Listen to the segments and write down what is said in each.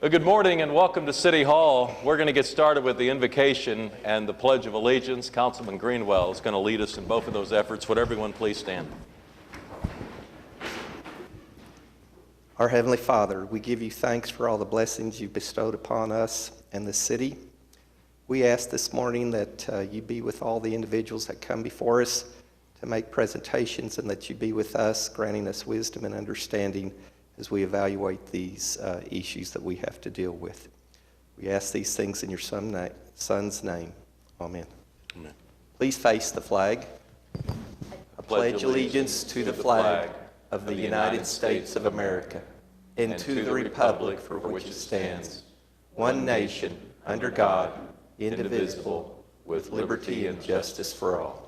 Well, good morning and welcome to City Hall. We're going to get started with the invocation and the Pledge of Allegiance. Councilman Greenwell is going to lead us in both of those efforts. Would everyone please stand? Our Heavenly Father, we give you thanks for all the blessings you've bestowed upon us and the city. We ask this morning that you be with all the individuals that come before us to make presentations, and that you be with us, granting us wisdom and understanding as we evaluate these issues that we have to deal with. We ask these things in your Son's name. Amen. Amen. Please face the flag. I pledge allegiance to the flag of the United States of America and to the republic for which it stands, one nation, under God, indivisible, with liberty and justice for all.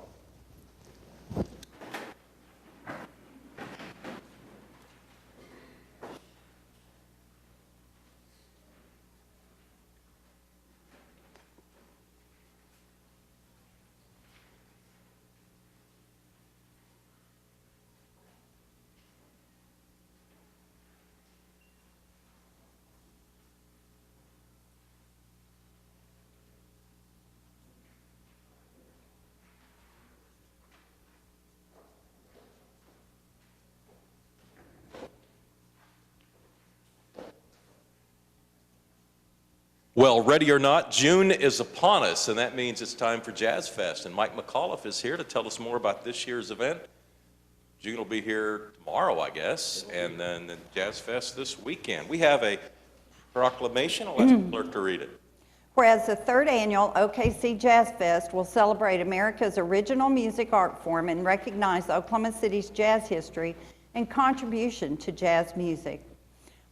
Well, ready or not, June is upon us, and that means it's time for Jazz Fest. And Mike McAuliffe is here to tell us more about this year's event. June will be here tomorrow, I guess, and then the Jazz Fest this weekend. We have a proclamation. I'll ask the clerk to read it. Whereas the third annual OKC Jazz Fest will celebrate America's original music art form and recognize Oklahoma City's jazz history and contribution to jazz music.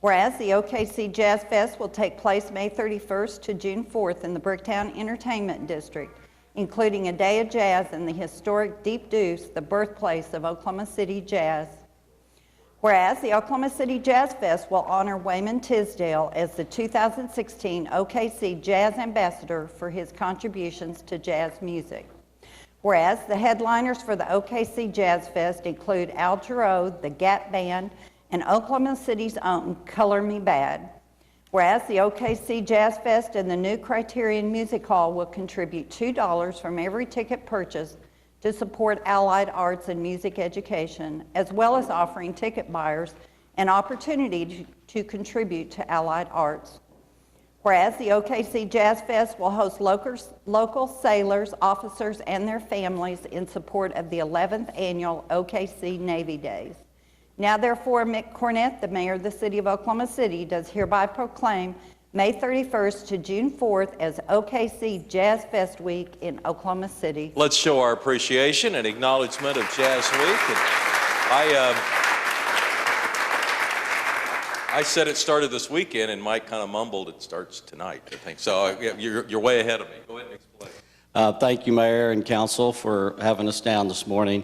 Whereas the OKC Jazz Fest will take place May 31st to June 4th in the Bricktown Entertainment District, including a day of jazz in the historic Deep Deuce, the birthplace of Oklahoma City jazz. Whereas the Oklahoma City Jazz Fest will honor Wayman Tisdale as the 2016 OKC Jazz Ambassador for his contributions to jazz music. Whereas the headliners for the OKC Jazz Fest include Al Jarreau, the Gap Band, and Oklahoma City's own Color Me Bad. Whereas the OKC Jazz Fest and the new Criterion Music Hall will contribute $2 from every ticket purchased to support allied arts and music education, as well as offering ticket buyers an opportunity to contribute to allied arts. Whereas the OKC Jazz Fest will host local sailors, officers, and their families in support of the 11th annual OKC Navy Days. Now therefore, Mick Cornett, the mayor of the city of Oklahoma City, does hereby proclaim May 31st to June 4th as OKC Jazz Fest Week in Oklahoma City. Let's show our appreciation and acknowledgement of Jazz Week. And I said it started this weekend, and Mike kind of mumbled it starts tonight, I think. So you're way ahead of me. Go ahead and explain. Thank you, Mayor and Council, for having us down this morning.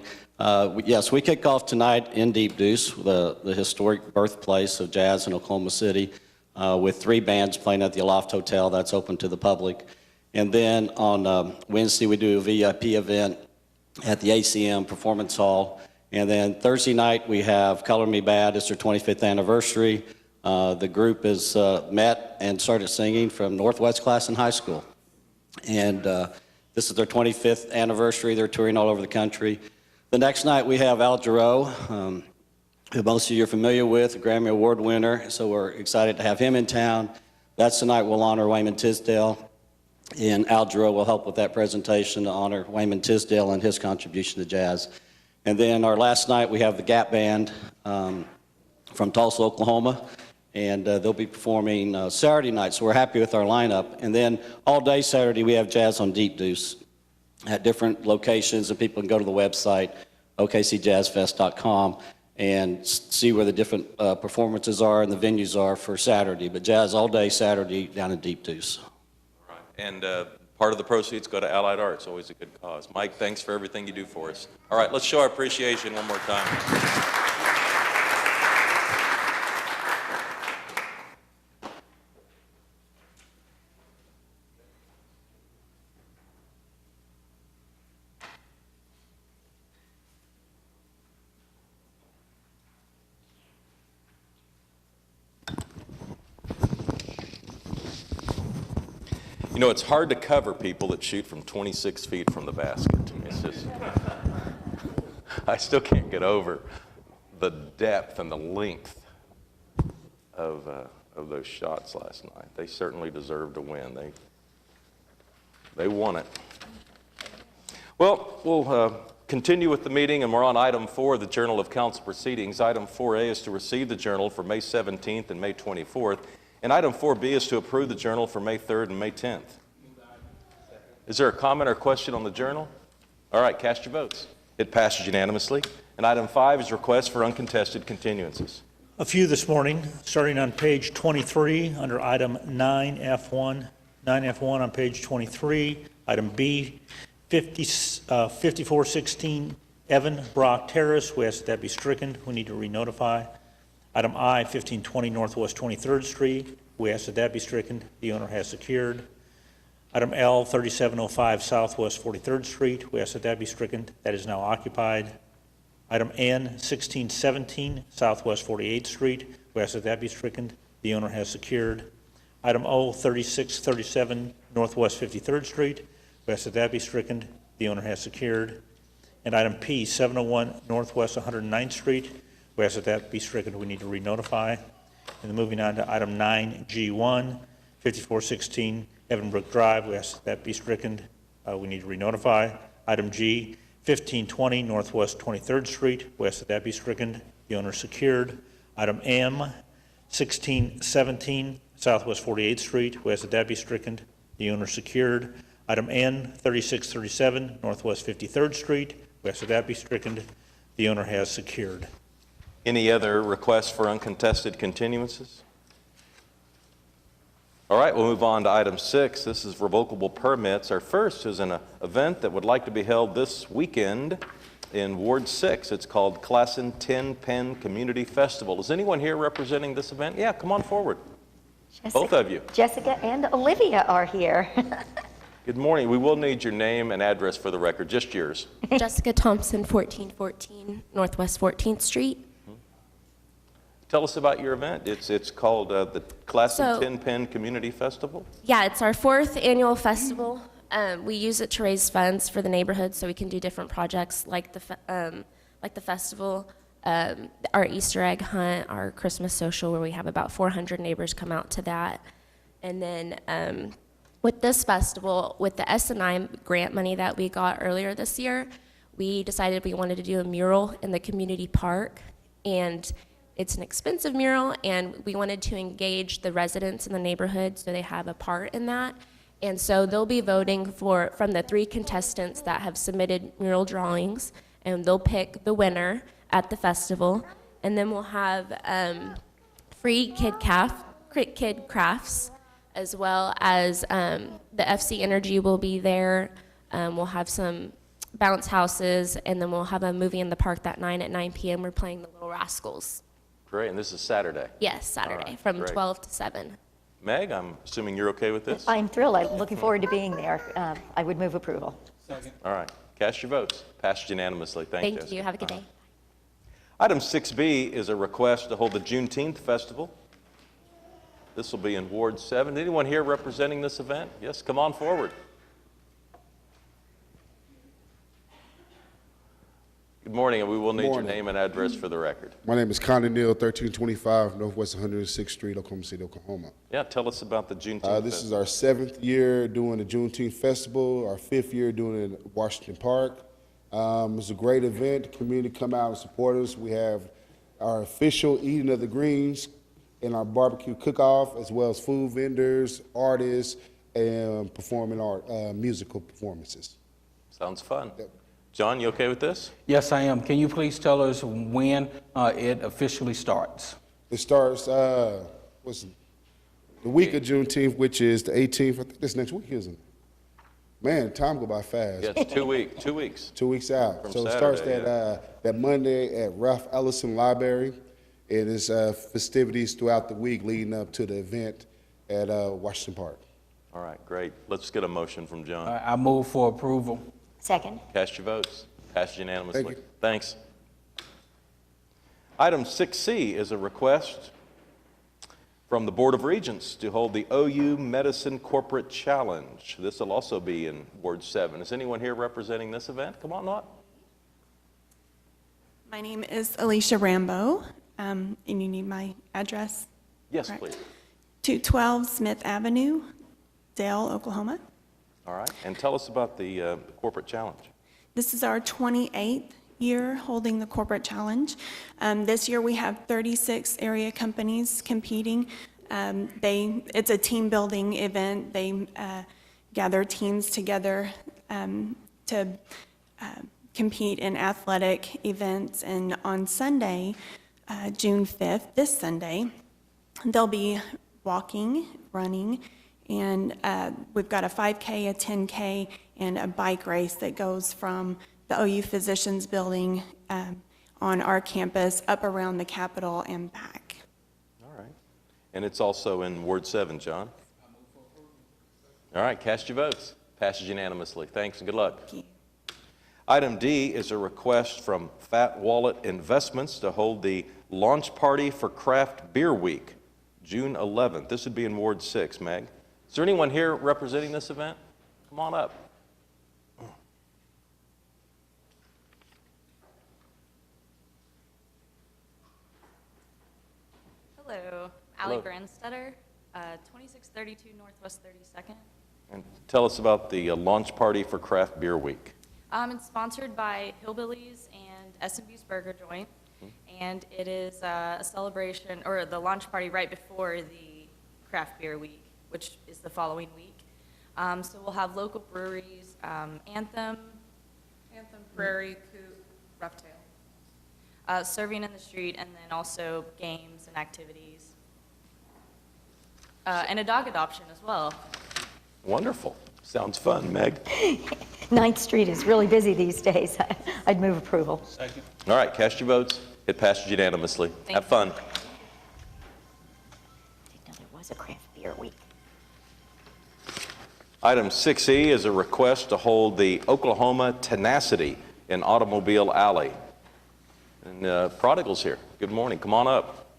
Yes, we kick off tonight in Deep Deuce, the historic birthplace of jazz in Oklahoma City, with 3 bands playing at the Aloft Hotel. That's open to the public. And then on Wednesday, we do a VIP event at the ACM Performance Hall. And then Thursday night, we have Color Me Bad. It's their 25th anniversary. The group has met and started singing from Northwest Classen High School. And this is their 25th anniversary. They're touring all over the country. The next night we have Al Jarreau, who most of you are familiar with, a Grammy Award winner, so we're excited to have him in town. That's the night we'll honor Wayman Tisdale, and Al Jarreau will help with that presentation to honor Wayman Tisdale and his contribution to jazz. And then our last night we have the Gap Band from Tulsa, Oklahoma, and they'll be performing Saturday night, so we're happy with our lineup. And then all day Saturday we have jazz on Deep Deuce at different locations, and people can go to the website, okcjazzfest.com, and see where the different performances are and the venues are for Saturday. But jazz all day Saturday down in Deep Deuce. All right. And part of the proceeds go to Allied Arts, always a good cause. Mike, thanks for everything you do for us. All right, let's show our appreciation one more time. know, it's hard to cover people that shoot from 26 feet from the basket. It's just, I still can't get over the depth and the length of those shots last night. They certainly deserved to win. They won it. Well, we'll continue with the meeting, and we're on item 4, the Journal of Council Proceedings. Item 4A is to receive the journal for May 17th and May 24th, and item 4B is to approve the journal for May 3rd and May 10th. Is there a comment or question on the journal? All right, cast your votes. It passes unanimously. And item 5 is request for uncontested continuances. A few this morning, starting on page 23, under item 9F1. 9F1 on page 23, item B, 5416 Evan Brock Terrace. We ask that be stricken. We need to re-notify. Item I, 1520 Northwest 23rd Street. We ask that be stricken. The owner has secured. Item L, 3705 Southwest 43rd Street. We ask that be stricken. That is now occupied. Item N, 1617 Southwest 48th Street. We ask that be stricken. The owner has secured. Item O, 3637 Northwest 53rd Street. We ask that be stricken. The owner has secured. And item P, 701 Northwest 109th Street. We ask that be stricken. We need to re-notify. And then moving on to item 9G1, 5416 Evanbrook Drive. We ask that be stricken. We need to re-notify. Item G, 1520 Northwest 23rd Street. We ask that be stricken. The owner secured. Item M, 1617 Southwest 48th Street. We ask that be stricken. The owner secured. Item N, 3637 Northwest 53rd Street. We ask that be stricken. The owner has secured. Any other requests for uncontested continuances? All right, we'll move on to item 6. This is revocable permits. Our first is an event that would like to be held this weekend in Ward 6. It's called Klassen Tin Pen Community Festival. Is anyone here representing this event? Yeah, come on forward. Both of you. Jessica and Olivia are here. Good morning. We will need your name and address for the record, just yours. Jessica Thompson, 1414 Northwest 14th Street. Tell us about your event. It's called the Klassen So- Tin Pen Community Festival. Yeah, it's our 4th annual festival. We use it to raise funds for the neighborhood so we can do different projects like the festival, our Easter egg hunt, our Christmas social where we have about 400 neighbors come out to that. And then with this festival, with the S&I grant money that we got earlier this year, we decided we wanted to do a mural in the community park. And it's an expensive mural, and we wanted to engage the residents in the neighborhood so they have a part in that. And so they'll be voting from the 3 contestants that have submitted mural drawings, and they'll pick the winner at the festival. And then we'll have free kid crafts, as well as the FC Energy will be there. We'll have some bounce houses, and then we'll have a movie in the park that night at 9 p.m. We're playing The Little Rascals. Great, and this is Saturday. Yes, Saturday, right, from great. 12 to 7. Meg, I'm assuming you're okay with this? I'm thrilled. I'm looking forward to being there. I would move approval. All right, cast your votes. Passed unanimously. Thank Thank you. Have a good day. Item 6B is a request to hold the Juneteenth Festival. This will be in Ward 7. Anyone here representing this event? Yes, come on forward. Good morning, and we will need your name and address for the record. My name is Connie Neal, 1325 Northwest 106th Street, Oklahoma City, Oklahoma. Yeah, tell us about the Juneteenth This Festival. is our 7th year doing the Juneteenth Festival, our 5th year doing it in Washington Park. It's a great event. The community come out and support us. We have our official Eating of the Greens and our barbecue cook-off, as well as food vendors, artists, and performing art, musical performances. Sounds fun. John, you okay with this? Yes, I am. Can you please tell us when it officially starts? It starts, the week of Juneteenth, which is the 18th. I think that's next week, isn't it? Man, time go by fast. Yeah, it's 2 weeks. 2 weeks. 2 weeks out. From So it starts Saturday, that Monday at Ralph Ellison Library. It is festivities throughout the week leading up to the event at Washington Park. All right, great. Let's get a motion from John. I move for approval. Second. Cast your votes. Passed unanimously. Thank you. Thanks. Item 6C is a request from the Board of Regents to hold the OU Medicine Corporate Challenge. This will also be in Ward 7. Is anyone here representing this event? Come on up. My name is Alicia Rambo, and you need my address? Yes, Correct. please. 212 Smith Avenue, Dale, Oklahoma. All right, and tell us about the corporate challenge. This is our 28th year holding the corporate challenge. This year we have 36 area companies competing. It's a team building event. They gather teams together to compete in athletic events. And on Sunday, June 5th, this Sunday, they'll be walking, running, and we've got a 5K, a 10K, and a bike race that goes from the OU Physicians Building on our campus up around the Capitol and back. All right. And it's also in Ward 7, John? All right, cast your votes. Passes unanimously. Thanks and good luck. Thank you. Item D is a request from Fat Wallet Investments to hold the launch party for Craft Beer Week, June 11th. This would be in Ward 6, Meg. Is there anyone here representing this event? Come on up. Hello, Hello. Allie Brandstetter, 2632 Northwest 32nd. And tell us about the launch party for Craft Beer Week. It's sponsored by Hillbillies and S&B's Burger Joint, and it is a celebration, or the launch party right before the Craft Beer Week, which is the following week. So we'll have local breweries, Anthem, Prairie, Coop, Roughtail, serving in the street, and then also games and activities. And a dog adoption as well. Wonderful. Sounds fun, Meg. 9th Street is really busy these days. I'd move approval. All right, cast your votes. It passes unanimously. Have fun. Didn't know there was a craft beer week. Item 6E is a request to hold the Oklahoma Tenacity in Automobile Alley. And Prodigal's here. Good morning. Come on up.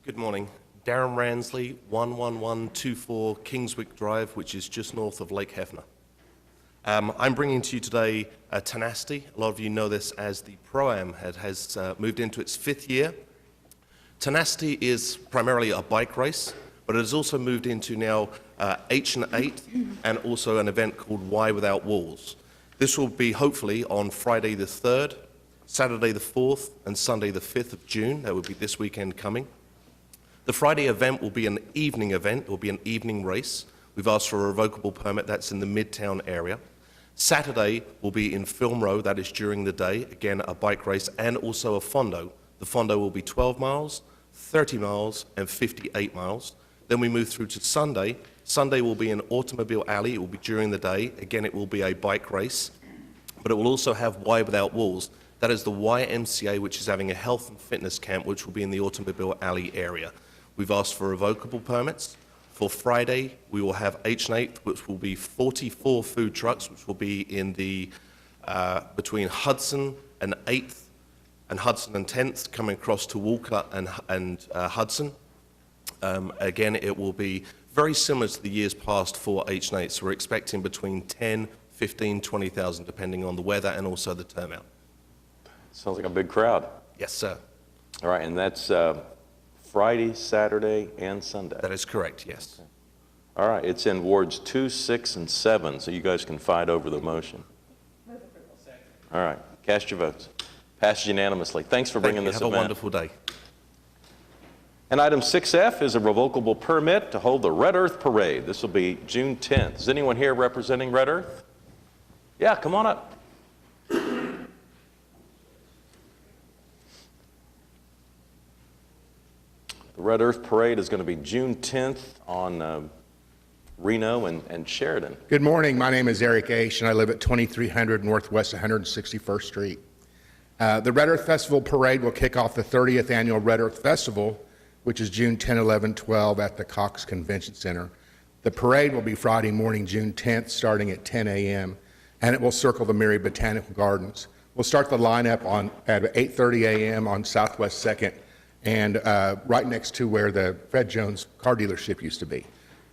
Good morning. Darren Ransley, 11124 Kingswick Drive, which is just north of Lake Hefner. I'm bringing to you today Tenacity. A lot of you know this as the Pro-Am. It has moved into its 5th year. Tenacity is primarily a bike race, but it has also moved into now H&8 and also an event called Y Without Walls. This will be hopefully on Friday the 3rd, Saturday the 4th, and Sunday the 5th of June. That will be this weekend coming. The Friday event will be an evening event. It will be an evening race. We've asked for a revocable permit. That's in the Midtown area. Saturday will be in Film Row. That is during the day. Again, a bike race and also a fondo. The fondo will be 12 miles, 30 miles, and 58 miles. Then we move through to Sunday. Sunday will be an automobile alley. It will be during the day. Again, it will be a bike race. But it will also have Y Without Walls. That is the YMCA, which is having a health and fitness camp, which will be in the automobile alley area. We've asked for revocable permits. For Friday, we will have H&8, which will be 44 food trucks, which will be in the between Hudson and 8th and Hudson and 10th, coming across to Walker and Hudson. Again, it will be very similar to the years past for H&8, so we're expecting between 10, 15, 20,000, depending on the weather and also the turnout. Sounds like a big crowd. Yes, sir. All right, and that's Friday, Saturday, and Sunday. That is correct, yes. All right, it's in Wards 2, 6, and 7, so you guys can fight over the motion. All right, cast your votes. Passes unanimously. Thanks for bringing this event. Have a wonderful day. And item 6F is a revocable permit to hold the Red Earth Parade. This will be June 10th. Is anyone here representing Red Earth? Yeah, come on up. The Red Earth Parade is going to be June 10th on Reno and Sheridan. Good morning. My name is Eric Aish, and I live at 2300 Northwest 161st Street. The Red Earth Festival Parade will kick off the 30th Annual Red Earth Festival, which is June 10, 11, 12 at the Cox Convention Center. The parade will be Friday morning, June 10th, starting at 10 a.m., and it will circle the Mary Botanical Gardens. We'll start the lineup at 8:30 a.m. on Southwest 2nd and right next to where the Fred Jones car dealership used to be.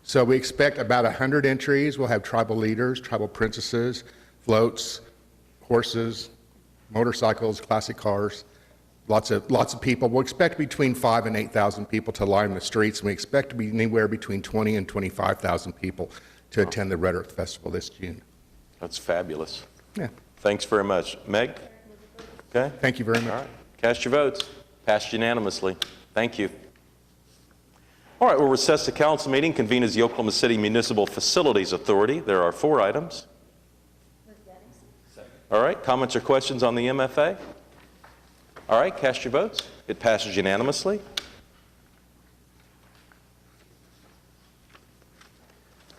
So we expect about 100 entries. We'll have tribal leaders, tribal princesses, floats, horses, motorcycles, classic cars, lots of people. We'll expect between 5,000 and 8,000 people to line the streets, and we expect to be anywhere between 20,000 and 25,000 people to attend the Red Earth Festival this June. That's fabulous. Yeah. Thanks very much. Meg? Okay. Thank you very much. All right. Cast your votes. Passed unanimously. Thank you. All right, we'll recess the council meeting, convene as the Oklahoma City Municipal Facilities Authority. There are 4 items. All right, comments or questions on the MFA? All right, cast your votes. It passes unanimously.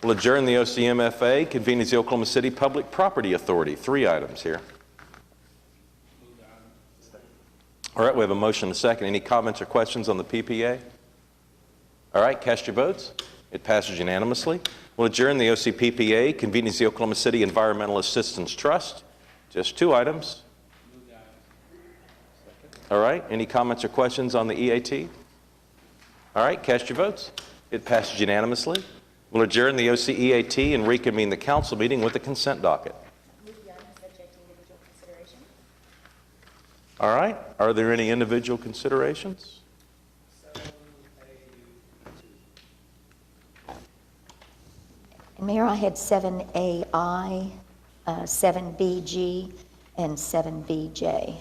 We'll adjourn the OCMFA, convene as the Oklahoma City Public Property Authority. 3 items here. All right, we have a motion and a second. Any comments or questions on the PPA? All right, cast your votes. It passes unanimously. We'll adjourn the OCPPA, convene as the Oklahoma City Environmental Assistance Trust. Just 2 items. All right, any comments or questions on the EAT? All right, cast your votes. It passes unanimously. We'll adjourn the OCEAT and reconvene the council meeting with the consent docket. All right, are there any individual considerations? Mayor, I had 7AI, 7BG, and 7BJ.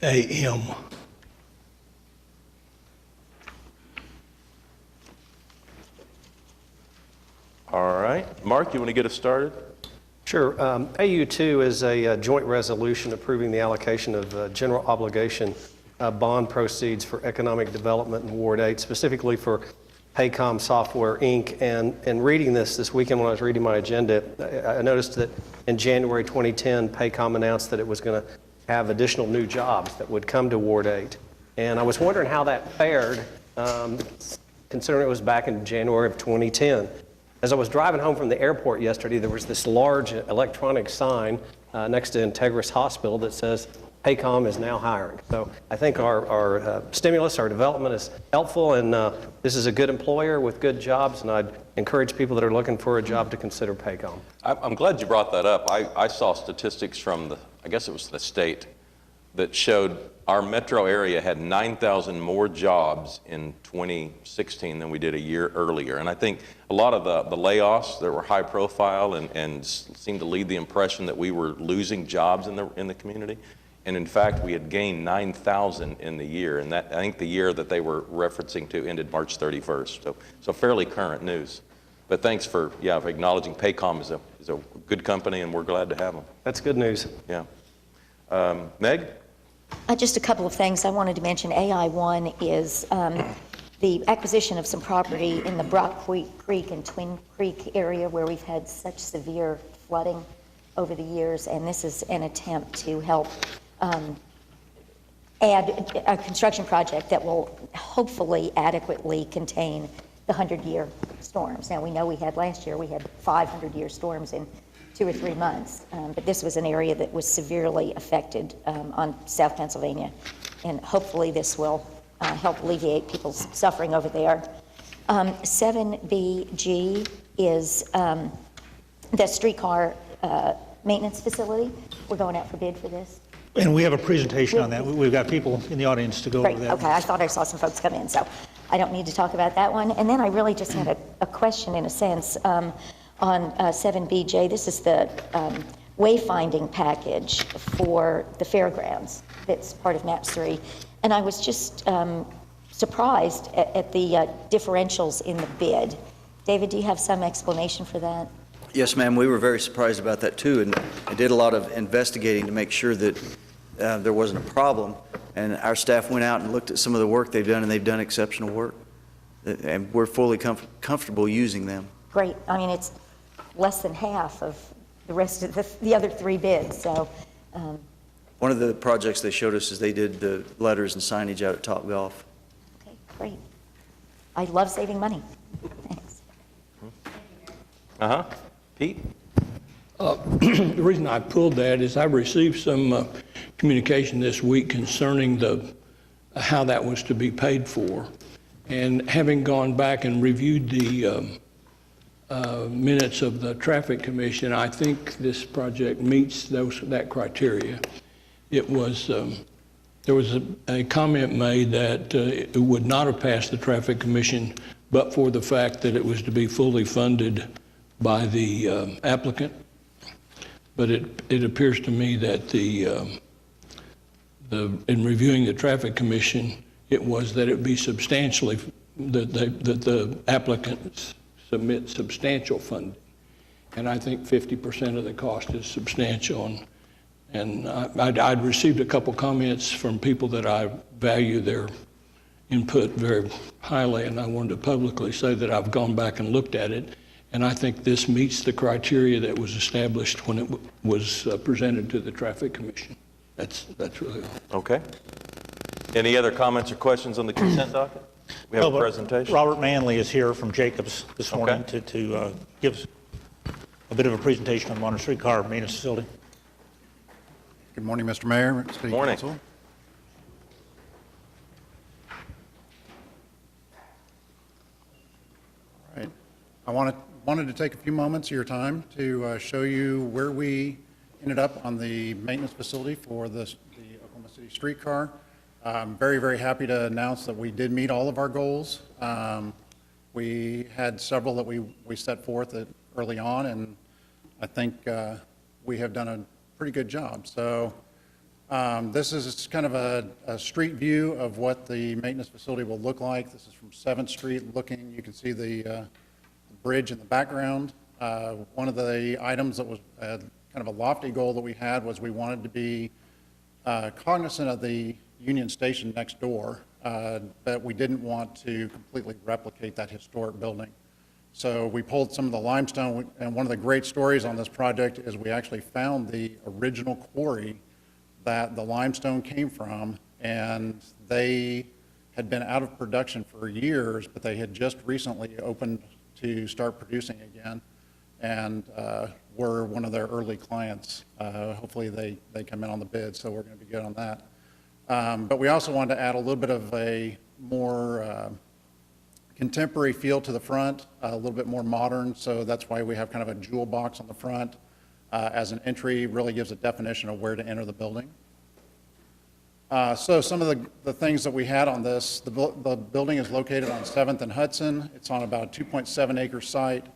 AM. All right, Mark, you want to get us started? Sure. AU2 is a joint resolution approving the allocation of general obligation bond proceeds for economic development in Ward 8, specifically for Paycom Software, Inc. And reading this weekend when I was reading my agenda, I noticed that in January 2010, Paycom announced that it was going to have additional new jobs that would come to Ward 8. And I was wondering how that fared, considering it was back in January of 2010. As I was driving home from the airport yesterday, there was this large electronic sign next to Integris Hospital that says, Paycom is now hiring. So I think our stimulus, our development is helpful, and this is a good employer with good jobs, and I'd encourage people that are looking for a job to consider Paycom. I'm glad you brought that up. I saw statistics from I guess it was the state, that showed our metro area had 9,000 more jobs in 2016 than we did a year earlier. And I think a lot of the layoffs that were high profile and seemed to lead the impression that we were losing jobs in the community. And in fact, we had gained 9,000 in the year, and that, I think the year that they were referencing to ended March 31st. So fairly current news. But thanks for acknowledging Paycom is a good company, and we're glad to have them. That's good news. Yeah. Meg? Just a couple of things I wanted to mention. AI1 is the acquisition of some property in the Brock Creek and Twin Creek area where we've had such severe flooding over the years, and this is an attempt to help add a construction project that will hopefully adequately contain the 100-year storms. Now, we know last year we had 500-year storms in 2 or 3 months, but this was an area that was severely affected on South Pennsylvania, and hopefully this will help alleviate people's suffering over there. 7BG is the streetcar maintenance facility. We're going out for bid for this. And we have a presentation on that. We've got people in the audience to go over that. Okay, I thought I saw some folks come in, so I don't need to talk about that one. And then I really just had a question, in a sense, on 7BJ. This is the wayfinding package for the fairgrounds that's part of MAPS 3. And I was just surprised at the differentials in the bid. David, do you have some explanation for that? Yes, ma'am. We were very surprised about that, too, and I did a lot of investigating to make sure that there wasn't a problem. And our staff went out and looked at some of the work they've done, and they've done exceptional work. And we're fully comfortable using them. Great. I mean, it's less than half of the rest of the other 3 bids, so. One of the projects they showed us is they did the letters and signage out at Topgolf. Okay, great. I love saving money. Thanks. Pete? The reason I pulled that is I received some communication this week concerning how that was to be paid for. And having gone back and reviewed the minutes of the Traffic Commission, I think this project meets that criteria. It was, there was a comment made that it would not have passed the Traffic Commission but for the fact that it was to be fully funded by the applicant. But it appears to me that in reviewing the Traffic Commission, it was that it be substantially, that the applicants submit substantial funding. And I think 50% of the cost is substantial. And I'd received a couple comments from people that I value their input very highly, and I wanted to publicly say that I've gone back and looked at it, and I think this meets the criteria that was established when it was presented to the Traffic Commission. That's really all. Okay. Any other comments or questions on the consent docket? We have a presentation. Robert Manley is here from Jacobs this morning to give us a bit of a presentation on the modern streetcar maintenance facility. Good morning, Mr. Mayor, City Morning. Council. All right. I wanted to take a few moments of your time to show you where we ended up on the maintenance facility for the Oklahoma City streetcar. I'm very, very happy to announce that we did meet all of our goals. We had several that we set forth early on, and I think we have done a pretty good job. So this is kind of a street view of what the maintenance facility will look like. This is from 7th Street looking. You can see the bridge in the background. One of the items that was kind of a lofty goal that we had was we wanted to be cognizant of the Union Station next door, but we didn't want to completely replicate that historic building. So we pulled some of the limestone, and one of the great stories on this project is we actually found the original quarry that the limestone came from, and they had been out of production for years, but they had just recently opened to start producing again, and we're one of their early clients. Hopefully they come in on the bid, so we're going to be good on that. But we also wanted to add a little bit of a more contemporary feel to the front, a little bit more modern, so that's why we have kind of a jewel box on the front as an entry. Really gives a definition of where to enter the building. So some of the things that we had on this, the building is located on 7th and Hudson. It's on about a 2.7 acre site.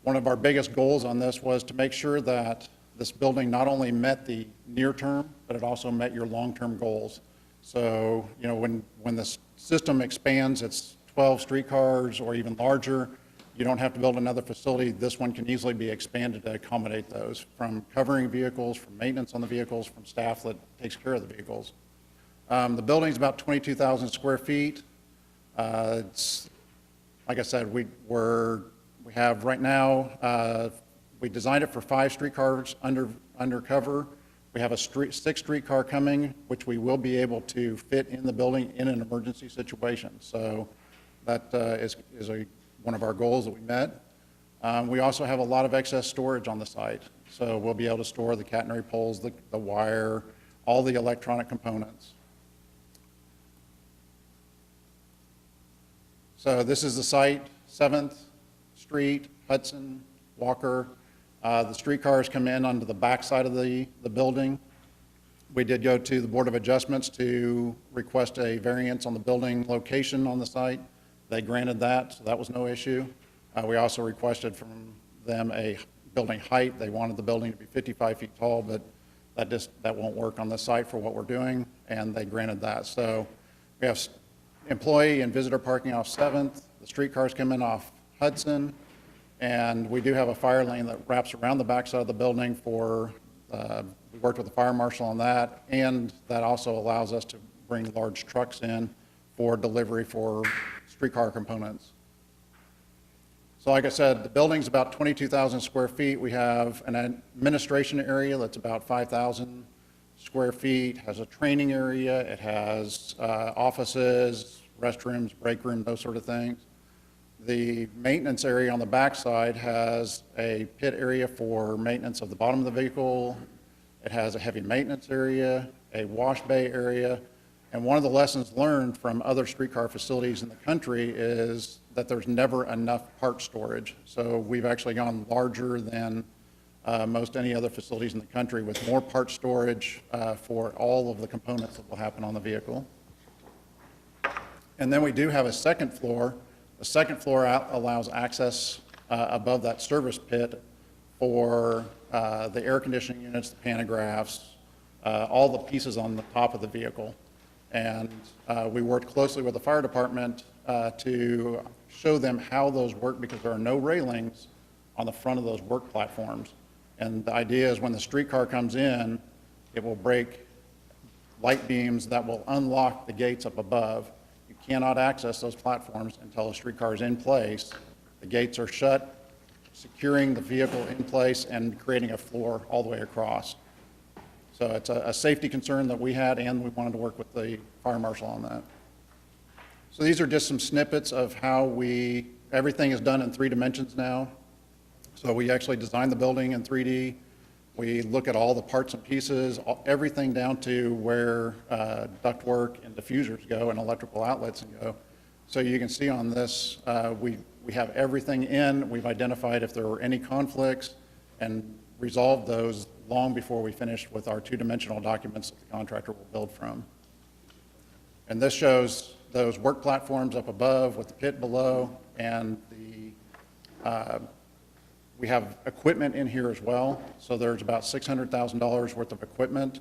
One of our biggest goals on this was to make sure that this building not only met the near term, but it also met your long-term goals. So, you know, when the system expands, it's 12 streetcars or even larger, you don't have to build another facility. This one can easily be expanded to accommodate those, from covering vehicles, from maintenance on the vehicles, from staff that takes care of the vehicles. The building's about 22,000 square feet. It's, like I said, we have right now, we designed it for 5 streetcars undercover. We have a 6th streetcar coming, which we will be able to fit in the building in an emergency situation. So that is one of our goals that we met. We also have a lot of excess storage on the site. So we'll be able to store the catenary poles, the wire, all the electronic components. So this is the site, 7th Street, Hudson, Walker. The streetcars come in onto the back side of the building. We did go to the Board of Adjustments to request a variance on the building location on the site. They granted that, so that was no issue. We also requested from them a building height. They wanted the building to be 55 feet tall, but that won't work on this site for what we're doing, and they granted that. So we have employee and visitor parking off 7th. The streetcars come in off Hudson, and we do have a fire lane that wraps around the backside of the building for, we worked with the fire marshal on that, and that also allows us to bring large trucks in for delivery for streetcar components. So like I said, the building's about 22,000 square feet. We have an administration area that's about 5,000 square feet, has a training area, it has offices, restrooms, break room, those sort of things. The maintenance area on the backside has a pit area for maintenance of the bottom of the vehicle. It has a heavy maintenance area, a wash bay area, and one of the lessons learned from other streetcar facilities in the country is that there's never enough part storage. So we've actually gone larger than most any other facilities in the country with more part storage for all of the components that will happen on the vehicle. And then we do have a second floor. The second floor allows access above that service pit for the air conditioning units, the pantographs, all the pieces on the top of the vehicle. And we worked closely with the fire department to show them how those work because there are no railings on the front of those work platforms. And the idea is when the streetcar comes in, it will break light beams that will unlock the gates up above. You cannot access those platforms until the streetcar is in place. The gates are shut, securing the vehicle in place and creating a floor all the way across. So it's a safety concern that we had, and we wanted to work with the fire marshal on that. So these are just some snippets of how everything is done in 3 dimensions now. So we actually designed the building in 3D. We look at all the parts and pieces, everything down to where ductwork and diffusers go and electrical outlets go. So you can see on this, we have everything in. We've identified if there were any conflicts and resolved those long before we finished with our 2-dimensional documents that the contractor will build from. And this shows those work platforms up above with the pit below, and we have equipment in here as well. So there's about $600,000 worth of equipment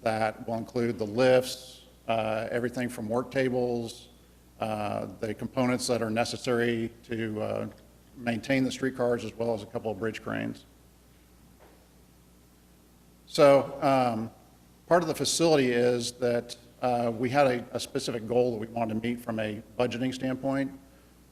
that will include the lifts, everything from work tables, the components that are necessary to maintain the streetcars, as well as a couple of bridge cranes. So part of the facility is that we had a specific goal that we wanted to meet from a budgeting standpoint.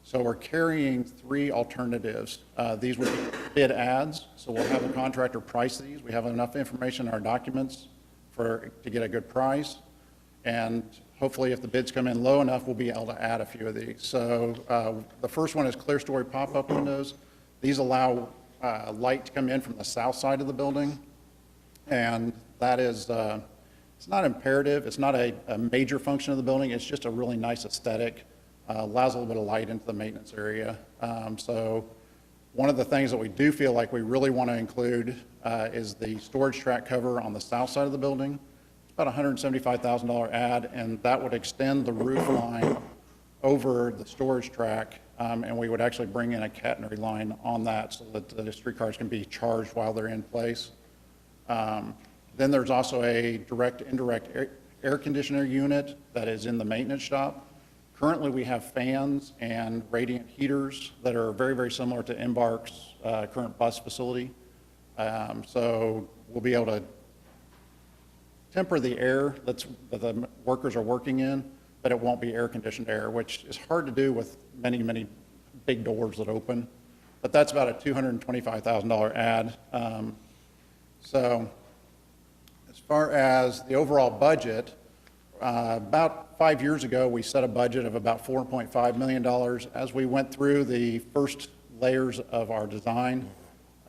So we're carrying 3 alternatives. These would be bid ads, so we'll have the contractor price these. We have enough information in our documents to get a good price. And hopefully if the bids come in low enough, we'll be able to add a few of these. So the first one is clear story pop-up windows. These allow light to come in from the south side of the building. And that is, it's not imperative, it's not a major function of the building, it's just a really nice aesthetic, allows a little bit of light into the maintenance area. So one of the things that we do feel like we really want to include is the storage track cover on the south side of the building. It's about a $175,000 ad, and that would extend the roof line over the storage track, and we would actually bring in a catenary line on that so that the streetcars can be charged while they're in place. Then there's also a direct indirect air conditioner unit that is in the maintenance shop. Currently we have fans and radiant heaters that are very, very similar to Embark's current bus facility. So we'll be able to temper the air that the workers are working in, but it won't be air conditioned air, which is hard to do with many, many big doors that open. But that's about a $225,000 ad. So as far as the overall budget, about 5 years ago, we set a budget of about $4.5 million. As we went through the first layers of our design,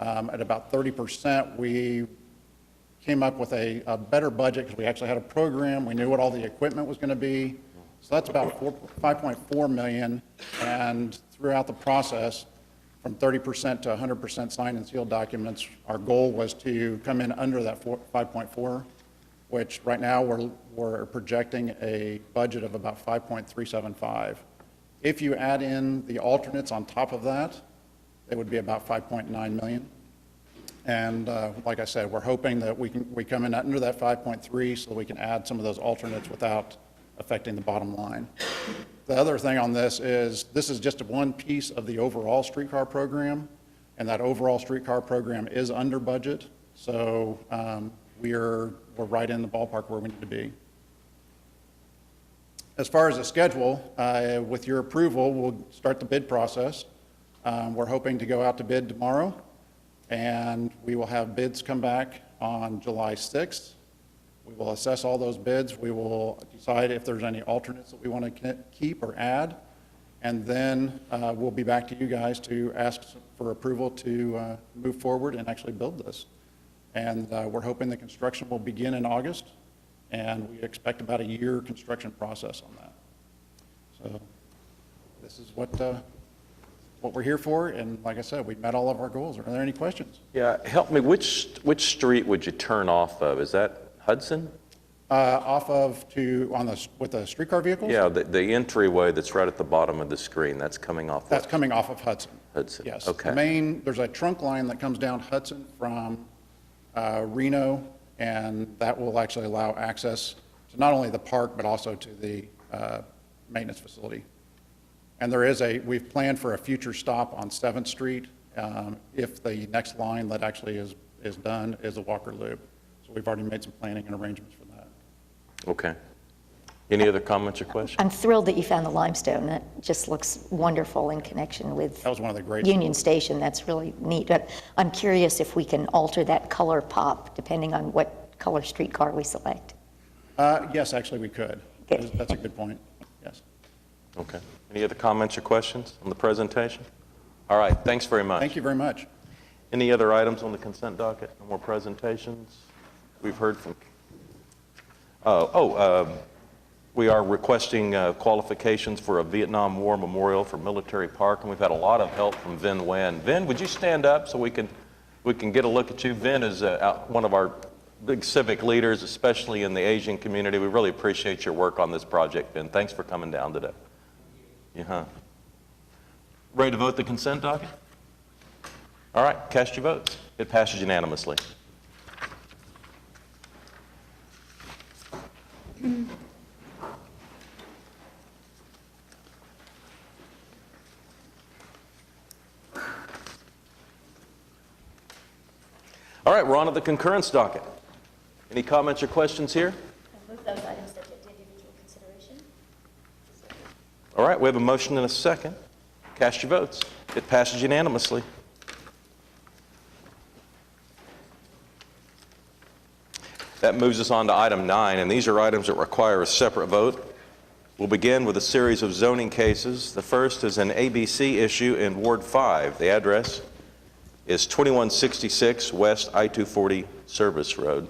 at about 30%, we came up with a better budget because we actually had a program. We knew what all the equipment was going to be. So that's about $5.4 million. And throughout the process, from 30% to 100% signed and sealed documents, our goal was to come in under that 5.4, which right now we're projecting a budget of about 5.375. If you add in the alternates on top of that, it would be about 5.9 million. And like I said, we're hoping that we come in under that 5.3 so we can add some of those alternates without affecting the bottom line. The other thing on this is just one piece of the overall streetcar program, and that overall streetcar program is under budget. So we're right in the ballpark where we need to be. As far as the schedule, with your approval, we'll start the bid process. We're hoping to go out to bid tomorrow, and we will have bids come back on July 6th. We will assess all those bids. We will decide if there's any alternates that we want to keep or add, And then we'll be back to you guys to ask for approval to move forward and actually build this. And we're hoping the construction will begin in August, and we expect about a year construction process on that. So this is what we're here for, and like I said, we've met all of our goals. Are there any questions? Yeah, help me, which street would you turn off of? Is that Hudson? Off of with the streetcar vehicles? Yeah, the entryway that's right at the bottom of the screen, that's coming off. That's coming off of Hudson. Hudson, Yes. okay. There's a trunk line that comes down Hudson from Reno, and that will actually allow access to not only the park, but also to the maintenance facility. And we've planned for a future stop on 7th Street if the next line that actually is done is a Walker Loop. So we've already made some planning and arrangements for that. Okay. Any other comments or questions? I'm thrilled that you found the limestone. That just looks wonderful in connection with That was one of the great Union Station. That's really neat. But I'm curious if we can alter that color pop depending on what color streetcar we select. Yes, actually we could. Good. That's a good point. Yes. Okay. Any other comments or questions on the presentation? All right, thanks very much. Thank you very much. Any other items on the consent docket? No more presentations? We've heard from... we are requesting qualifications for a Vietnam War memorial for Military Park, and we've had a lot of help from Vin Nguyen. Vin, would you stand up so we can get a look at you? Vin is one of our big civic leaders, especially in the Asian community. We really appreciate your work on this project, Vin. Thanks for coming down today. Yeah. Ready to vote the consent docket? All right, cast your votes. It passes unanimously. All right, we're on to the concurrence docket. Any comments or questions here? Move those items that get individual consideration. All right, we have a motion and a second. Cast your votes. It passes unanimously. That moves us on to item 9, and these are items that require a separate vote. We'll begin with a series of zoning cases. The first is an ABC issue in Ward 5. The address is 2166 West I-240 Service Road.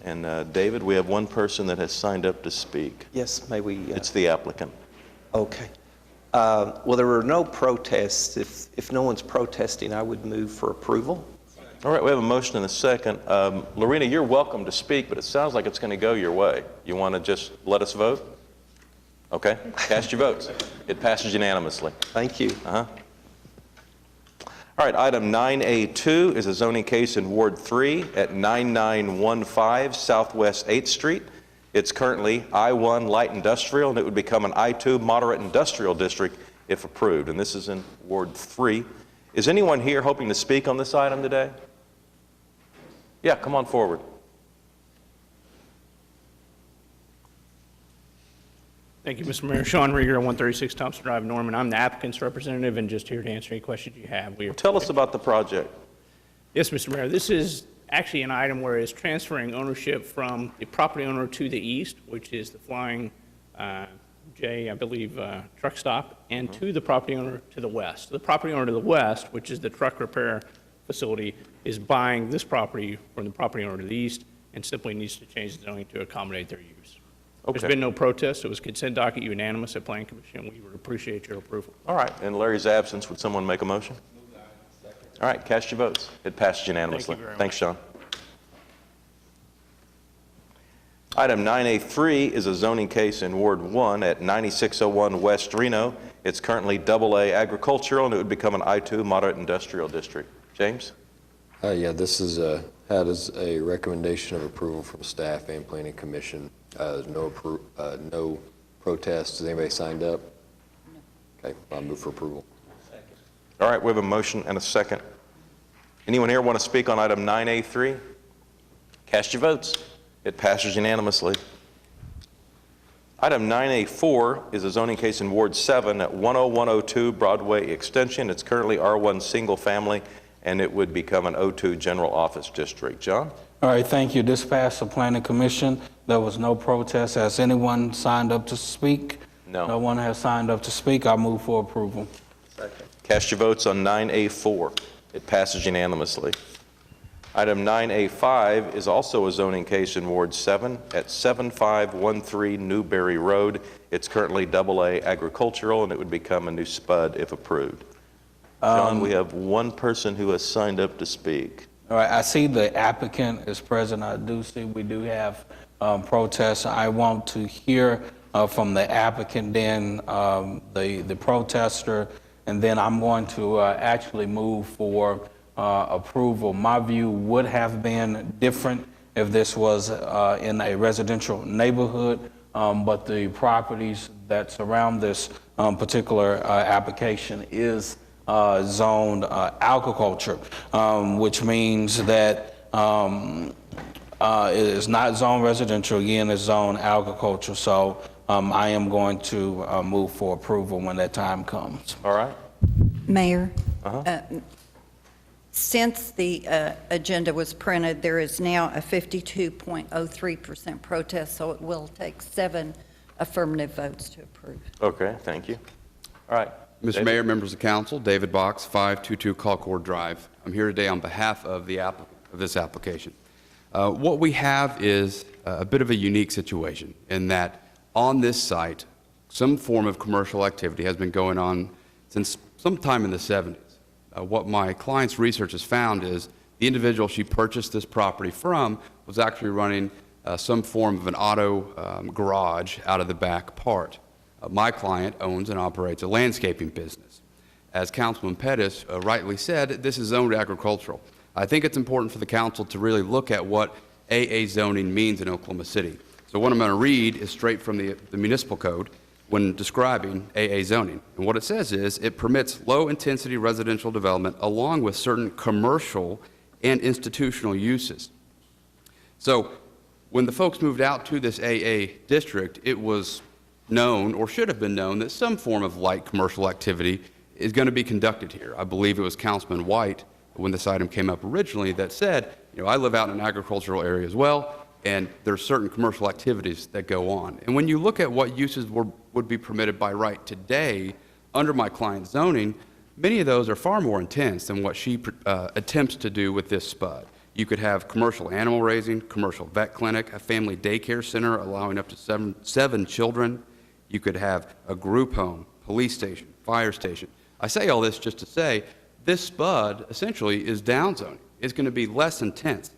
And David, we have one person that has signed up to speak. Yes, may we? It's the applicant. Okay. Well, there were no protests. If no one's protesting, I would move for approval. All right, we have a motion and a second. Lorena, you're welcome to speak, but it sounds like it's going to go your way. You want to just let us vote? Okay, cast your votes. It passes unanimously. Thank you. All right, item 9A2 is a zoning case in Ward 3 at 9915 Southwest 8th Street. It's currently I-1 Light Industrial, and it would become an I-2 Moderate Industrial District if approved. And this is in Ward 3. Is anyone here hoping to speak on this item today? Yeah, come on forward. Thank you, Mr. Mayor. Sean Rieger, 136 Thompson Drive, Norman. I'm the applicant's representative and just here to answer any questions you have. Tell us about the project. Yes, Mr. Mayor. This is actually an item where it's transferring ownership from the property owner to the east, which is the Flying J, I believe, truck stop, and to the property owner to the west. The property owner to the west, which is the truck repair facility, is buying this property from the property owner to the east and simply needs to change the zoning to accommodate their use. Okay. There's been no protest. It was consent docket unanimous at Planning Commission. We would appreciate your approval. All right, in Larry's absence, would someone make a motion? All right, cast your votes. It passes unanimously. Thank you very much. Thanks, Sean. Item 9A3 is a zoning case in Ward 1 at 9601 West Reno. It's currently AA agricultural, and it would become an I-2 Moderate Industrial District. James? Yeah, this is had as a recommendation of approval from staff and Planning Commission. No protests. Has anybody signed up? No. Okay, I'll move for approval. All right, we have a motion and a second. Anyone here want to speak on item 9A3? Cast your votes. It passes unanimously. Item 9A4 is a zoning case in Ward 7 at 10102 Broadway Extension. It's currently R1 single family, and it would become an O2 general office district. John? All right, thank you. This passed the Planning Commission. There was no protest. Has anyone signed up to speak No. No one has signed up to speak. I move for approval. Cast your votes on 9A4. It passes unanimously. Item 9A5 is also a zoning case in Ward 7 at 7513 Newberry Road. It's currently AA agricultural, and it would become a new SPUD if approved. John, we have one person who has signed up to speak. All right, I see the applicant is present. I do see we do have protests. I want to hear from the applicant, then the protester, and then I'm going to actually move for approval. My view would have been different if this was in a residential neighborhood, but the properties that surround this particular application is zoned agriculture, which means that it is not zoned residential. Again, it's zoned agriculture. So I am going to move for approval when that time comes. All right. Mayor, since the agenda was printed, there is now a 52.03% protest, so it will take 7 affirmative votes to approve. Okay, thank you. All right. Mr. David? Mayor, members of council, David Box, 522 Colcord Drive. I'm here today on behalf of the of this application. What we have is a bit of a unique situation in that on this site, some form of commercial activity has been going on since sometime in the 70s. What my client's research has found is the individual she purchased this property from was actually running some form of an auto garage out of the back part. My client owns and operates a landscaping business. As Councilman Pettis rightly said, this is zoned agricultural. I think it's important for the council to really look at what AA zoning means in Oklahoma City. So what I'm going to read is straight from the municipal code when describing AA zoning. And what it says is it permits low-intensity residential development along with certain commercial and institutional uses. So when the folks moved out to this AA district, it was known, or should have been known, that some form of light commercial activity is going to be conducted here. I believe it was Councilman White, when this item came up originally, that said, you know, I live out in an agricultural area as well, and there's certain commercial activities that go on. And when you look at what uses would be permitted by right today under my client's zoning, many of those are far more intense than what she attempts to do with this SPUD. You could have commercial animal raising, commercial vet clinic, a family daycare center allowing up to seven children. You could have a group home, police station, fire station. I say all this just to say this SPUD essentially is downzoning. It's going to be less intense.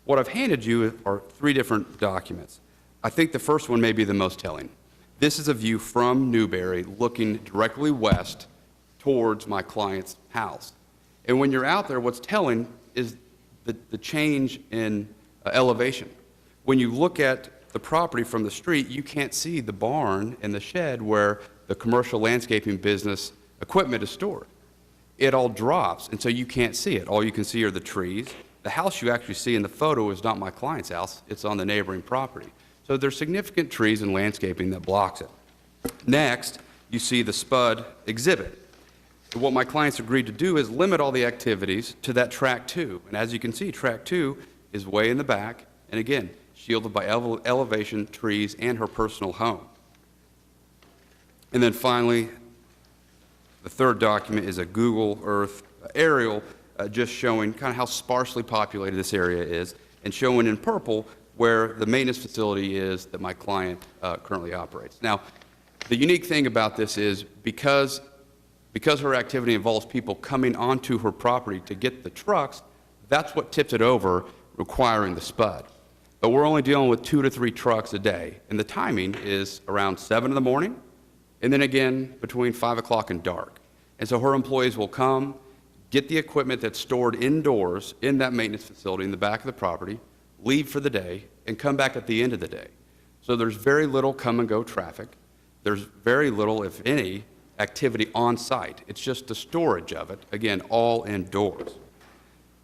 What I've handed you are 3 different documents. I think the first one may be the most telling. This is a view from Newberry looking directly west towards my client's house. And when you're out there, what's telling is the change in elevation. When you look at the property from the street, you can't see the barn and the shed where the commercial landscaping business equipment is stored. It all drops, and so you can't see it. All you can see are the trees. The house you actually see in the photo is not my client's house. It's on the neighboring property. So there's significant trees and landscaping that blocks it. Next, you see the SPUD exhibit. What my clients agreed to do is limit all the activities to that track 2. And as you can see, track 2 is way in the back, and again, shielded by elevation, trees, and her personal home. And then finally, the third document is a Google Earth aerial just showing kind of how sparsely populated this area is, and showing in purple where the maintenance facility is that my client currently operates. Now, the unique thing about this is because her activity involves people coming onto her property to get the trucks, that's what tips it over, requiring the SPUD. But we're only dealing with 2 to 3 trucks a day, and the timing is around 7 in the morning, and then again between 5 o'clock and dark. And so her employees will come, get the equipment that's stored indoors in that maintenance facility in the back of the property, leave for the day, and come back at the end of the day. So there's very little come and go traffic. There's very little, if any, activity on site. It's just the storage of it, again, all indoors.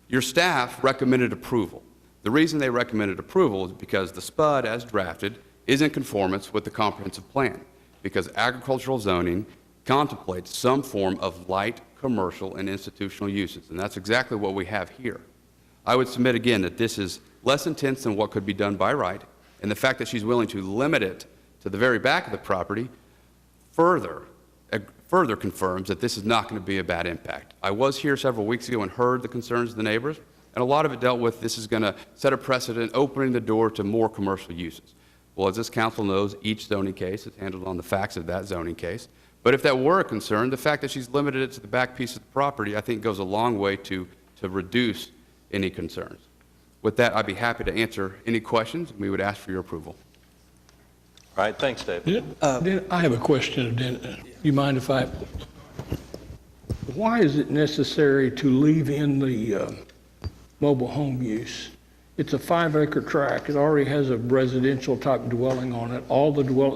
Your staff recommended approval. The reason they recommended approval is because the SPUD, as drafted, is in conformance with the comprehensive plan, because agricultural zoning contemplates some form of light commercial and institutional uses, and that's exactly what we have here. I would submit again that this is less intense than what could be done by right, and the fact that she's willing to limit it to the very back of the property further confirms that this is not going to be a bad impact. I was here several weeks ago and heard the concerns of the neighbors, and a lot of it dealt with this is going to set a precedent, opening the door to more commercial uses. Well, as this council knows, each zoning case is handled on the facts of that zoning case. But if that were a concern, the fact that she's limited it to the back piece of the property, I think goes a long way to reduce any concerns. With that, I'd be happy to answer any questions. We would ask for your approval. All right, thanks, David. I have a question. You mind if I? Why is it necessary to leave in the mobile home use? It's a 5-acre tract. It already has a residential type dwelling on it.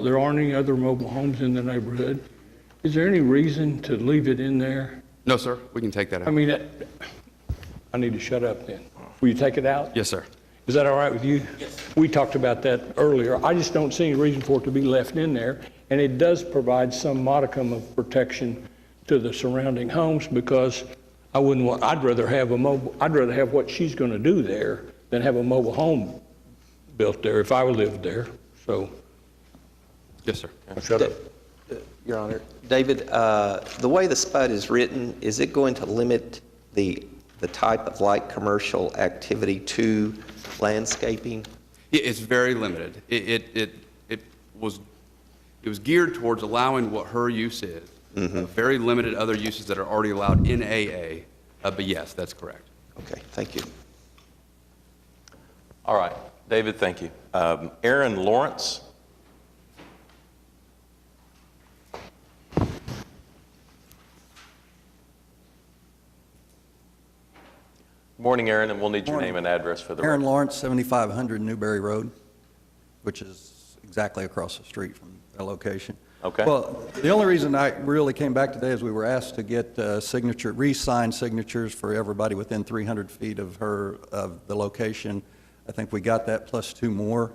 There aren't any other mobile homes in the neighborhood. Is there any reason to leave it in there? No, sir. We can take that out. I mean, I need to shut up then. Will you take it out? Yes, sir. Is that all right with you? Yes. We talked about that earlier. I just don't see any reason for it to be left in there. And it does provide some modicum of protection to the surrounding homes, because I'd rather have what she's going to do there than have a mobile home built there if I lived there. So. Yes, sir. Shut up. Your Honor, David, the way the SPUD is written, is it going to limit the type of light commercial activity to landscaping? It's very limited. It was geared towards allowing what her use is. Very limited other uses that are already allowed in AA. But yes, that's correct. Okay, thank you. All right, David, thank you. Aaron Lawrence. Morning, Aaron, and we'll need your name and address for the Aaron record. Lawrence, 7500 Newberry Road, which is exactly across the street from their location. Okay. Well, the only reason I really came back today is we were asked to get re-signed signatures for everybody within 300 feet of the location. I think we got that plus 2 more.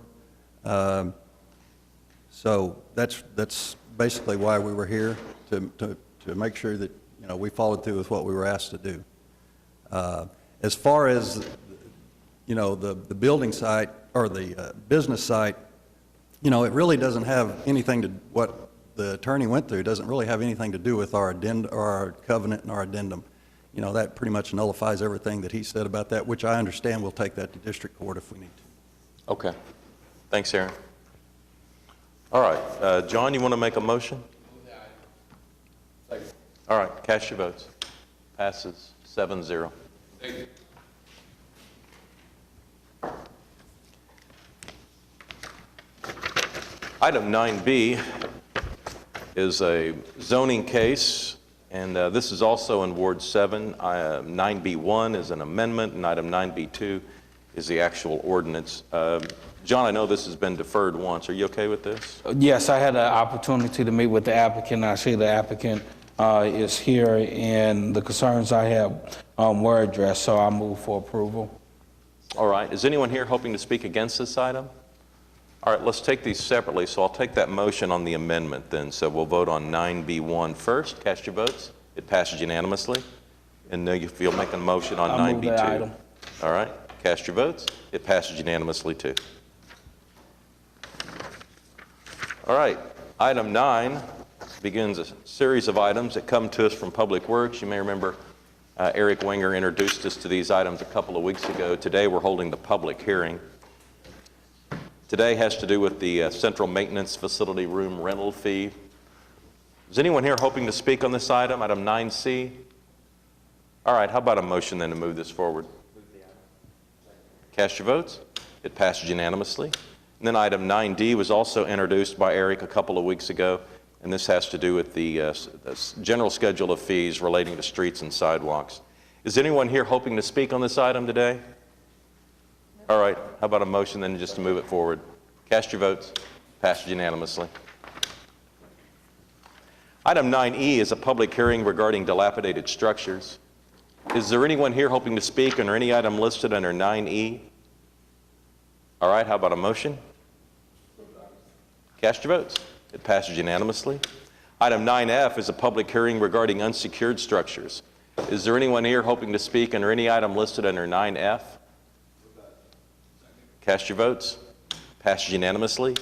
So that's basically why we were here, to make sure that, we followed through with what we were asked to do. As far as, the building site or the business site, it really doesn't have anything to, what the attorney went through doesn't really have anything to do with our addendum, or our covenant and our addendum. That pretty much nullifies everything that he said about that, which I understand we'll take that to district court if we need to. Okay. Thanks, Aaron. All right. John, you want to make a motion? All right. Cast your votes. Passes 7-0. Thank you. Item 9B is a zoning case, and this is also in Ward 7. 9B1 is an amendment, and item 9B2 is the actual ordinance. John, I know this has been deferred once. Are you okay with this? Yes, I had an opportunity to meet with the applicant. I see the applicant is here, and the concerns I have were addressed, so I move for approval. All right. Is anyone here hoping to speak against this item? All right, let's take these separately. So I'll take that motion on the amendment then. So we'll vote on 9B1 first. Cast your votes. It passes unanimously. And if you'll make a motion on 9B2. Move the item. All right. Cast your votes. It passes unanimously too. All right. Item 9 begins a series of items that come to us from Public Works. You may remember Eric Winger introduced us to these items a couple of weeks ago. Today we're holding the public hearing. Today has to do with the Central Maintenance Facility Room rental fee. Is anyone here hoping to speak on this item, item 9C? All right, how about a motion then to move this forward? Cast your votes. It passes unanimously. And then item 9D was also introduced by Eric a couple of weeks ago, and this has to do with the general schedule of fees relating to streets and sidewalks. Is anyone here hoping to speak on this item today? All right, how about a motion then just to move it forward? Cast your votes. Passed unanimously. Item 9E is a public hearing regarding dilapidated structures. Is there anyone here hoping to speak under any item listed under 9E? All right, how about a motion? Cast your votes. It passes unanimously. Item 9F is a public hearing regarding unsecured structures. Is there anyone here hoping to speak under any item listed under 9F? Cast your votes. Passes unanimously.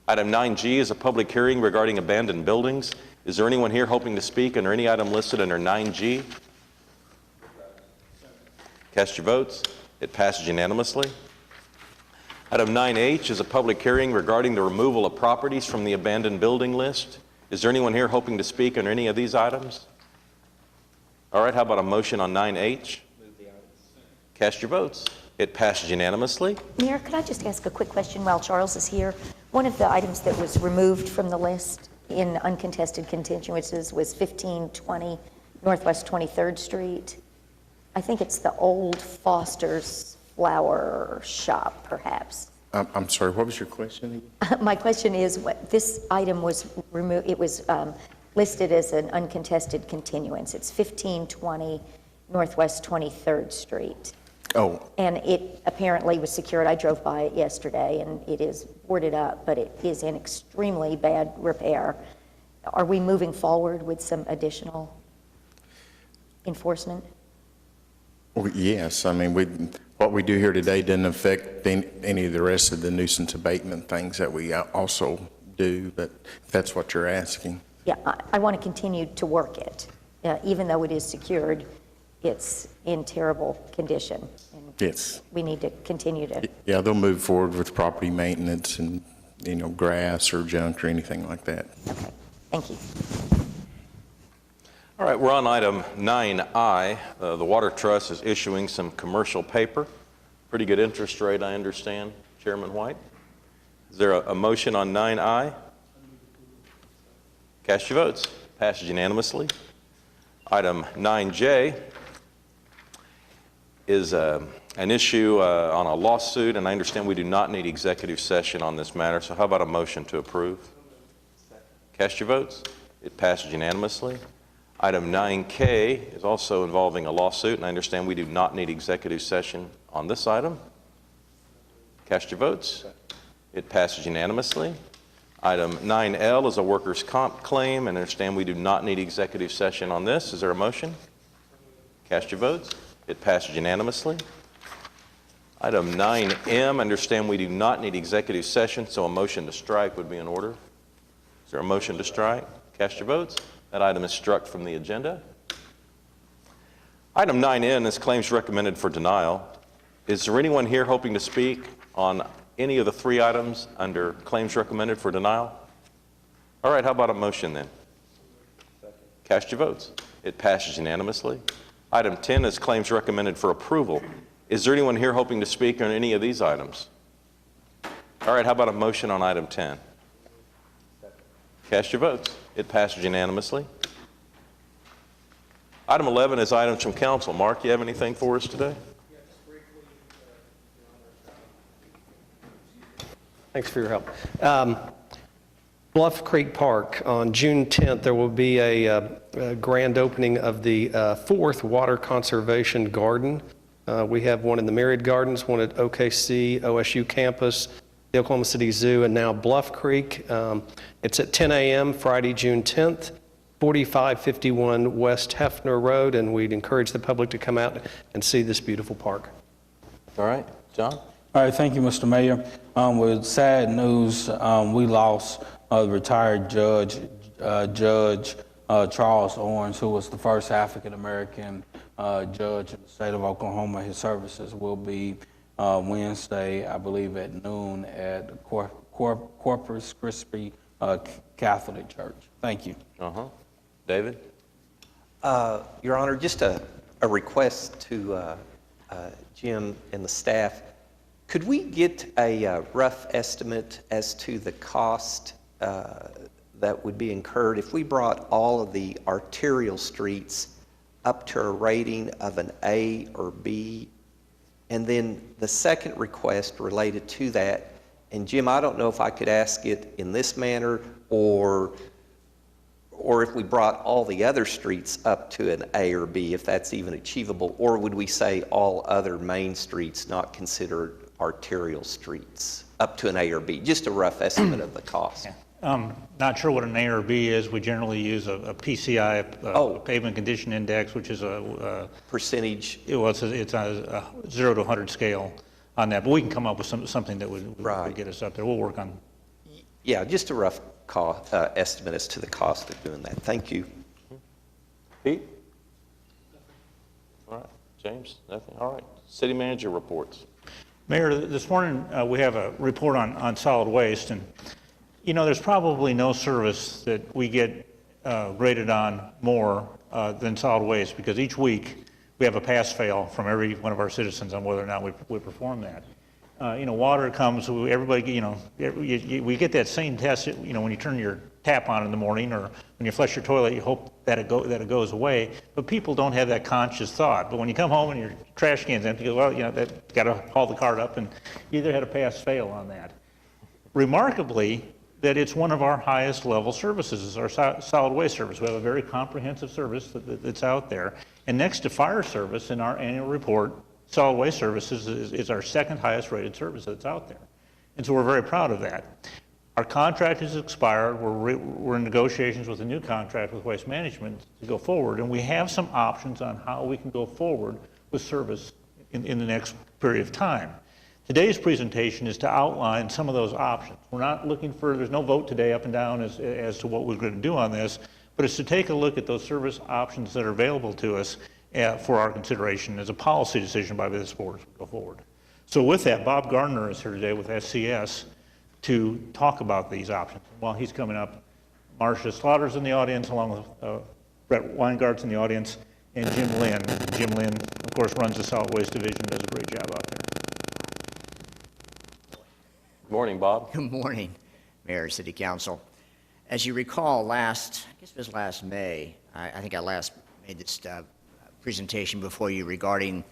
Item 9G is a public hearing regarding abandoned buildings. Is there anyone here hoping to speak under any item listed under 9G? Cast your votes. It passes unanimously. Item 9H is a public hearing regarding the removal of properties from the abandoned building list. Is there anyone here hoping to speak under any of these items? All right, how about a motion on 9H? Cast your votes. It passes unanimously. Mayor, could I just ask a quick question while Charles is here? One of the items that was removed from the list in uncontested continuances was 1520 Northwest 23rd Street. I think it's the old Foster's Flower Shop, perhaps. I'm sorry, what was your question again? My question is, this item was removed, it was listed as an uncontested continuance. It's 1520 Northwest 23rd Street. Oh, And it apparently was secured. I drove by it yesterday, and it is boarded up, but it is in extremely bad repair. Are we moving forward with some additional enforcement? well, yes, I mean, what we do here today doesn't affect any of the rest of the nuisance abatement things that we also do, but if that's what you're asking. Yeah, I want to continue to work it. Even though it is secured, it's in terrible condition. And Yes. we need to continue to, Yeah, they'll move forward with property maintenance and, grass or junk or anything like that. okay, thank you. All right, we're on item 9I. The Water Trust is issuing some commercial paper. Pretty good interest rate, I understand, Chairman White. Is there a motion on 9I? Cast your votes. Passes unanimously. Item 9J is an issue on a lawsuit, and I understand we do not need executive session on this matter, so how about a motion to approve? Cast your votes. It passes unanimously. Item 9K is also involving a lawsuit, and I understand we do not need executive session on this item. Cast your votes. It passes unanimously. Item 9L is a workers' comp claim, and I understand we do not need executive session on this. Is there a motion? Cast your votes. It passes unanimously. Item 9M, I understand we do not need executive session, so a motion to strike would be in order. Is there a motion to strike? Cast your votes. That item is struck from the agenda. Item 9N is claims recommended for denial. Is there anyone here hoping to speak on any of the three items under claims recommended for denial? All right, how about a motion then? Cast your votes. It passes unanimously. Item 10 is claims recommended for approval. Is there anyone here hoping to speak on any of these items? All right, how about a motion on item 10? Cast your votes. It passes unanimously. Item 11 is items from council. Mark, you have anything for us today? Thanks for your help. Bluff Creek Park, on June 10th, there will be a grand opening of the fourth water conservation garden. We have one in the Myriad Gardens, one at OKC, OSU campus, the Oklahoma City Zoo, and now Bluff Creek. It's at 10 a.m. Friday, June 10th, 4551 West Hefner Road, and we'd encourage the public to come out and see this beautiful park. All right, John? All right, thank you, Mr. Mayor. With sad news, we lost retired Judge Charles Owens, who was the first African-American judge in the state of Oklahoma. His services will be Wednesday, I believe, at noon at Corpus Christi Catholic Church. Thank you. David? Your Honor, just a request to Jim and the staff. Could we get a rough estimate as to the cost that would be incurred if we brought all of the arterial streets up to a rating of an A or B? And then the second request related to that, and Jim, I don't know if I could ask it in this manner or if we brought all the other streets up to an A or B, if that's even achievable, or would we say all other main streets not considered arterial streets up to an A or B? Just a rough estimate of the cost. Not sure what an A or B is. We generally use a PCI, a pavement condition index, which is a percentage. It's a 0 to 100 scale on that, but we can come up with something that would get us up there. We'll work on. Yeah, just a rough estimate as to the cost of doing that. Thank you. Pete? All right. James? Nothing? All right. City manager reports. Mayor, this morning we have a report on solid waste, and you know there's probably no service that we get graded on more than solid waste, because each week we have a pass-fail from every one of our citizens on whether or not we perform that. You know, water comes, everybody, you know, we get that same test, you know, when you turn your tap on in the morning or when you flush your toilet, you hope that it goes away. But people don't have that conscious thought. But when you come home and your trash can's empty, you go, well, you know, that got to haul the cart up, and you either had a pass-fail on that. Remarkably, that it's one of our highest level services, is our solid waste service. We have a very comprehensive service that's out there. And next to fire service in our annual report, solid waste services is our second highest rated service that's out there. And so we're very proud of that. Our contract has expired. We're in negotiations with a new contract with Waste Management to go forward, and we have some options on how we can go forward with service in the next period of time. Today's presentation is to outline some of those options. We're not looking for, there's no vote today up and down as to what we're going to do on this, but it's to take a look at those service options that are available to us for our consideration as a policy decision by this board as we go forward. So with that, Bob Gardner is here today with SCS to talk about these options. While he's coming up, Marcia Slaughter's in the audience, along with Brett Weingart's in the audience, and Jim Lynn. Jim Lynn, of course, runs the solid waste division, does a great job out there. Good morning, Bob. Good morning, Mayor, City Council. As you recall, I guess it was last May, I think I last made this presentation before you regarding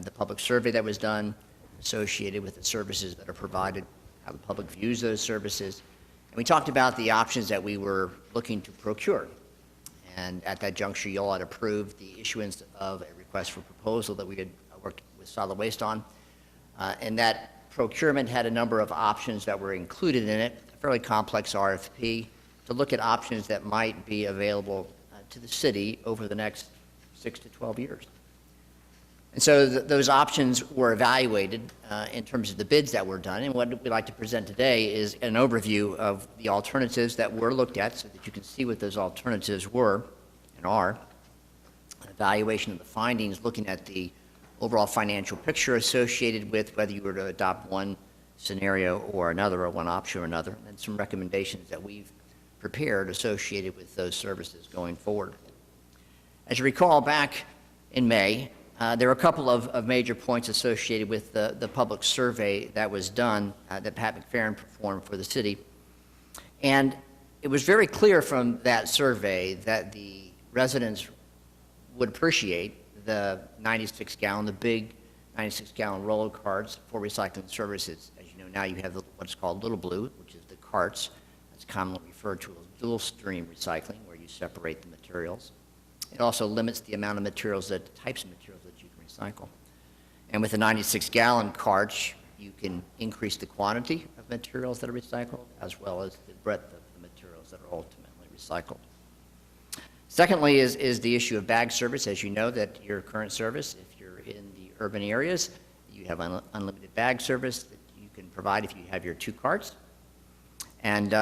the public survey that was done associated with the services that are provided, how the public views those services. And we talked about the options that we were looking to procure. And at that juncture, you all had approved the issuance of a request for proposal that we had worked with solid waste on. And that procurement had a number of options that were included in it, a fairly complex RFP, to look at options that might be available to the city over the next 6 to 12 years. And so those options were evaluated in terms of the bids that were done. And what we'd like to present today is an overview of the alternatives that were looked at so that you can see what those alternatives were and are. An evaluation of the findings, looking at the overall financial picture associated with whether you were to adopt one scenario or another, or one option or another, and some recommendations that we've prepared associated with those services going forward. As you recall, back in May, there were a couple of major points associated with the public survey that was done that Pat McFerrin performed for the city. And it was very clear from that survey that the residents would appreciate the 96-gallon, the big 96-gallon roller carts for recycling services. As you know, now you have what's called Little Blue, which is the carts. That's commonly referred to as dual stream recycling, where you separate the materials. It also limits the amount of materials, the types of materials that you can recycle. And with the 96-gallon carts, you can increase the quantity of materials that are recycled, as well as the breadth of the materials that are ultimately recycled. Secondly is the issue of bag service. As you know, that your current service, if you're in the urban areas, you have unlimited bag service that you can provide if you have your 2 carts. And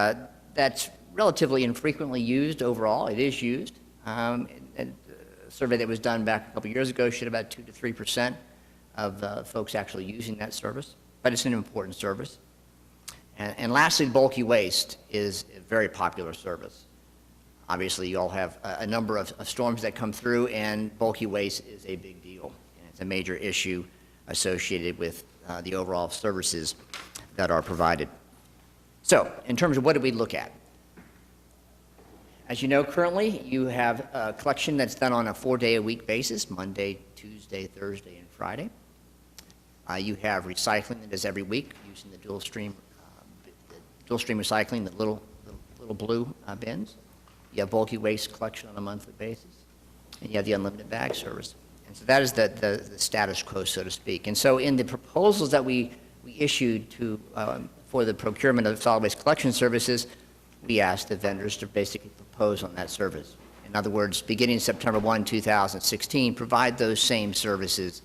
that's relatively infrequently used overall. It is used. A survey that was done back a couple years ago showed about 2 to 3% of folks actually using that service, but it's an important service. And lastly, bulky waste is a very popular service. Obviously, you all have a number of storms that come through, and bulky waste is a big deal. And it's a major issue associated with the overall services that are provided. So, in terms of what did we look at? As you know, currently, you have a collection that's done on a 4-day-a-week basis, Monday, Tuesday, Thursday, and Friday. You have recycling that is every week using the dual stream recycling, the little blue bins. You have bulky waste collection on a monthly basis, and you have the unlimited bag service. And so that is the status quo, so to speak. And so in the proposals that we issued for the procurement of solid waste collection services, we asked the vendors to basically propose on that service. In other words, beginning September 1, 2016, provide those same services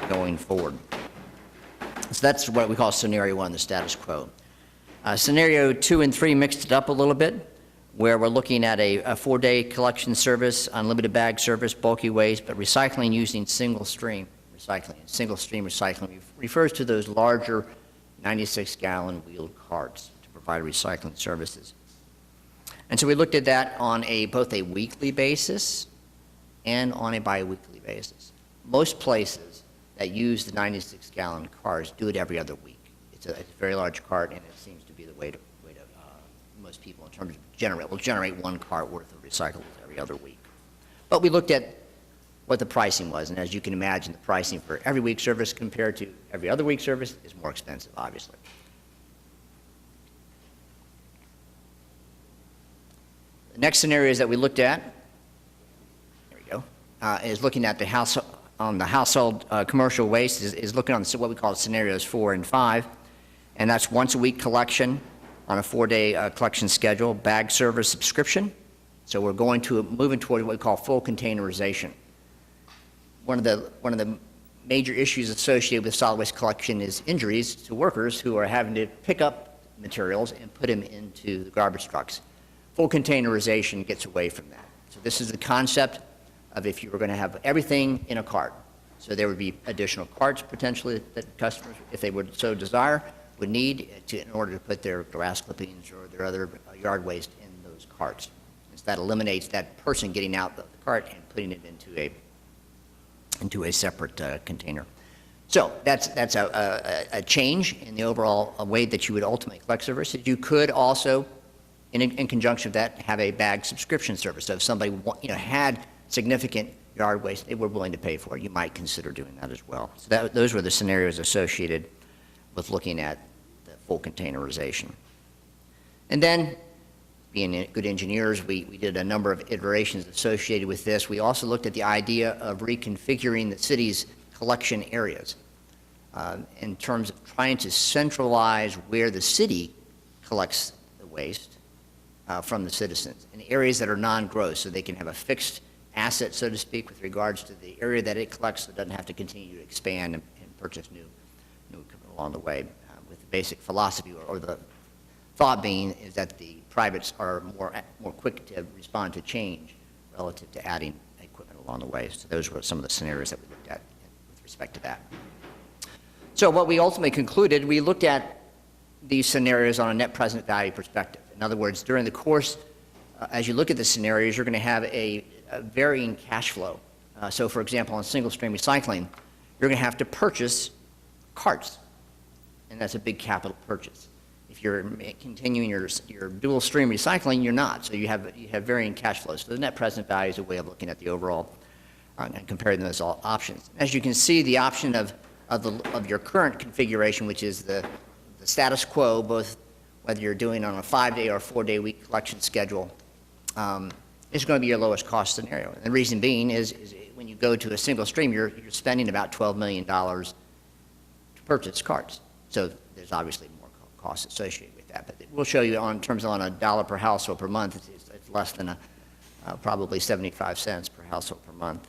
going forward. So that's what we call scenario 1, the status quo. Scenario 2 and 3 mixed it up a little bit, where we're looking at a 4-day collection service, unlimited bag service, bulky waste, but recycling using single stream recycling. Single stream recycling refers to those larger 96-gallon wheeled carts to provide recycling services. And so we looked at that on both a weekly basis and on a bi-weekly basis. Most places that use the 96-gallon cars do it every other week. It's a very large cart, and it seems to be the way to most people in terms of generate one cart worth of recyclables every other week. But we looked at what the pricing was, and as you can imagine, the pricing for every week service compared to every other week service is more expensive, obviously. The next scenarios that we looked at, there we go, is looking at the household commercial waste, is looking on what we call scenarios 4 and 5, and that's once a week collection on a 4-day collection schedule, bag service subscription. So we're moving toward what we call full containerization. One of the major issues associated with solid waste collection is injuries to workers who are having to pick up materials and put them into the garbage trucks. Full containerization gets away from that. So this is the concept of if you were going to have everything in a cart. So there would be additional carts potentially that customers, if they would so desire, would need in order to put their grass clippings or their other yard waste in those carts. So that eliminates that person getting out the cart and putting it into a separate container. So that's a change in the overall way that you would ultimately collect services. You could also, in conjunction with that, have a bag subscription service. So if somebody had significant yard waste they were willing to pay for it, you might consider doing that as well. So those were the scenarios associated with looking at the full containerization. And then, being good engineers, we did a number of iterations associated with this. We also looked at the idea of reconfiguring the city's collection areas in terms of trying to centralize where the city collects the waste from the citizens in areas that are non-gross, so they can have a fixed asset, so to speak, with regards to the area that it collects, so it doesn't have to continue to expand and purchase new equipment along the way. With the basic philosophy or the thought being is that the privates are more quick to respond to change relative to adding equipment along the way. So those were some of the scenarios that we looked at with respect to that. So what we ultimately concluded, we looked at these scenarios on a net present value perspective. In other words, during the course, as you look at the scenarios, you're going to have a varying cash flow. So for example, on single stream recycling, you're going to have to purchase carts, and that's a big capital purchase. If you're continuing your dual stream recycling, you're not. So you have varying cash flows. So the net present value is a way of looking at the overall and comparing those all options. As you can see, the option of your current configuration, which is the status quo, both whether you're doing on a 5-day or 4-day week collection schedule, is going to be your lowest cost scenario. And the reason being is when you go to a single stream, you're spending about $12 million to purchase carts. So there's obviously more costs associated with that. But we'll show you in terms of on a dollar per household per month, it's less than probably 75 cents per household per month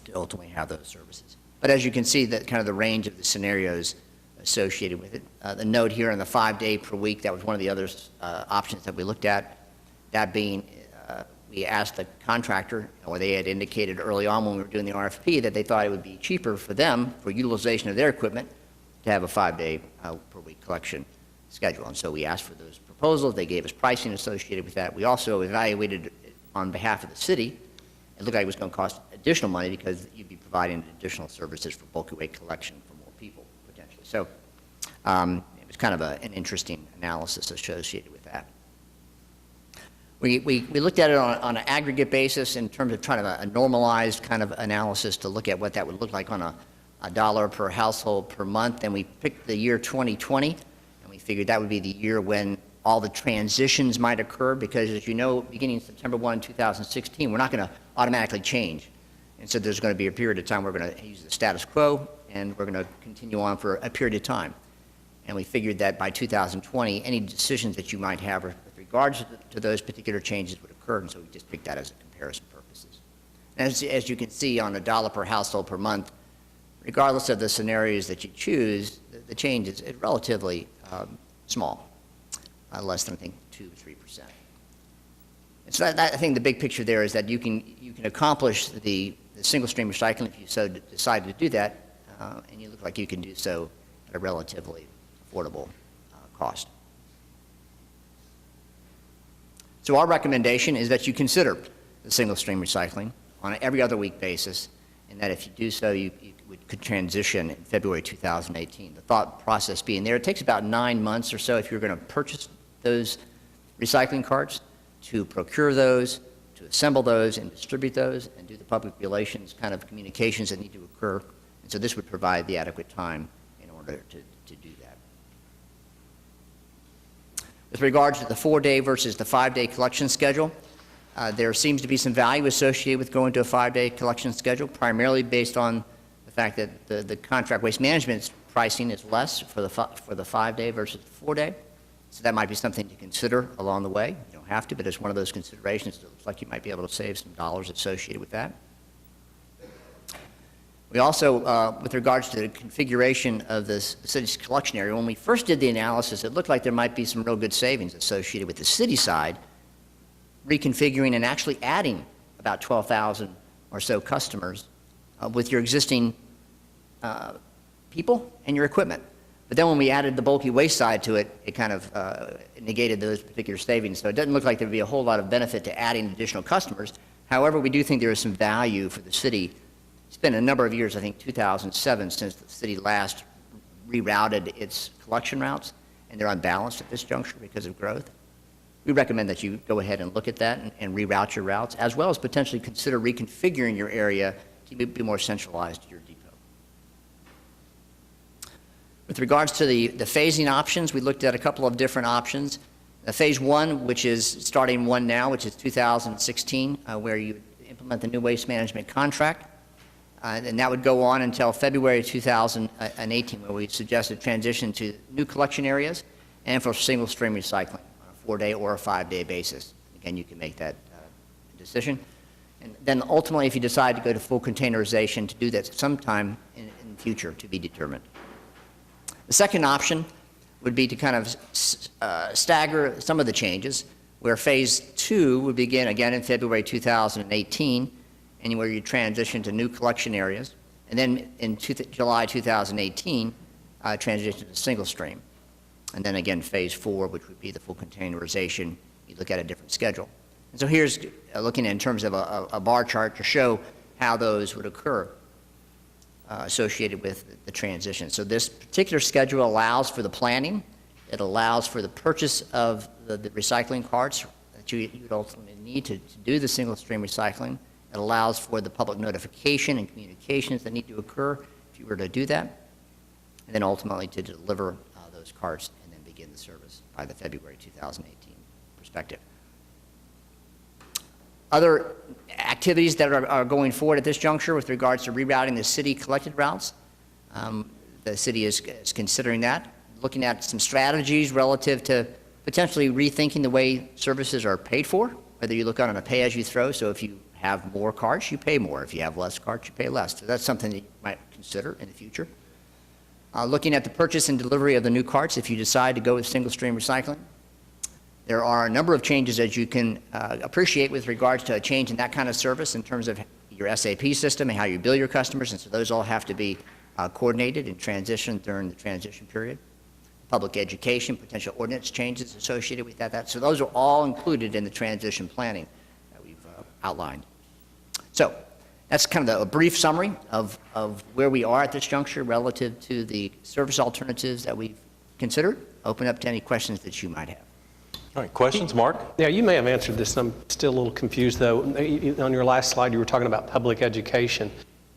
to ultimately have those services. But as you can see, that kind of the range of the scenarios associated with it. The note here on the 5-day per week, that was one of the other options that we looked at. That being, we asked the contractor, or they had indicated early on when we were doing the RFP that they thought it would be cheaper for them, for utilization of their equipment, to have a 5-day per week collection schedule. And so we asked for those proposals. They gave us pricing associated with that. We also evaluated it on behalf of the city. It looked like it was going to cost additional money because you'd be providing additional services for bulky waste collection for more people, potentially. So it was kind of an interesting analysis associated with that. We looked at it on an aggregate basis in terms of trying to a normalized kind of analysis to look at what that would look like on a dollar per household per month. And we picked the year 2020, and we figured that would be the year when all the transitions might occur, because as you know, beginning September 1, 2016, we're not going to automatically change. And so there's going to be a period of time we're going to use the status quo, and we're going to continue on for a period of time. And we figured that by 2020, any decisions that you might have with regards to those particular changes would occur, and so we just picked that as a comparison purposes. And as you can see, on a dollar per household per month, regardless of the scenarios that you choose, the change is relatively small. less than, I think, 2 or 3%. And so I think the big picture there is that you can accomplish the single stream recycling if you so decide to do that, and you look like you can do so at a relatively affordable cost. So our recommendation is that you consider the single stream recycling on an every other week basis, and that if you do so, you could transition in February 2018. The thought process being there, it takes about 9 months or so if you're going to purchase those recycling carts, to procure those, to assemble those and distribute those, and do the public relations kind of communications that need to occur. And so this would provide the adequate time in order to do that. With regards to the 4-day versus the 5-day collection schedule, there seems to be some value associated with going to a 5-day collection schedule, primarily based on the fact that the contract waste management pricing is less for the 5-day versus the 4-day. So that might be something to consider along the way. You don't have to, but it's one of those considerations. It looks like you might be able to save some dollars associated with that. We also, with regards to the configuration of the city's collection area, when we first did the analysis, it looked like there might be some real good savings associated with the city side, reconfiguring and actually adding about 12,000 or so customers with your existing people and your equipment. But then when we added the bulky waste side to it, it kind of negated those particular savings. So it doesn't look like there would be a whole lot of benefit to adding additional customers. However, we do think there is some value for the city. It's been a number of years, I think 2007, since the city last rerouted its collection routes, and they're unbalanced at this juncture because of growth. We recommend that you go ahead and look at that and reroute your routes, as well as potentially consider reconfiguring your area to be more centralized to your depot. With regards to the phasing options, we looked at a couple of different options. Phase 1, which is starting one now, which is 2016, where you implement the new waste management contract. And that would go on until February 2018, where we suggested transition to new collection areas and for single stream recycling on a 4-day or a 5-day basis. Again, you can make that decision. And then ultimately, if you decide to go to full containerization, to do that sometime in the future to be determined. The second option would be to kind of stagger some of the changes, where phase 2 would begin again in February 2018, and where you transition to new collection areas, and then in July 2018, transition to single stream. And then again, phase 4, which would be the full containerization, you look at a different schedule. And so here's looking in terms of a bar chart to show how those would occur. Associated with the transition. So this particular schedule allows for the planning. It allows for the purchase of the recycling carts that you would ultimately need to do the single stream recycling. It allows for the public notification and communications that need to occur if you were to do that. And then ultimately to deliver those carts and then begin the service by the February 2018 perspective. Other activities that are going forward at this juncture with regards to rerouting the city collected routes, the city is considering that, looking at some strategies relative to potentially rethinking the way services are paid for, whether you look on a pay-as-you-throw, so if you have more carts, you pay more. If you have less carts, you pay less. So that's something that you might consider in the future. Looking at the purchase and delivery of the new carts, if you decide to go with single-stream recycling. There are a number of changes that you can appreciate with regards to a change in that kind of service in terms of your SAP system and how you bill your customers, and so those all have to be coordinated and transitioned during the transition period. Public education, potential ordinance changes associated with that. So those are all included in the transition planning that we've outlined. So that's kind of a brief summary of where we are at this juncture relative to the service alternatives that we've considered. Open up to any questions that you might have. All right, questions, Mark? Yeah, you may have answered this. I'm still a little confused, though. On your last slide, you were talking about public education.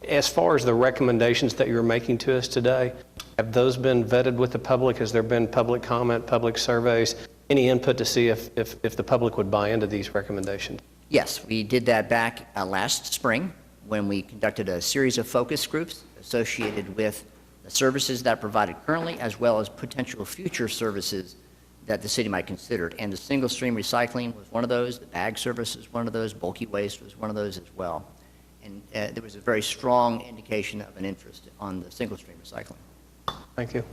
As far as the recommendations that you're making to us today, have those been vetted with the public? Has there been public comment, public surveys, any input to see if the public would buy into these recommendations? Yes, we did that back last spring when we conducted a series of focus groups associated with the services that are provided currently, as well as potential future services that the city might consider. And the single stream recycling was one of those, the bag service was one of those, bulky waste was one of those as well. And there was a very strong indication of an interest on the single stream recycling. Thank you.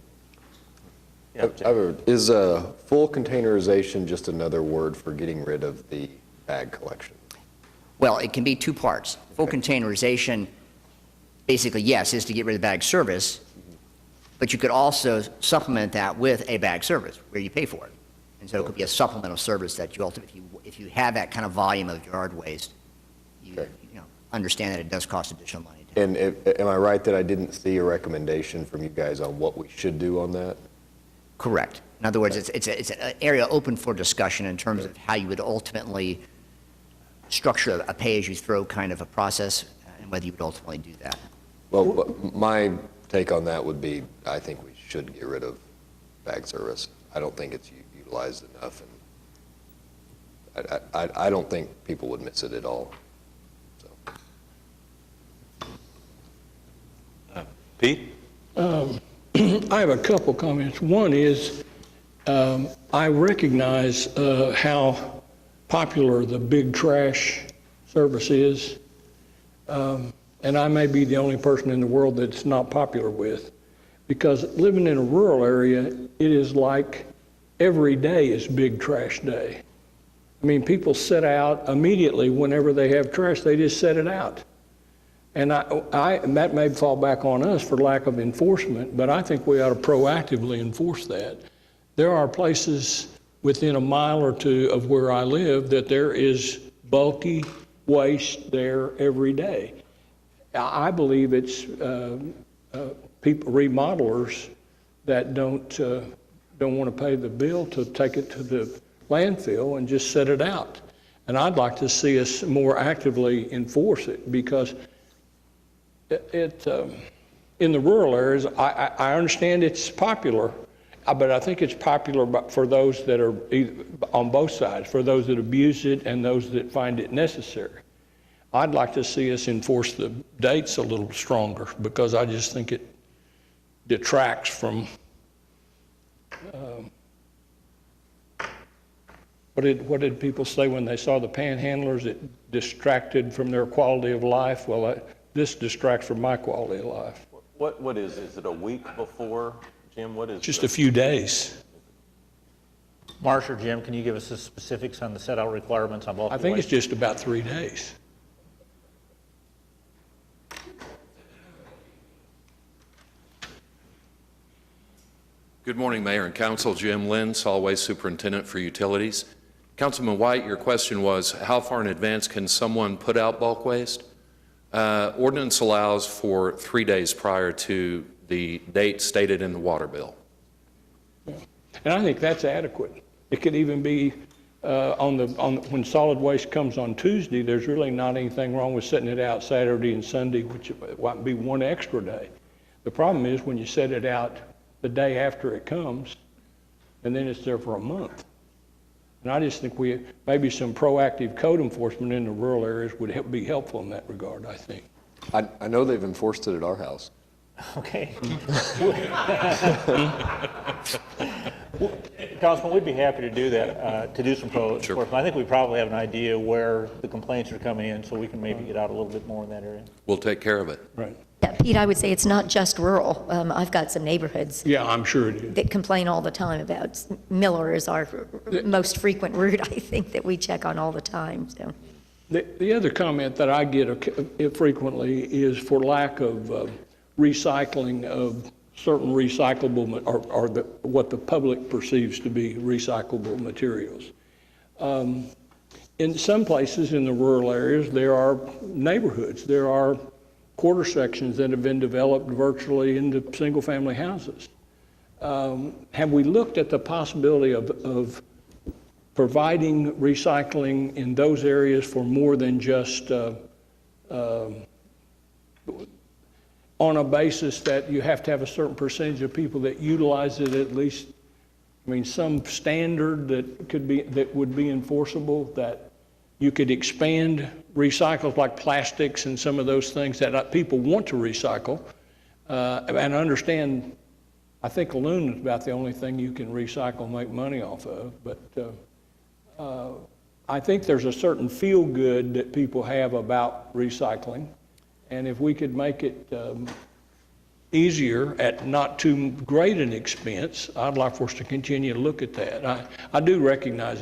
Yeah, Jim. Is full containerization just another word for getting rid of the bag collection? Well, it can be two parts. Full containerization, basically, yes, is to get rid of bag service, but you could also supplement that with a bag service where you pay for it. And so it could be a supplemental service that you ultimately, if you have that kind of volume of yard waste, you know, understand that it does cost additional money. And am I right that I didn't see a recommendation from you guys on what we should do on that? Correct. In other words, it's an area open for discussion in terms of how you would ultimately structure a pay-as-you-throw kind of a process, and whether you would ultimately do that. Well, my take on that would be, I think we should get rid of bag service. I don't think it's utilized enough, and I don't think people would miss it at all. Pete? I have a couple comments. One is, I recognize how popular the big trash service is, and I may be the only person in the world that it's not popular with, because living in a rural area, it is like every day is big trash day. I mean, people set out immediately whenever they have trash, they just set it out. And that may fall back on us for lack of enforcement, but I think we ought to proactively enforce that. There are places within a mile or two of where I live that there is bulky waste there every day. I believe it's people, remodelers, that don't want to pay the bill to take it to the landfill and just set it out. And I'd like to see us more actively enforce it, because in the rural areas, I understand it's popular, but I think it's popular for those that are on both sides, for those that abuse it and those that find it necessary. I'd like to see us enforce the dates a little stronger, because I just think it detracts from what did people say when they saw the panhandlers? It distracted from their quality of life. Well, this distracts from my quality of life. What is it a week before, Jim? What is Just a few days. Marsh or Jim, can you give us the specifics on the set-out requirements on bulky I think waste? it's just about 3 days. Good morning, Mayor and Council. Jim Lynn, Solid Waste Superintendent for Utilities. Councilman White, your question was, how far in advance can someone put out bulk waste? Ordinance allows for 3 days prior to the date stated in the water bill. Yeah. And I think that's adequate. It could even be when solid waste comes on Tuesday, there's really not anything wrong with setting it out Saturday and Sunday, which might be 1 extra day. The problem is when you set it out the day after it comes, and then it's there for a month. And I just think maybe some proactive code enforcement in the rural areas would be helpful in that regard, I think. I know they've enforced it at our house. Okay. Councilman, we'd be happy to do that, to do some enforcement. I think we probably have an idea where the complaints are coming in, so we can maybe get out a little bit more in that area. We'll take care of it. Right. Yeah, Pete, I would say it's not just rural. I've got some neighborhoods Yeah, I'm sure it is. that complain all the time about Miller is our most frequent route, I think, that we check on all the time. So. The other comment that I get frequently is for lack of recycling of certain recyclable, or what the public perceives to be recyclable materials. In some places in the rural areas, there are neighborhoods, there are quarter sections that have been developed virtually into single-family houses. Have we looked at the possibility of providing recycling in those areas for more than just on a basis that you have to have a certain percentage of people that utilize it at least? I mean, some standard that would be enforceable, that you could expand recycles like plastics and some of those things that people want to recycle. And understand, I think aluminum is about the only thing you can recycle and make money off of. But I think there's a certain feel good that people have about recycling. And if we could make it easier at not too great an expense, I'd like for us to continue to look at that. I do recognize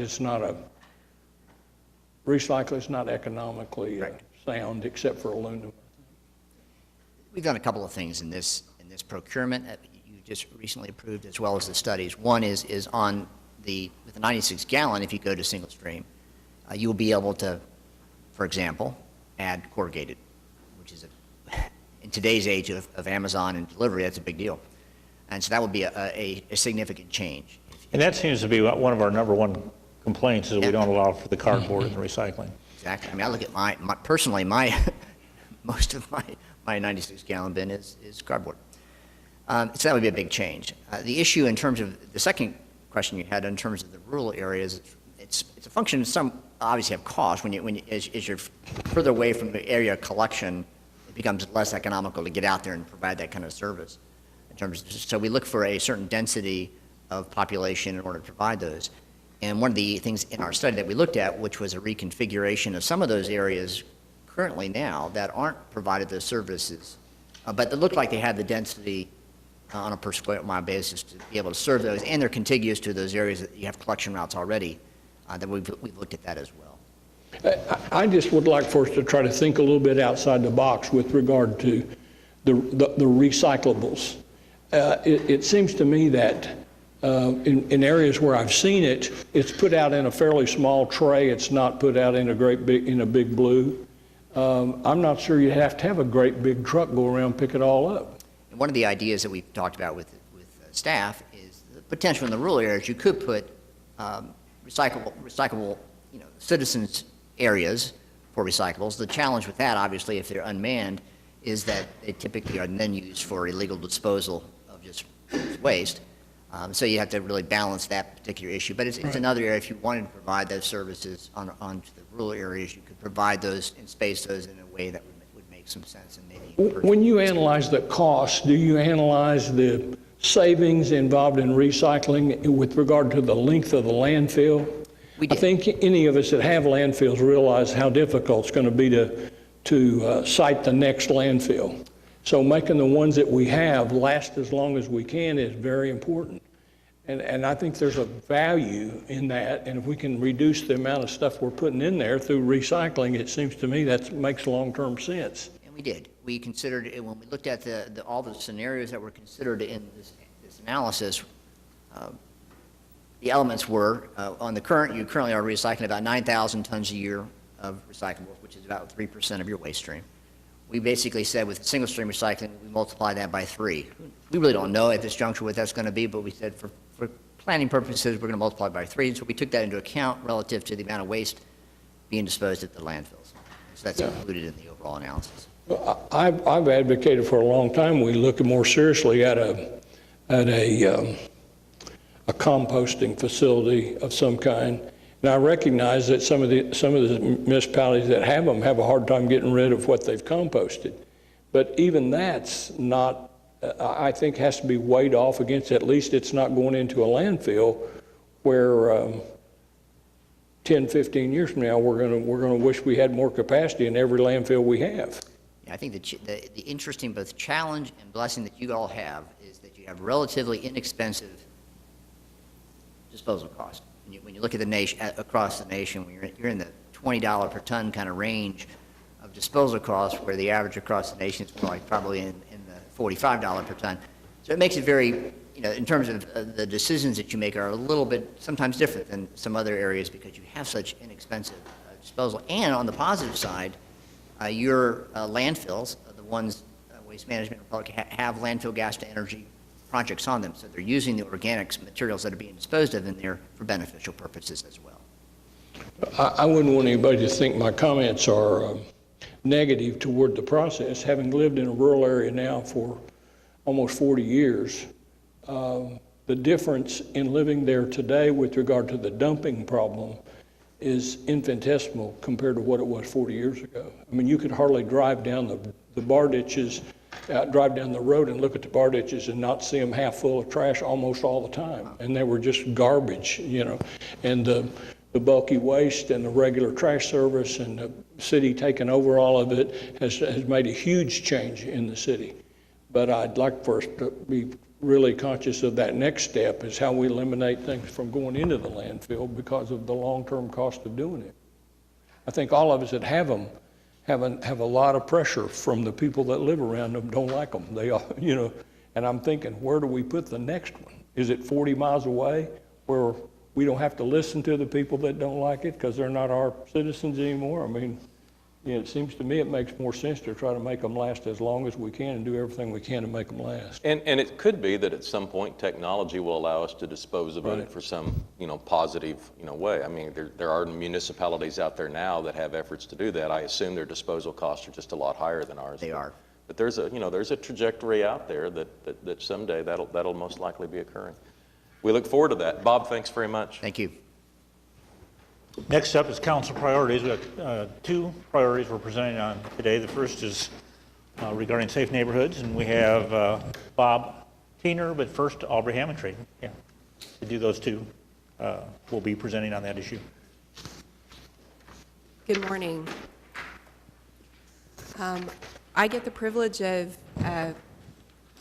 recycle is not economically sound except for aluminum. We've done a couple of things in this procurement that you just recently approved, as well as the studies. One is with the 96 gallon, if you go to single stream, you'll be able to, for example, add corrugated, which is in today's age of Amazon and delivery, that's a big deal. And so that would be a significant change. And that seems to be one of our number one complaints, is we don't allow for the cardboard and the recycling. Exactly. I mean, I look at personally, most of my 96 gallon bin is cardboard. So that would be a big change. The issue in terms of the second question you had in terms of the rural areas, it's a function of some obviously have cost. As you're further away from the area of collection, it becomes less economical to get out there and provide that kind of service. So we look for a certain density of population in order to provide those. And one of the things in our study that we looked at, which was a reconfiguration of some of those areas currently now that aren't provided those services, but they look like they have the density on a per square mile basis to be able to serve those, and they're contiguous to those areas that you have collection routes already, that we've looked at that as well. I just would like for us to try to think a little bit outside the box with regard to the recyclables. It seems to me that in areas where I've seen it, it's put out in a fairly small tray. It's not put out in a big blue. I'm not sure you have to have a great big truck go around and pick it all up. And one of the ideas that we've talked about with staff is the potential in the rural areas. You could put recyclable, citizens areas for recyclables. The challenge with that, obviously, if they're unmanned, is that they typically are then used for illegal disposal of just waste. So you have to really balance that particular issue. But it's another area, if you wanted to provide those services onto the rural areas, you could provide those and space those in a way that would make some sense. And maybe when you analyze the cost, do you analyze the savings involved in recycling with regard to the length of the landfill? We did. I think any of us that have landfills realize how difficult it's going to be to site the next landfill. So making the ones that we have last as long as we can is very important. And I think there's a value in that. And if we can reduce the amount of stuff we're putting in there through recycling, it seems to me that makes long-term sense. And we did. We considered it when we looked at all the scenarios that were considered in this analysis. The elements were, you currently are recycling about 9,000 tons a year of recyclables, which is about 3% of your waste stream. We basically said with single stream recycling, we multiply that by 3. We really don't know at this juncture what that's going to be, but we said for planning purposes, we're going to multiply by 3. So we took that into account relative to the amount of waste being disposed at the landfills. So that's included in the overall analysis. I've advocated for a long time we look more seriously at a composting facility of some kind. And I recognize that some of the municipalities that have them have a hard time getting rid of what they've composted. But even that's not, I think, has to be weighed off against, at least it's not going into a landfill where 10, 15 years from now we're going to wish we had more capacity in every landfill we have. Yeah, I think the interesting both challenge and blessing that you all have is that you have relatively inexpensive disposal costs. When you look at the nation, across the nation, when you're in the $20 per ton kind of range of disposal costs, where the average across the nation is more like probably in the $45 per ton. So it makes it very, in terms of the decisions that you make are a little bit sometimes different than some other areas because you have such inexpensive disposal. And on the positive side, your landfills, the ones Waste Management Republic have landfill gas to energy projects on them, so they're using the organic materials that are being disposed of in there for beneficial purposes as well. I wouldn't want anybody to think my comments are negative toward the process. Having lived in a rural area now for almost 40 years, the difference in living there today with regard to the dumping problem is infinitesimal compared to what it was 40 years ago. I mean, you could hardly drive down the bar ditches, drive down the road and look at the bar ditches and not see them half full of trash almost all the time. And they were just garbage, and the bulky waste and the regular trash service and the city taking over all of it has made a huge change in the city. but I'd like for us to be really conscious of that next step, is how we eliminate things from going into the landfill because of the long-term cost of doing it. I think all of us that have them have a lot of pressure from the people that live around them, don't like them. They all, you know, and I'm thinking, where do we put the next one? Is it 40 miles away where we don't have to listen to the people that don't like it because they're not our citizens anymore? I mean, you know, it seems to me it makes more sense to try to make them last as long as we can and do everything we can to make them last. And it could be that at some point technology will allow us to dispose of it for some, you know, positive, you know, way. I mean, there are municipalities out there now that have efforts to do that. I assume their disposal costs are just a lot higher than ours. They are. But there's a trajectory out there that someday that'll most likely be occurring. We look forward to that. Bob, thanks very much. Thank you. Next up is council priorities. We have two priorities we're presenting on today. The first is regarding safe neighborhoods, and we have Bob Teener, but first Aubrey Hammontree. Yeah, to do those two, we'll be presenting on that issue. Good morning. I get the privilege of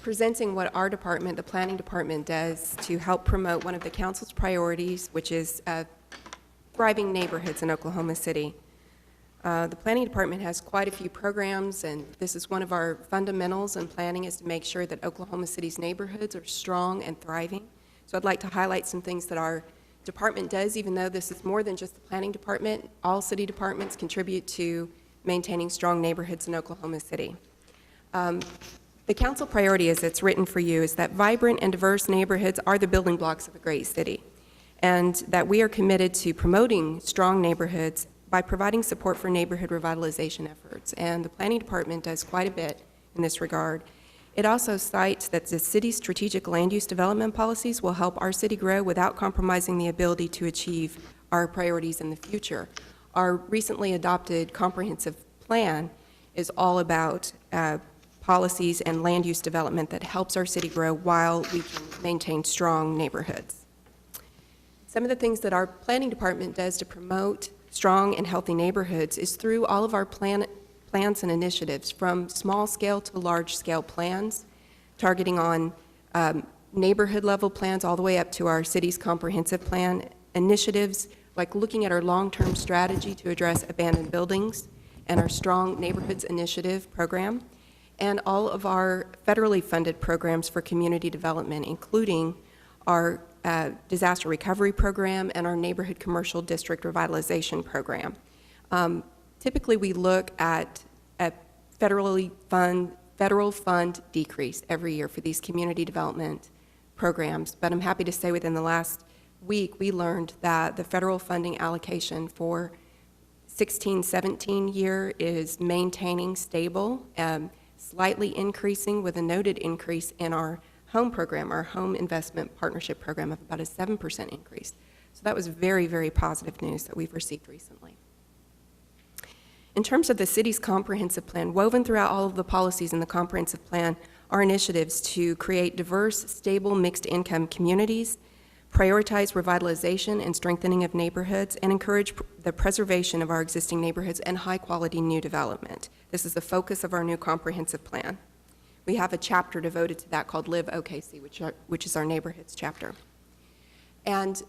presenting what our department, the planning department, does to help promote one of the council's priorities, which is thriving neighborhoods in Oklahoma City. The planning department has quite a few programs, and this is one of our fundamentals in planning, is to make sure that Oklahoma City's neighborhoods are strong and thriving. So I'd like to highlight some things that our department does, even though this is more than just the planning department. All city departments contribute to maintaining strong neighborhoods in Oklahoma City. The council priority, as it's written for you, is that vibrant and diverse neighborhoods are the building blocks of a great city, and that we are committed to promoting strong neighborhoods by providing support for neighborhood revitalization efforts. And the planning department does quite a bit in this regard. It also cites that the city's strategic land use development policies will help our city grow without compromising the ability to achieve our priorities in the future. Our recently adopted comprehensive plan is all about policies and land use development that helps our city grow while we can maintain strong neighborhoods. Some of the things that our planning department does to promote strong and healthy neighborhoods is through all of our plans and initiatives, from small scale to large scale plans, targeting on neighborhood level plans all the way up to our city's comprehensive plan initiatives, like looking at our long-term strategy to address abandoned buildings and our Strong Neighborhoods Initiative program, and all of our federally funded programs for community development, including our disaster recovery program and our neighborhood commercial district revitalization program. Typically, we look at federal fund decrease every year for these community development programs, but I'm happy to say within the last week, we learned that the federal funding allocation for 16-17 year is maintaining stable, slightly increasing, with a noted increase in our home program, our home investment partnership program, of about a 7% increase. So that was very, very positive news that we've received recently. In terms of the city's comprehensive plan, woven throughout all of the policies in the comprehensive plan are initiatives to create diverse, stable, mixed-income communities, prioritize revitalization and strengthening of neighborhoods, and encourage the preservation of our existing neighborhoods and high-quality new development. This is the focus of our new comprehensive plan. We have a chapter devoted to that called Live OKC, which is our neighborhoods chapter. And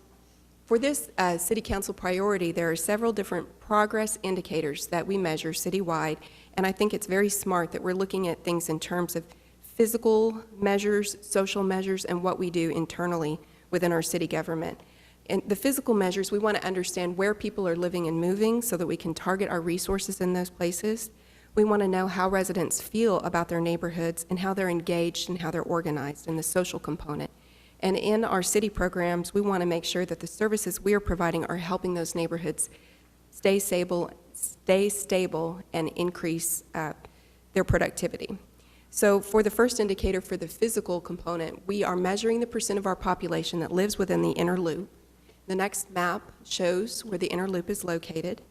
for this city council priority, there are several different progress indicators that we measure citywide, and I think it's very smart that we're looking at things in terms of physical measures, social measures, and what we do internally within our city government. In the physical measures, we want to understand where people are living and moving so that we can target our resources in those places. We want to know how residents feel about their neighborhoods and how they're engaged and how they're organized in the social component. And in our city programs, we want to make sure that the services we are providing are helping those neighborhoods stay stable, and increase their productivity. So for the first indicator for the physical component, we are measuring the percent of our population that lives within the inner loop. The next map shows where the inner loop is located.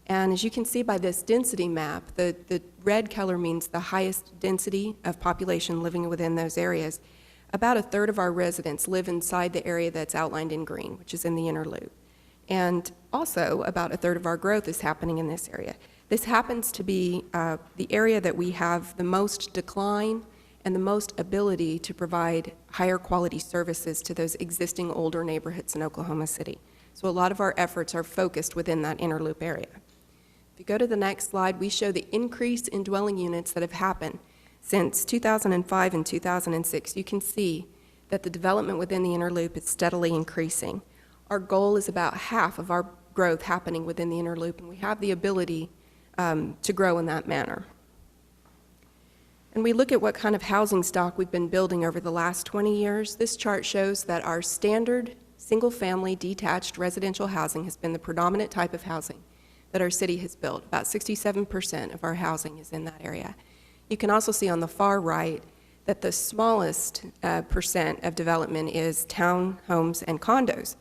And as you can see by this density map, the red color means the highest density of population living within those areas. About a third of our residents live inside the area that's outlined in green, which is in the inner loop. And also, about a third of our growth is happening in this area. This happens to be the area that we have the most decline and the most ability to provide higher quality services to those existing older neighborhoods in Oklahoma City. So a lot of our efforts are focused within that inner loop area. If you go to the next slide, we show the increase in dwelling units that have happened since 2005 and 2006. You can see that the development within the inner loop is steadily increasing. Our goal is about half of our growth happening within the inner loop, and we have the ability to grow in that manner. And we look at what kind of housing stock we've been building over the last 20 years. This chart shows that our standard single-family detached residential housing has been the predominant type of housing that our city has built. About 67% of our housing is in that area. You can also see on the far right that the smallest percent of development is townhomes and condos.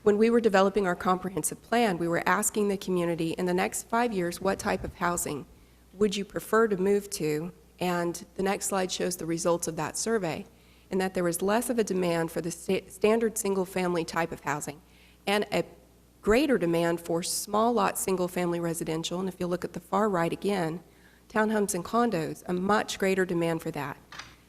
When we were developing our comprehensive plan, we were asking the community, in the next 5 years, what type of housing would you prefer to move to? And the next slide shows the results of that survey, and that there was less of a demand for the standard single-family type of housing and a greater demand for small lot single-family residential. And if you look at the far right again, townhomes and condos, a much greater demand for that.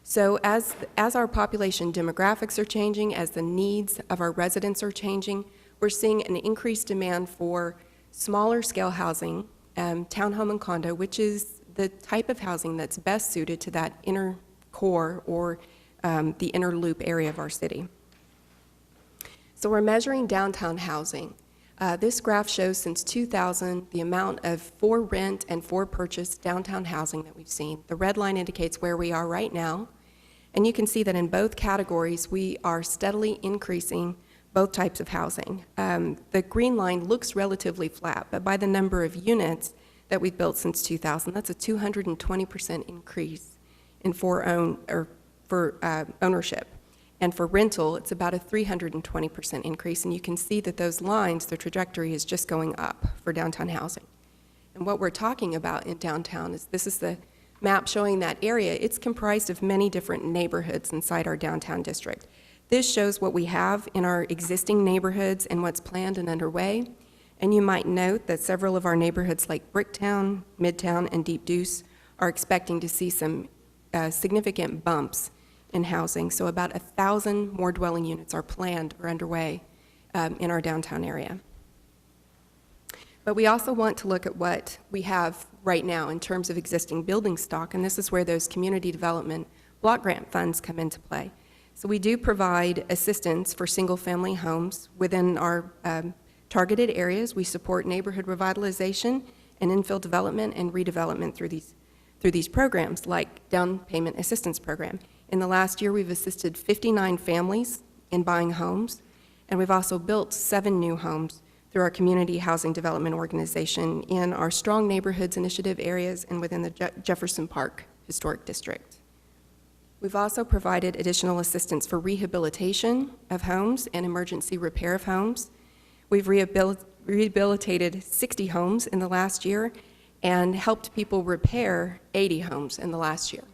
So as our population demographics are changing, as the needs of our residents are changing, we're seeing an increased demand for smaller scale housing, townhome and condo, which is the type of housing that's best suited to that inner core or the inner loop area of our city. So we're measuring downtown housing. This graph shows since 2000 the amount of for rent and for purchase downtown housing that we've seen. The red line indicates where we are right now, and you can see that in both categories we are steadily increasing both types of housing. The green line looks relatively flat, but by the number of units that we've built since 2000, that's a 220% increase in for ownership. And for rental, it's about a 320% increase. And you can see that those lines, the trajectory is just going up for downtown housing. And what we're talking about in downtown is, this is the map showing that area. It's comprised of many different neighborhoods inside our downtown district. This shows what we have in our existing neighborhoods and what's planned and underway. And you might note that several of our neighborhoods like Bricktown, Midtown, and Deep Deuce are expecting to see some significant bumps in housing. So about 1,000 more dwelling units are planned or underway in our downtown area. But we also want to look at what we have right now in terms of existing building stock, and this is where those community development block grant funds come into play. So we do provide assistance for single-family homes within our targeted areas. We support neighborhood revitalization and infill development and redevelopment through these programs, like down payment assistance program. In the last year, we've assisted 59 families in buying homes, and we've also built 7 new homes through our community housing development organization in our Strong Neighborhoods Initiative areas and within the Jefferson Park Historic District. We've also provided additional assistance for rehabilitation of homes and emergency repair of homes. We've rehabilitated 60 homes in the last year and helped people repair 80 homes in the last year.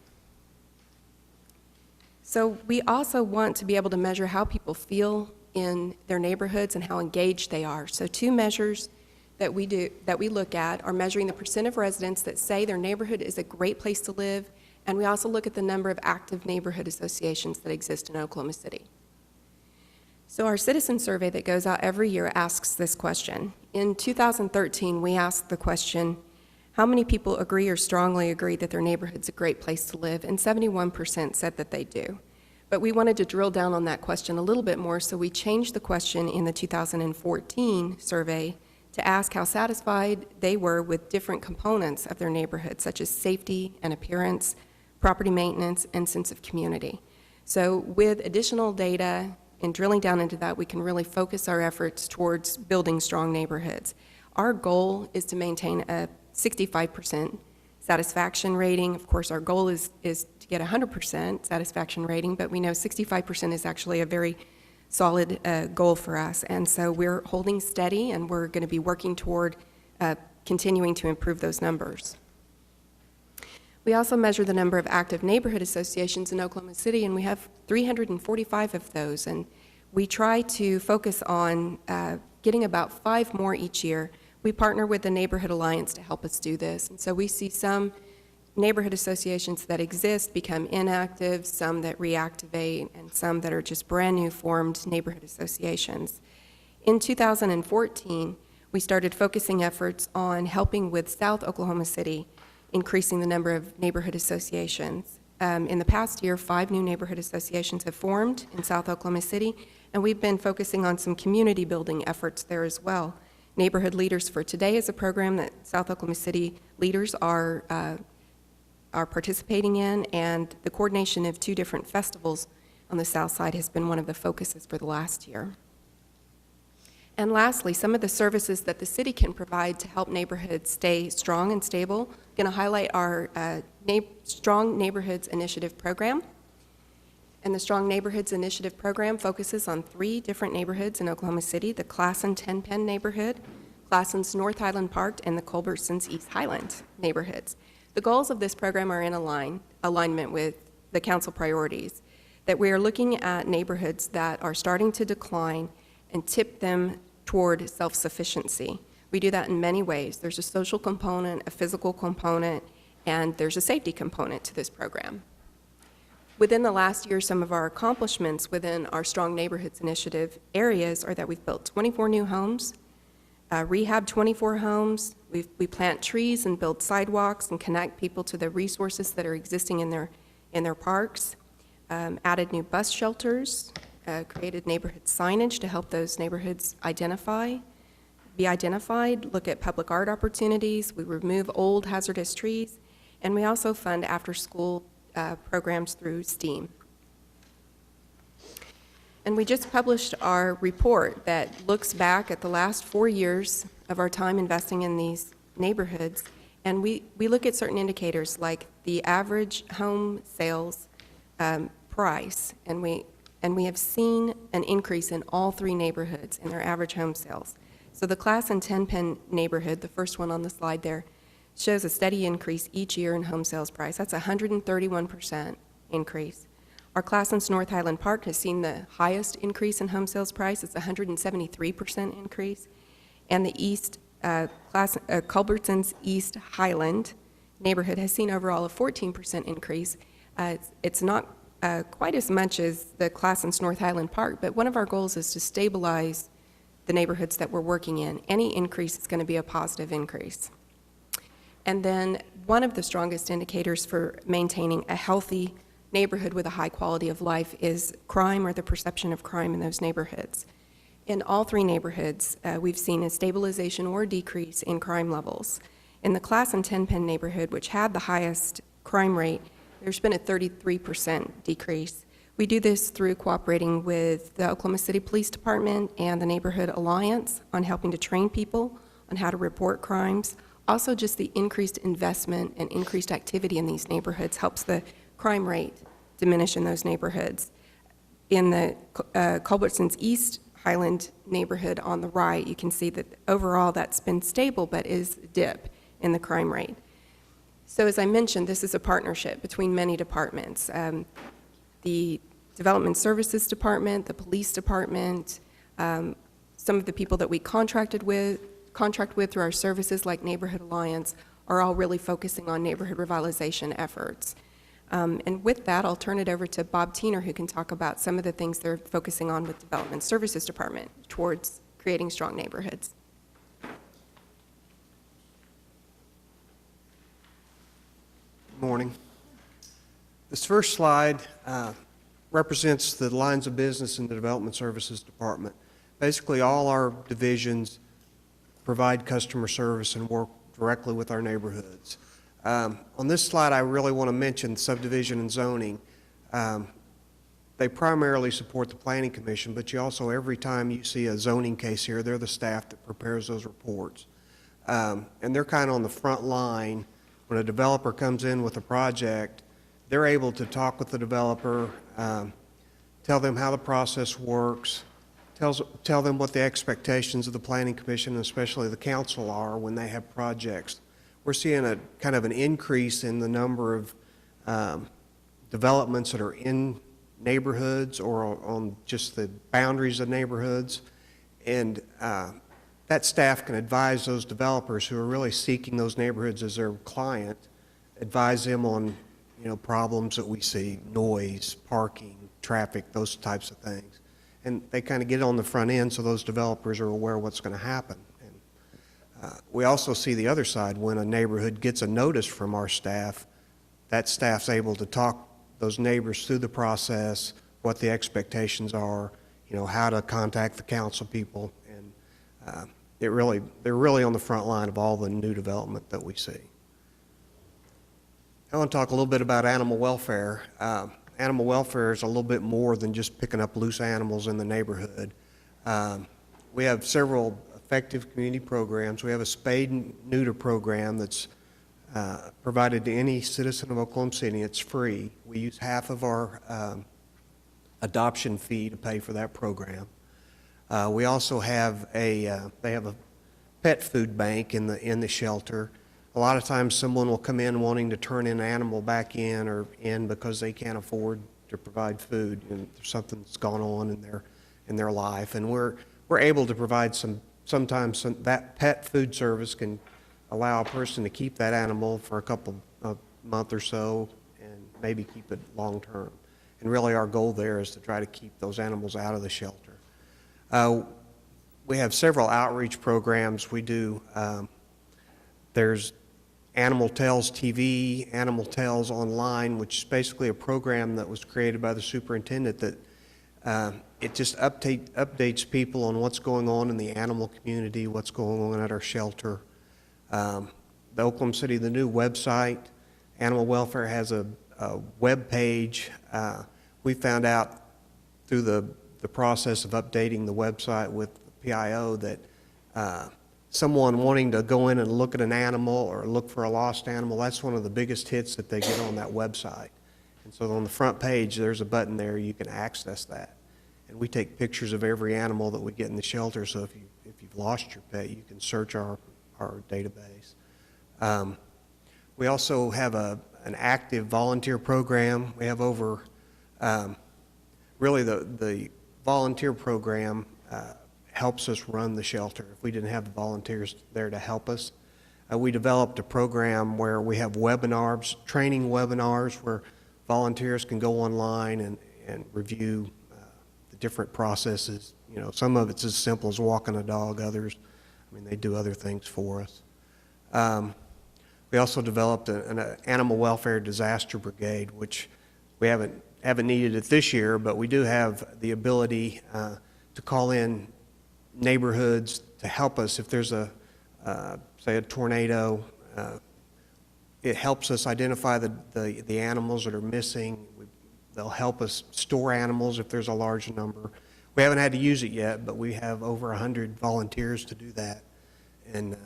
So we also want to be able to measure how people feel in their neighborhoods and how engaged they are. So 2 measures that we look at are measuring the percent of residents that say their neighborhood is a great place to live, and we also look at the number of active neighborhood associations that exist in Oklahoma City. So our citizen survey that goes out every year asks this question. In 2013, we asked the question, how many people agree or strongly agree that their neighborhood's a great place to live? And 71% said that they do. But we wanted to drill down on that question a little bit more, so we changed the question in the 2014 survey to ask how satisfied they were with different components of their neighborhood, such as safety and appearance, property maintenance, and sense of community. So with additional data and drilling down into that, we can really focus our efforts towards building strong neighborhoods. Our goal is to maintain a 65% satisfaction rating. Of course, our goal is to get 100% satisfaction rating, but we know 65% is actually a very solid goal for us. And so we're holding steady, and we're going to be working toward continuing to improve those numbers. We also measure the number of active neighborhood associations in Oklahoma City, and we have 345 of those. And we try to focus on getting about 5 more each year. We partner with the Neighborhood Alliance to help us do this. And so we see some neighborhood associations that exist become inactive, some that reactivate, and some that are just brand-new formed neighborhood associations. In 2014, we started focusing efforts on helping with South Oklahoma City, increasing the number of neighborhood associations. In the past year, 5 new neighborhood associations have formed in South Oklahoma City, and we've been focusing on some community building efforts there as well. Neighborhood Leaders for Today is a program that South Oklahoma City leaders are participating in, and the coordination of 2 different festivals on the south side has been one of the focuses for the last year. And lastly, some of the services that the city can provide to help neighborhoods stay strong and stable. I'm going to highlight our Strong Neighborhoods Initiative program. And the Strong Neighborhoods Initiative program focuses on 3 different neighborhoods in Oklahoma City: the Classen-Tenpen neighborhood, Classen's North Highland Park, and the Culbertson's East Highland neighborhoods. The goals of this program are in alignment with the council priorities, that we are looking at neighborhoods that are starting to decline and tip them toward self-sufficiency. We do that in many ways. There's a social component, a physical component, and there's a safety component to this program. Within the last year, some of our accomplishments within our Strong Neighborhoods Initiative areas are that we've built 24 new homes, rehab 24 homes, we plant trees and build sidewalks and connect people to the resources that are existing in their parks, added new bus shelters, created neighborhood signage to help those neighborhoods be identified, look at public art opportunities, we remove old hazardous trees, and we also fund after-school programs through STEAM. And we just published our report that looks back at the last 4 years of our time investing in these neighborhoods, and we look at certain indicators like the average home sales price, and we have seen an increase in all 3 neighborhoods in their average home sales. So the Classen-Tenpen neighborhood, the first one on the slide there, shows a steady increase each year in home sales price. That's a 131% increase. Our Classen's North Highland Park has seen the highest increase in home sales price. It's a 173% increase. And the Culbertson's East Highland neighborhood has seen overall a 14% increase. It's not quite as much as the Classen's North Highland Park, but one of our goals is to stabilize the neighborhoods that we're working in. Any increase is going to be a positive increase. And then one of the strongest indicators for maintaining a healthy neighborhood with a high quality of life is crime, or the perception of crime in those neighborhoods. In all 3 neighborhoods, we've seen a stabilization or decrease in crime levels. In the Classen-Tenpen neighborhood, which had the highest crime rate, there's been a 33% decrease. We do this through cooperating with the Oklahoma City Police Department and the Neighborhood Alliance on helping to train people on how to report crimes. Also, just the increased investment and increased activity in these neighborhoods helps the crime rate diminish in those neighborhoods. In the Culbertson's East Highland neighborhood on the right, you can see that overall that's been stable, but is a dip in the crime rate. So as I mentioned, this is a partnership between many departments. The Development Services Department, the Police Department, some of the people that we contract with through our services like Neighborhood Alliance are all really focusing on neighborhood revitalization efforts. And with that, I'll turn it over to Bob Tiener, who can talk about some of the things they're focusing on with Development Services Department towards creating strong neighborhoods. Good morning. This first slide represents the lines of business in the Development Services Department. Basically, all our divisions provide customer service and work directly with our neighborhoods. On this slide, I really want to mention subdivision and zoning. They primarily support the Planning Commission, but you also, every time you see a zoning case here, they're the staff that prepares those reports. And they're kind of on the front line. When a developer comes in with a project, they're able to talk with the developer, tell them how the process works, tell them what the expectations of the Planning Commission, and especially the council, are when they have projects. We're seeing a kind of an increase in the number of developments that are in neighborhoods or on just the boundaries of neighborhoods, and that staff can advise those developers who are really seeking those neighborhoods as their client advise them on, problems that we see, noise, parking, traffic, those types of things. And they kind of get on the front end so those developers are aware of what's going to happen. And we also see the other side. When a neighborhood gets a notice from our staff, that staff's able to talk those neighbors through the process, what the expectations are, how to contact the council people. And they're really on the front line of all the new development that we see. I want to talk a little bit about animal welfare. Animal welfare is a little bit more than just picking up loose animals in the neighborhood. We have several effective community programs. We have a spade and neuter program that's provided to any citizen of Oklahoma City. It's free. We use half of our adoption fee to pay for that program. We also have they have a pet food bank in the shelter. A lot of times someone will come in wanting to turn an animal back in because they can't afford to provide food and something's gone on in their life. And we're able to provide sometimes that pet food service can allow a person to keep that animal for a month or so and maybe keep it long term. And really our goal there is to try to keep those animals out of the shelter. We have several outreach programs we do. There's Animal Tales TV, Animal Tales Online, which is basically a program that was created by the superintendent that it just updates people on what's going on in the animal community, what's going on at our shelter. The Oklahoma City, the new website, Animal Welfare has a web page. We found out through the process of updating the website with PIO that someone wanting to go in and look at an animal or look for a lost animal, that's one of the biggest hits that they get on that website. And so on the front page, there's a button there, you can access that. And we take pictures of every animal that we get in the shelter, so if you've lost your pet, you can search our database. We also have an active volunteer program. We have over, really the volunteer program helps us run the shelter. If we didn't have the volunteers there to help us, we developed a program where we have webinars, training webinars, where volunteers can go online and review the different processes. Some of it's as simple as walking a dog. Others, they do other things for us. We also developed an animal welfare disaster brigade, which we haven't needed it this year, but we do have the ability to call in neighborhoods to help us if there's say a tornado. It helps us identify the animals that are missing. They'll help us store animals if there's a large number. We haven't had to use it yet, but we have over 100 volunteers to do that, and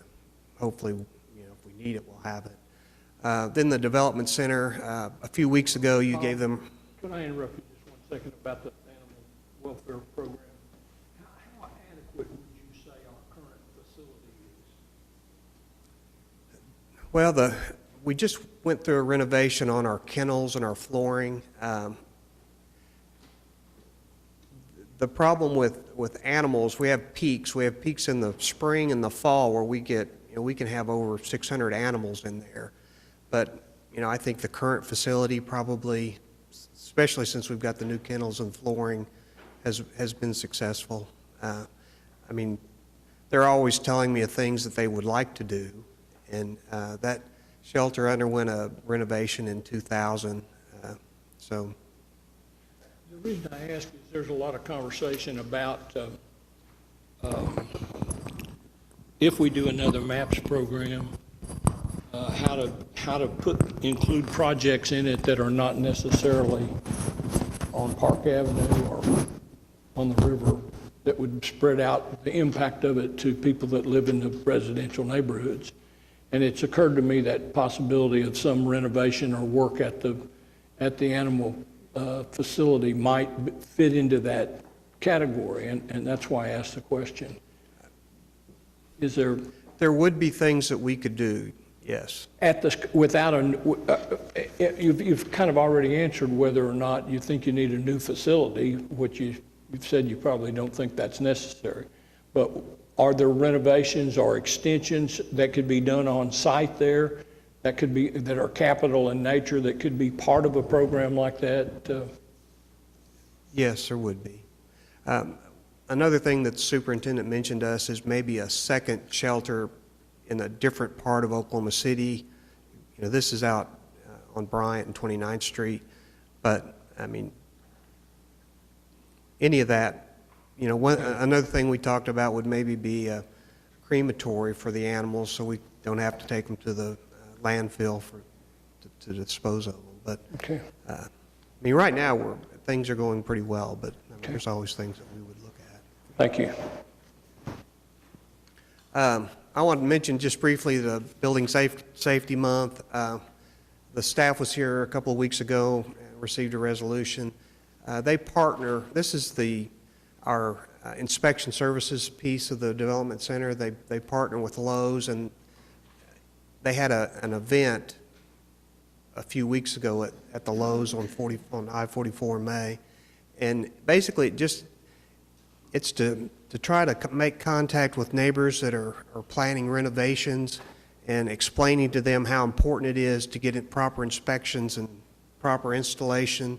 hopefully, if we need it, we'll have it. Then the Development Center, a few weeks ago, you gave them... Can I interrupt you just 1 second about the animal welfare program? How adequate would you say our current facility is? Well, we just went through a renovation on our kennels and our flooring. The problem with animals, we have peaks. We have peaks in the spring and the fall where we get, we can have over 600 animals in there. But, I think the current facility probably, especially since we've got the new kennels and flooring, has been successful. They're always telling me of things that they would like to do, and that shelter underwent a renovation in 2000. So. The reason I ask is there's a lot of conversation about if we do another MAPS program, how to include projects in it that are not necessarily on Park Avenue or on the river, that would spread out the impact of it to people that live in the residential neighborhoods. And it's occurred to me that possibility of some renovation or work at the animal facility might fit into that category, and that's why I asked the question. Is there... There would be things that we could do, yes. You've kind of already answered whether or not you think you need a new facility, which you've said you probably don't think that's necessary. But are there renovations or extensions that could be done on site there that could be, that are capital in nature, that could be part of a program like that? Yes, there would be. Another thing that the superintendent mentioned to us is maybe a second shelter in a different part of Oklahoma City. You know, this is out on Bryant and 29th Street, but I mean, any of that, you know, another thing we talked about would maybe be a crematory for the animals, so we don't have to take them to the landfill to dispose of them. But okay. I mean, right now things are going pretty well, but I mean, there's always things that we would look at. Thank you. I want to mention just briefly the Building Safety Month. The staff was here a couple of weeks ago and received a resolution. They partner, this is our inspection services piece of the development center. They partner with Lowe's, and they had an event a few weeks ago at the Lowe's on I-44 in May. And basically it's to try to make contact with neighbors that are planning renovations and explaining to them how important it is to get proper inspections and proper installation.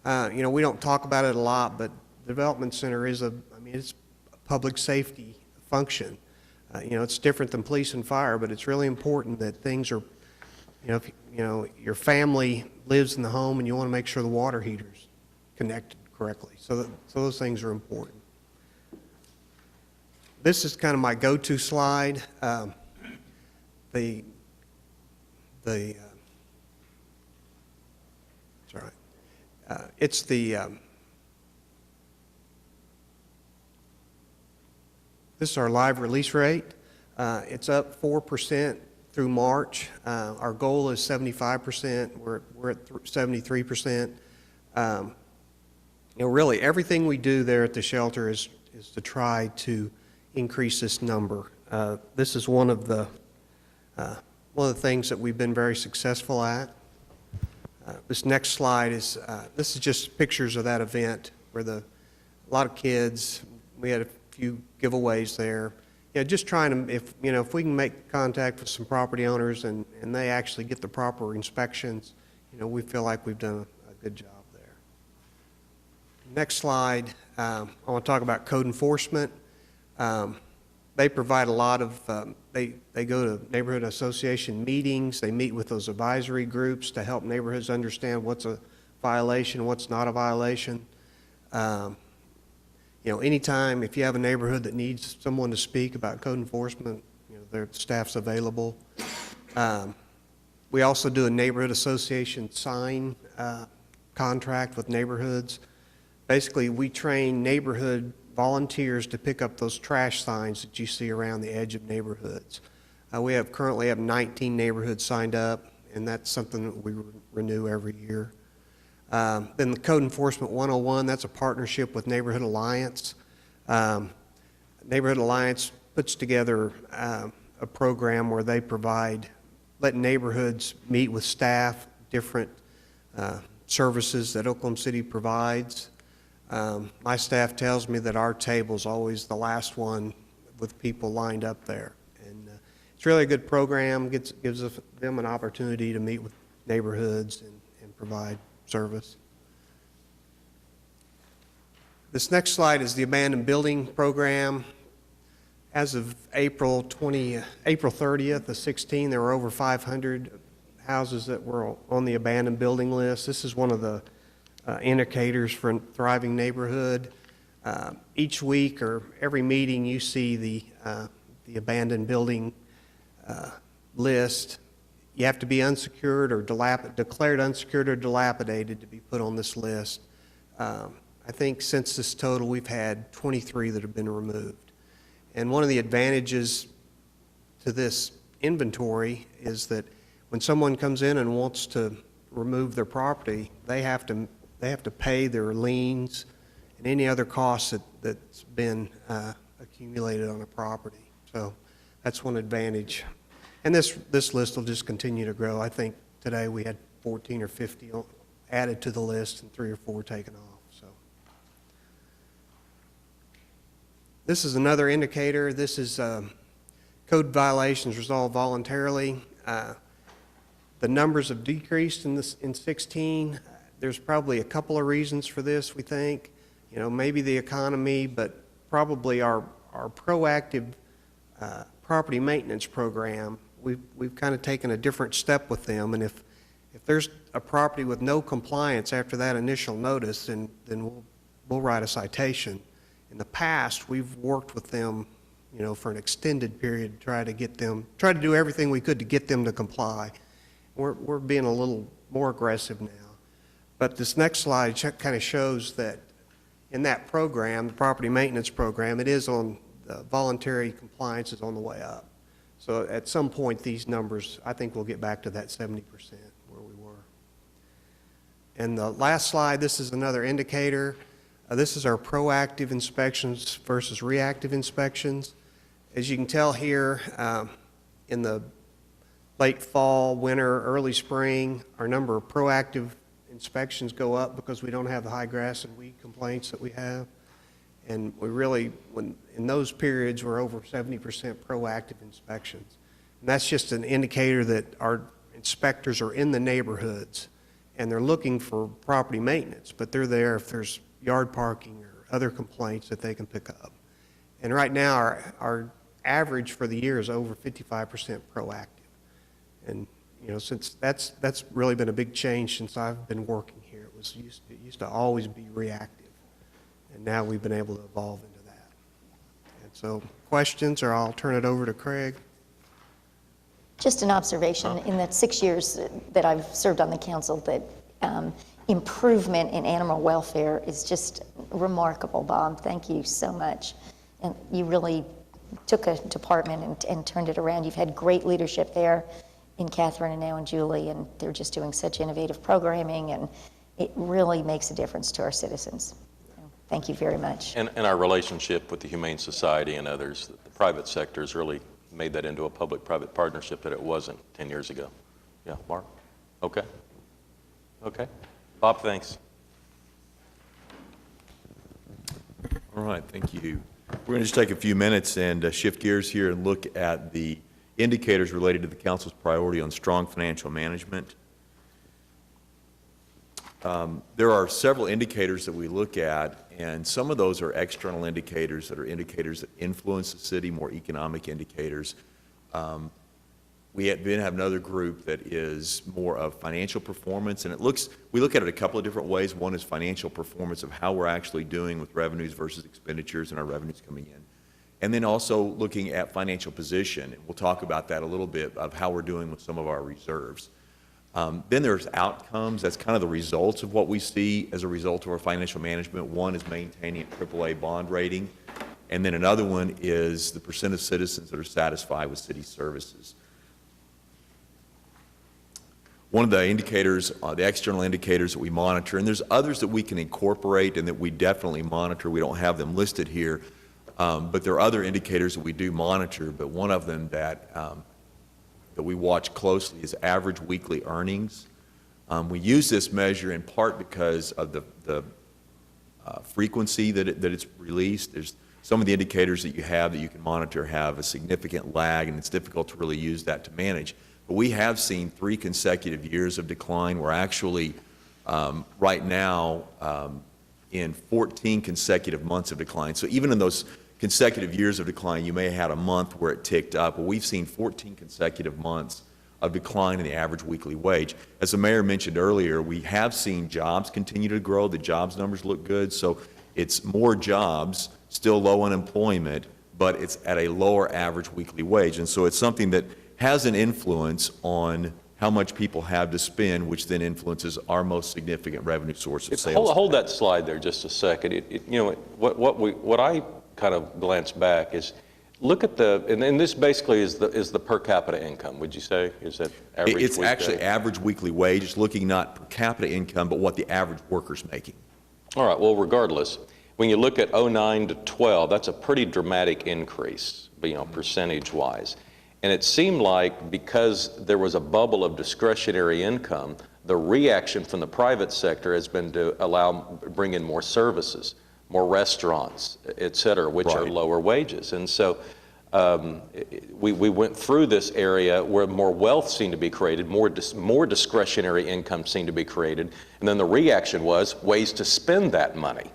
You know, we don't talk about it a lot, but the development center is it's a public safety function. You know, it's different than police and fire, but it's really important that things are, if your family lives in the home and you want to make sure the water heater's connected correctly. So those things are important. This is kind of my go-to slide. It's this is our live release rate. It's up 4% through March. Our goal is 75%. We're at 73%. Really everything we do there at the shelter is to try to increase this number. This is one of the things that we've been very successful at. This next slide is this is just pictures of that event where a lot of kids. We had a few giveaways there. Just trying to, if we can make contact with some property owners and they actually get the proper inspections, we feel like we've done a good job there. Next slide, I want to talk about code enforcement. They provide a lot of, they go to neighborhood association meetings, they meet with those advisory groups to help neighborhoods understand what's a violation, what's not a violation. Anytime if you have a neighborhood that needs someone to speak about code enforcement, their staff's available. We also do a neighborhood association sign contract with neighborhoods. Basically, we train neighborhood volunteers to pick up those trash signs that you see around the edge of neighborhoods. We currently have 19 neighborhoods signed up, and that's something that we renew every year. Then the Code Enforcement 101, that's a partnership with Neighborhood Alliance. Neighborhood Alliance puts together a program where they let neighborhoods meet with staff, different services that Oklahoma City provides. My staff tells me that our table's always the last one with people lined up there. And it's really a good program, gives them an opportunity to meet with neighborhoods and provide service. This next slide is the abandoned building program. As of April 30th of 16, there were over 500 houses that were on the abandoned building list. This is one of the indicators for a thriving neighborhood. Each week or every meeting you see the abandoned building list. You have to be unsecured or declared unsecured or dilapidated to be put on this list. I think since this total, we've had 23 that have been removed. And one of the advantages to this inventory is that when someone comes in and wants to remove their property, they have to pay their liens and any other costs that's been accumulated on a property. So that's one advantage. And this list will just continue to grow. I think today we had 14 or 50 added to the list and 3 or 4 taken off. So this is another indicator. This is code violations resolved voluntarily. The numbers have decreased in 16. There's probably a couple of reasons for this, we think. You know, maybe the economy, but probably our proactive property maintenance program. We've kind of taken a different step with them, and if there's a property with no compliance after that initial notice, then we'll write a citation. In the past, we've worked with them, you know, for an extended period to try to do everything we could to get them to comply. We're being a little more aggressive now. But this next slide kind of shows that in that program, the property maintenance program, it is on, voluntary compliance is on the way up. So at some point, these numbers, I think we'll get back to that 70% where we were. And the last slide, this is another indicator. This is our proactive inspections versus reactive inspections. As you can tell here, in the late fall, winter, early spring, our number of proactive inspections go up because we don't have the high grass and weed complaints that we have. And we really, in those periods, we're over 70% proactive inspections. And that's just an indicator that our inspectors are in the neighborhoods and they're looking for property maintenance, but they're there if there's yard parking or other complaints that they can pick up. And right now, our average for the year is over 55% proactive. And you know, since that's really been a big change since I've been working here. It used to always be reactive, and now we've been able to evolve into that. And so, questions, or I'll turn it over to Craig. Just an observation, in the 6 years that I've served on the council, that improvement in animal welfare is just remarkable, Bob. Thank you so much. And you really took a department and turned it around. You've had great leadership there in Catherine and now in Julie, and they're just doing such innovative programming, and it really makes a difference to our citizens. So, thank you very much. And our relationship with the Humane Society and others, the private sector has really made that into a public-private partnership that it wasn't 10 years ago. Yeah, Mark? Okay. Okay. Bob, thanks. All right, thank you. We're going to just take a few minutes and shift gears here and look at the indicators related to the council's priority on strong financial management. There are several indicators that we look at, and some of those are external indicators that are indicators that influence the city, more economic indicators. We then have another group that is more of financial performance, and we look at it a couple of different ways. One is financial performance of how we're actually doing with revenues versus expenditures and our revenues coming in. And then also looking at financial position, and we'll talk about that a little bit, of how we're doing with some of our reserves. Then there's outcomes. That's kind of the results of what we see as a result of our financial management. One is maintaining a AAA bond rating, and then another one is the percent of citizens that are satisfied with city services. One of the indicators, the external indicators that we monitor, and there's others that we can incorporate and that we definitely monitor. We don't have them listed here. But there are other indicators that we do monitor, but one of them that we watch closely is average weekly earnings. We use this measure in part because of the frequency that it's released. There's some of the indicators that you can monitor have a significant lag, and it's difficult to really use that to manage. But we have seen 3 consecutive years of decline. We're actually, right now, in 14 consecutive months of decline. So even in those consecutive years of decline, you may have had a month where it ticked up. Well, we've seen 14 consecutive months of decline in the average weekly wage. As the mayor mentioned earlier, we have seen jobs continue to grow. The jobs numbers look good. So it's more jobs, still low unemployment, but it's at a lower average weekly wage. And so it's something that has an influence on how much people have to spend, which then influences our most significant revenue source of sales. Hold that slide there just a second. You know, what I kind of glance back is look at and this basically is the per capita income. Would you say is that average? It's actually average weekly wage. It's looking not per capita income, but what the average worker's making. All right. Well, regardless, when you look at 09 to 12, that's a pretty dramatic increase, percentage-wise. And it seemed like because there was a bubble of discretionary income, the reaction from the private sector has been to bring in more services, more restaurants, et cetera, which are lower wages. And so we went through this area where more wealth seemed to be created, more discretionary income seemed to be created, and then the reaction was ways to spend that money.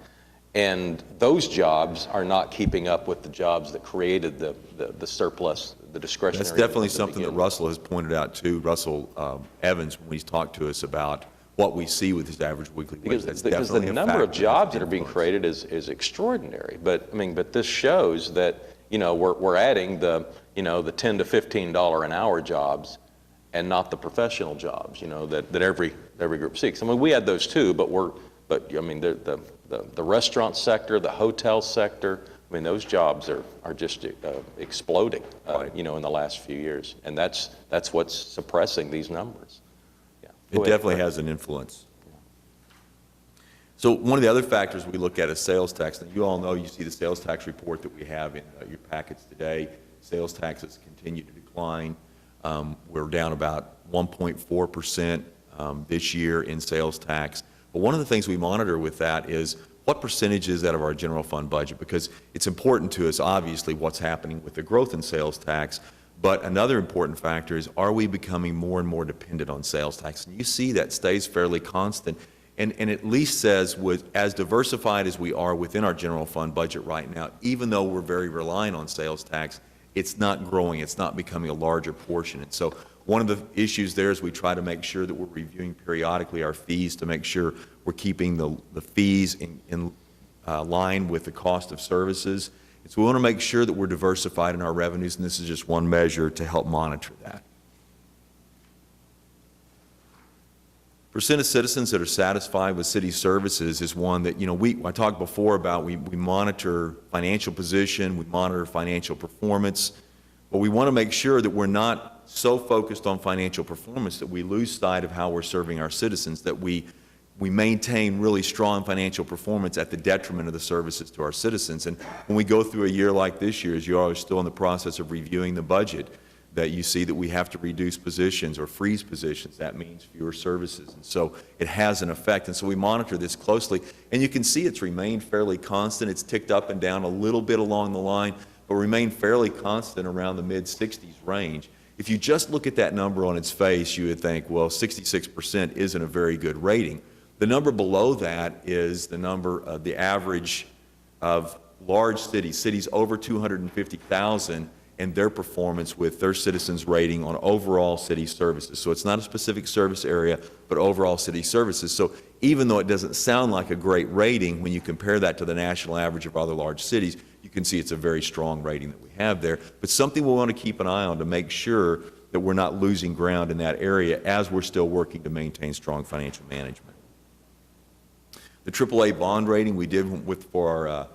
And those jobs are not keeping up with the jobs that created the surplus, the discretionary. That's definitely something that Russell has pointed out too, Russell Evans, when he's talked to us about what we see with his average weekly wage. That's Because the definitely a number of factor. jobs that are being created is extraordinary. But this shows that, we're adding the $10 to $15 an hour jobs and not the professional jobs, that every group seeks. I mean, we had those too, but the restaurant sector, the hotel sector, I mean, those jobs are just exploding, in the last few years. And that's what's suppressing these numbers. It definitely has an influence. So one of the other factors we look at is sales tax. Now, you all know, you see the sales tax report that we have in your packets today. Sales taxes continue to decline. We're down about 1.4% this year in sales tax. But one of the things we monitor with that is what percentage is that of our general fund budget? Because it's important to us, obviously, what's happening with the growth in sales tax. But another important factor is, are we becoming more and more dependent on sales tax? And you see that stays fairly constant, and at least says, with as diversified as we are within our general fund budget right now, even though we're very reliant on sales tax, it's not growing, it's not becoming a larger portion. And so one of the issues there is we try to make sure that we're reviewing periodically our fees to make sure we're keeping the fees in line with the cost of services. And so we want to make sure that we're diversified in our revenues, and this is just one measure to help monitor that. Percent of citizens that are satisfied with city services is one that, I talked before about, we monitor financial position, we monitor financial performance, but we want to make sure that we're not so focused on financial performance that we lose sight of how we're serving our citizens, that we maintain really strong financial performance at the detriment of the services to our citizens. And when we go through a year like this year, as you are still in the process of reviewing the budget, that you see that we have to reduce positions or freeze positions. That means fewer services. And so it has an effect. And so we monitor this closely. And you can see it's remained fairly constant. It's ticked up and down a little bit along the line, but remained fairly constant around the mid-60s range. If you just look at that number on its face, you would think, well, 66% isn't a very good rating. The number below that is the number of the average of large cities over 250,000, and their performance with their citizens' rating on overall city services. So it's not a specific service area, but overall city services. So even though it doesn't sound like a great rating, when you compare that to the national average of other large cities, you can see it's a very strong rating that we have there. But something we want to keep an eye on to make sure that we're not losing ground in that area as we're still working to maintain strong financial management. The AAA bond rating we did for our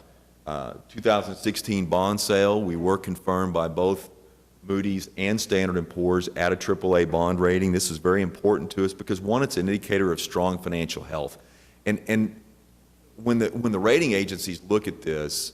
2016 bond sale, we were confirmed by both Moody's and Standard & Poor's at a AAA bond rating. This is very important to us because, one, it's an indicator of strong financial health. And when the rating agencies look at this,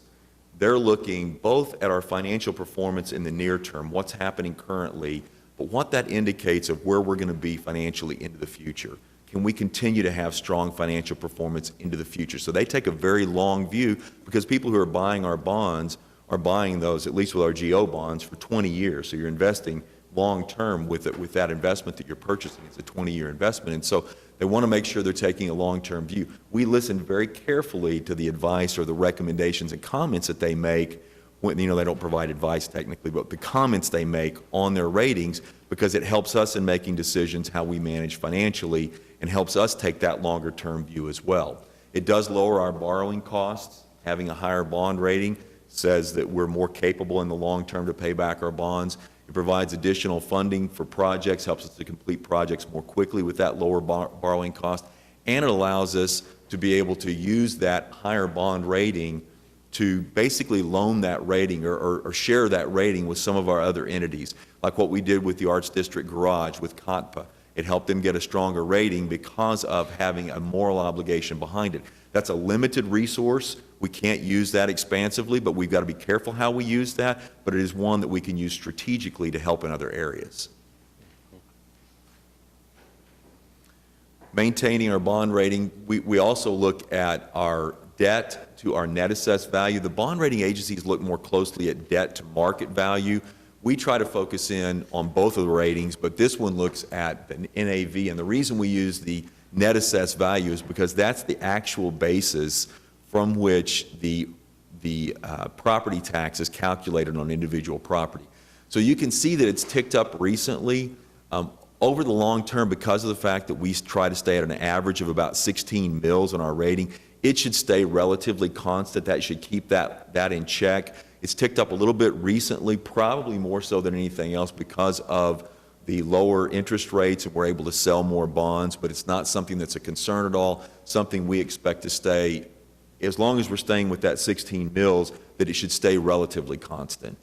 they're looking both at our financial performance in the near term, what's happening currently, but what that indicates of where we're going to be financially into the future. Can we continue to have strong financial performance into the future? So they take a very long view, because people who are buying our bonds are buying those, at least with our GO bonds, for 20 years. So you're investing long term with that investment that you're purchasing. It's a 20-year investment. And so they want to make sure they're taking a long-term view. We listen very carefully to the advice or the recommendations and comments that they make when, they don't provide advice technically, but the comments they make on their ratings, because it helps us in making decisions how we manage financially and helps us take that longer-term view as well. It does lower our borrowing costs. Having a higher bond rating says that we're more capable in the long term to pay back our bonds. It provides additional funding for projects, helps us to complete projects more quickly with that lower borrowing cost, and it allows us to be able to use that higher bond rating to basically loan that rating or share that rating with some of our other entities, like what we did with the Arts District Garage with COTPA. It helped them get a stronger rating because of having a moral obligation behind it. That's a limited resource. We can't use that expansively, but we've got to be careful how we use that, but it is one that we can use strategically to help in other areas. Maintaining our bond rating, we also look at our debt to our net assessed value. The bond rating agencies look more closely at debt to market value. We try to focus in on both of the ratings, but this one looks at the NAV. And the reason we use the net assessed value is because that's the actual basis from which the property tax is calculated on individual property. So you can see that it's ticked up recently. Over the long term, because of the fact that we try to stay at an average of about 16 mils on our rating, it should stay relatively constant. That should keep that in check. It's ticked up a little bit recently, probably more so than anything else because of the lower interest rates, and we're able to sell more bonds, but it's not something that's a concern at all, something we expect to stay, as long as we're staying with that 16 mils, that it should stay relatively constant.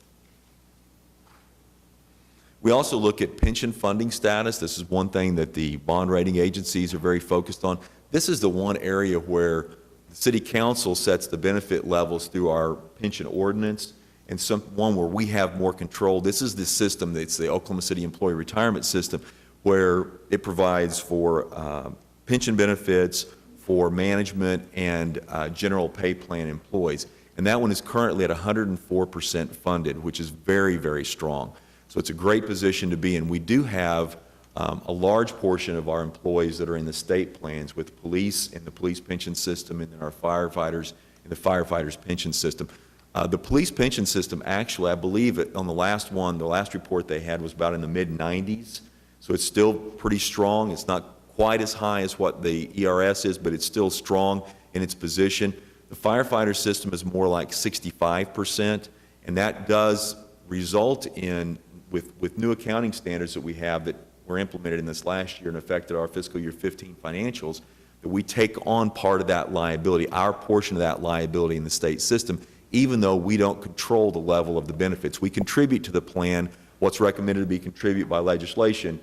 We also look at pension funding status. This is one thing that the bond rating agencies are very focused on. This is the one area where the City Council sets the benefit levels through our pension ordinance, and one where we have more control. This is the system, it's the Oklahoma City Employee Retirement System, where it provides for pension benefits for management and general pay plan employees. And that one is currently at 104% funded, which is very, very strong. So it's a great position to be in. We do have a large portion of our employees that are in the state plans with police in the police pension system, and then our firefighters in the firefighters pension system. The police pension system, actually, I believe on the last one, the last report they had was about in the mid-90s. So it's still pretty strong. It's not quite as high as what the ERS is, but it's still strong in its position. The firefighter system is more like 65%, and that does result in, with new accounting standards that we have that were implemented in this last year and affected our fiscal year 15 financials, that we take on part of that liability, our portion of that liability in the state system, even though we don't control the level of the benefits. We contribute to the plan what's recommended to be contributed by legislation,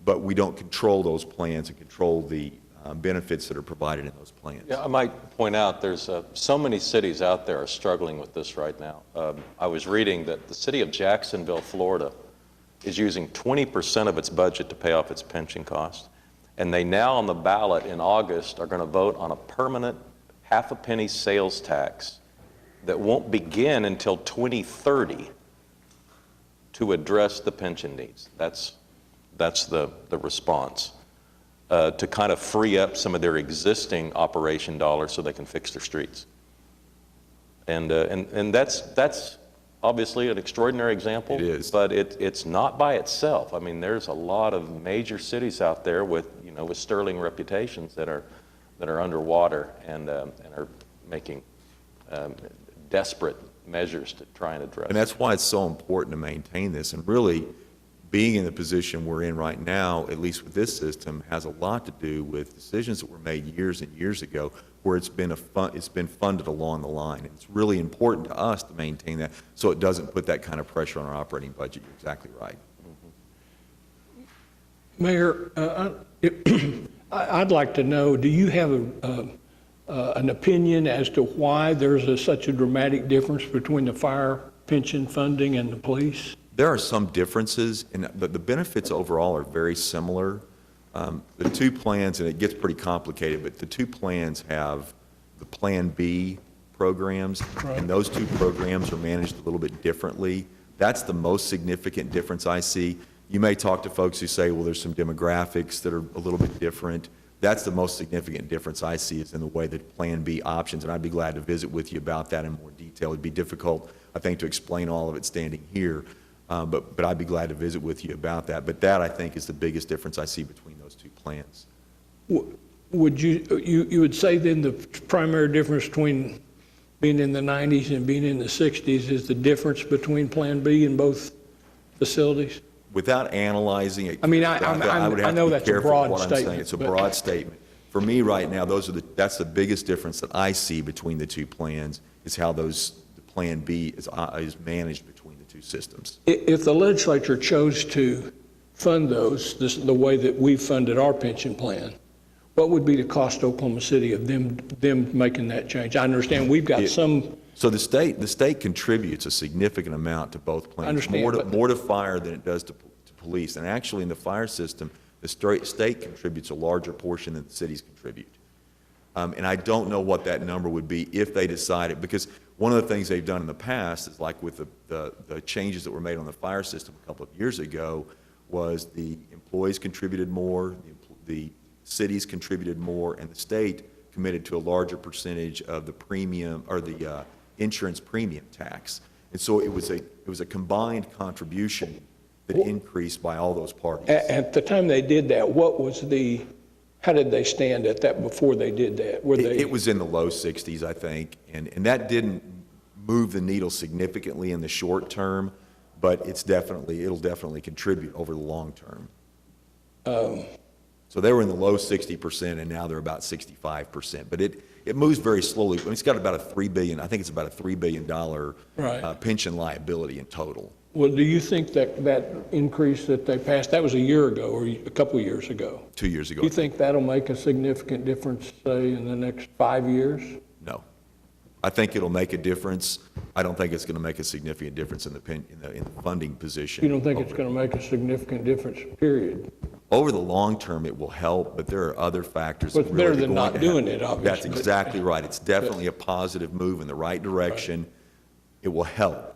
but we don't control those plans and control the benefits that are provided in those plans. Yeah, I might point out there's so many cities out there are struggling with this right now. I was reading that the city of Jacksonville, Florida, is using 20% of its budget to pay off its pension costs. And they now on the ballot in August are going to vote on a permanent half-a-penny sales tax that won't begin until 2030 to address the pension needs. That's the response. To kind of free up some of their existing operation dollars so they can fix their streets. And that's obviously an extraordinary example. It is. But it's not by itself. I mean, there's a lot of major cities out there with sterling reputations that are underwater and are making desperate measures to try and address. And that's why it's so important to maintain this. And really, being in the position we're in right now, at least with this system, has a lot to do with decisions that were made years and years ago where it's been funded along the line. And it's really important to us to maintain that so it doesn't put that kind of pressure on our operating budget. You're exactly right. Mayor, I'd like to know, do you have an opinion as to why there's such a dramatic difference between the fire pension funding and the police? There are some differences, but the benefits overall are very similar. The two plans, and it gets pretty complicated, but the two plans have the Plan B programs, and those two programs are managed a little bit differently. That's the most significant difference I see. You may talk to folks who say, well, there's some demographics that are a little bit different. That's the most significant difference I see is in the way that Plan B options, and I'd be glad to visit with you about that in more detail. It'd be difficult, I think, to explain all of it standing here. But I'd be glad to visit with you about that. But that, I think, is the biggest difference I see between those two plans. Would you would say then the primary difference between being in the 90s and being in the 60s is the difference between Plan B in both facilities? Without analyzing it, I mean, I would have know to be that's a careful broad what I'm saying. statement. It's a broad statement. For me right now, that's the biggest difference that I see between the two plans is how the Plan B is managed between the two systems. If the legislature chose to fund those the way that we funded our pension plan, what would be the cost to Oklahoma City of them making that change? I understand we've got some. So the state contributes a significant amount to both plans. I understand, more to fire than it does to police. And actually in the fire system, the state contributes a larger portion than the cities contribute. And I don't know what that number would be if they decided, because one of the things they've done in the past is like with the changes that were made on the fire system a couple of years ago was the employees contributed more, the cities contributed more, and the state committed to a larger percentage of the premium or the insurance premium tax. And so it was a combined contribution that increased by all those parties. At the time they did that, how did they stand at that before they did that? It was in the low 60s, I think, and that didn't move the needle significantly in the short term, but it'll definitely contribute over the long term. So they were in the low 60%, and now they're about 65%. But it moves very slowly. I mean, it's got about $3 billion pension liability in total. Well, do you think that increase that they passed, that was a year ago or a couple of years ago? 2 years ago. Do you think that'll make a significant difference, say, in the next 5 years? No. I think it'll make a difference. I don't think it's going to make a significant difference in the funding position. You don't think it's going to make a significant difference, period? Over the long term, it will help, but there are other factors. But it's better than not doing it, obviously. That's exactly right. It's definitely a positive move in the right direction. It will help,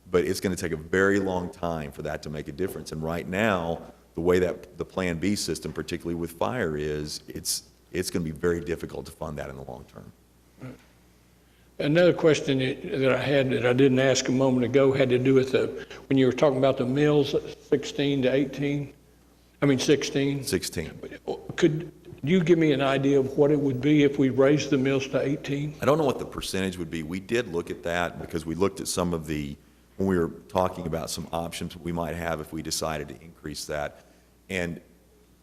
but it's going to take a very long time for that to make a difference. And right now, the way that the Plan B system, particularly with fire, is, it's going to be very difficult to fund that in the long term. Another question that I had that I didn't ask a moment ago had to do with when you were talking about the mills, 16 to 18. I mean 16. 16. Could you give me an idea of what it would be if we raised the mills to 18? I don't know what the percentage would be. We did look at that because we looked at some of when we were talking about some options we might have if we decided to increase that. And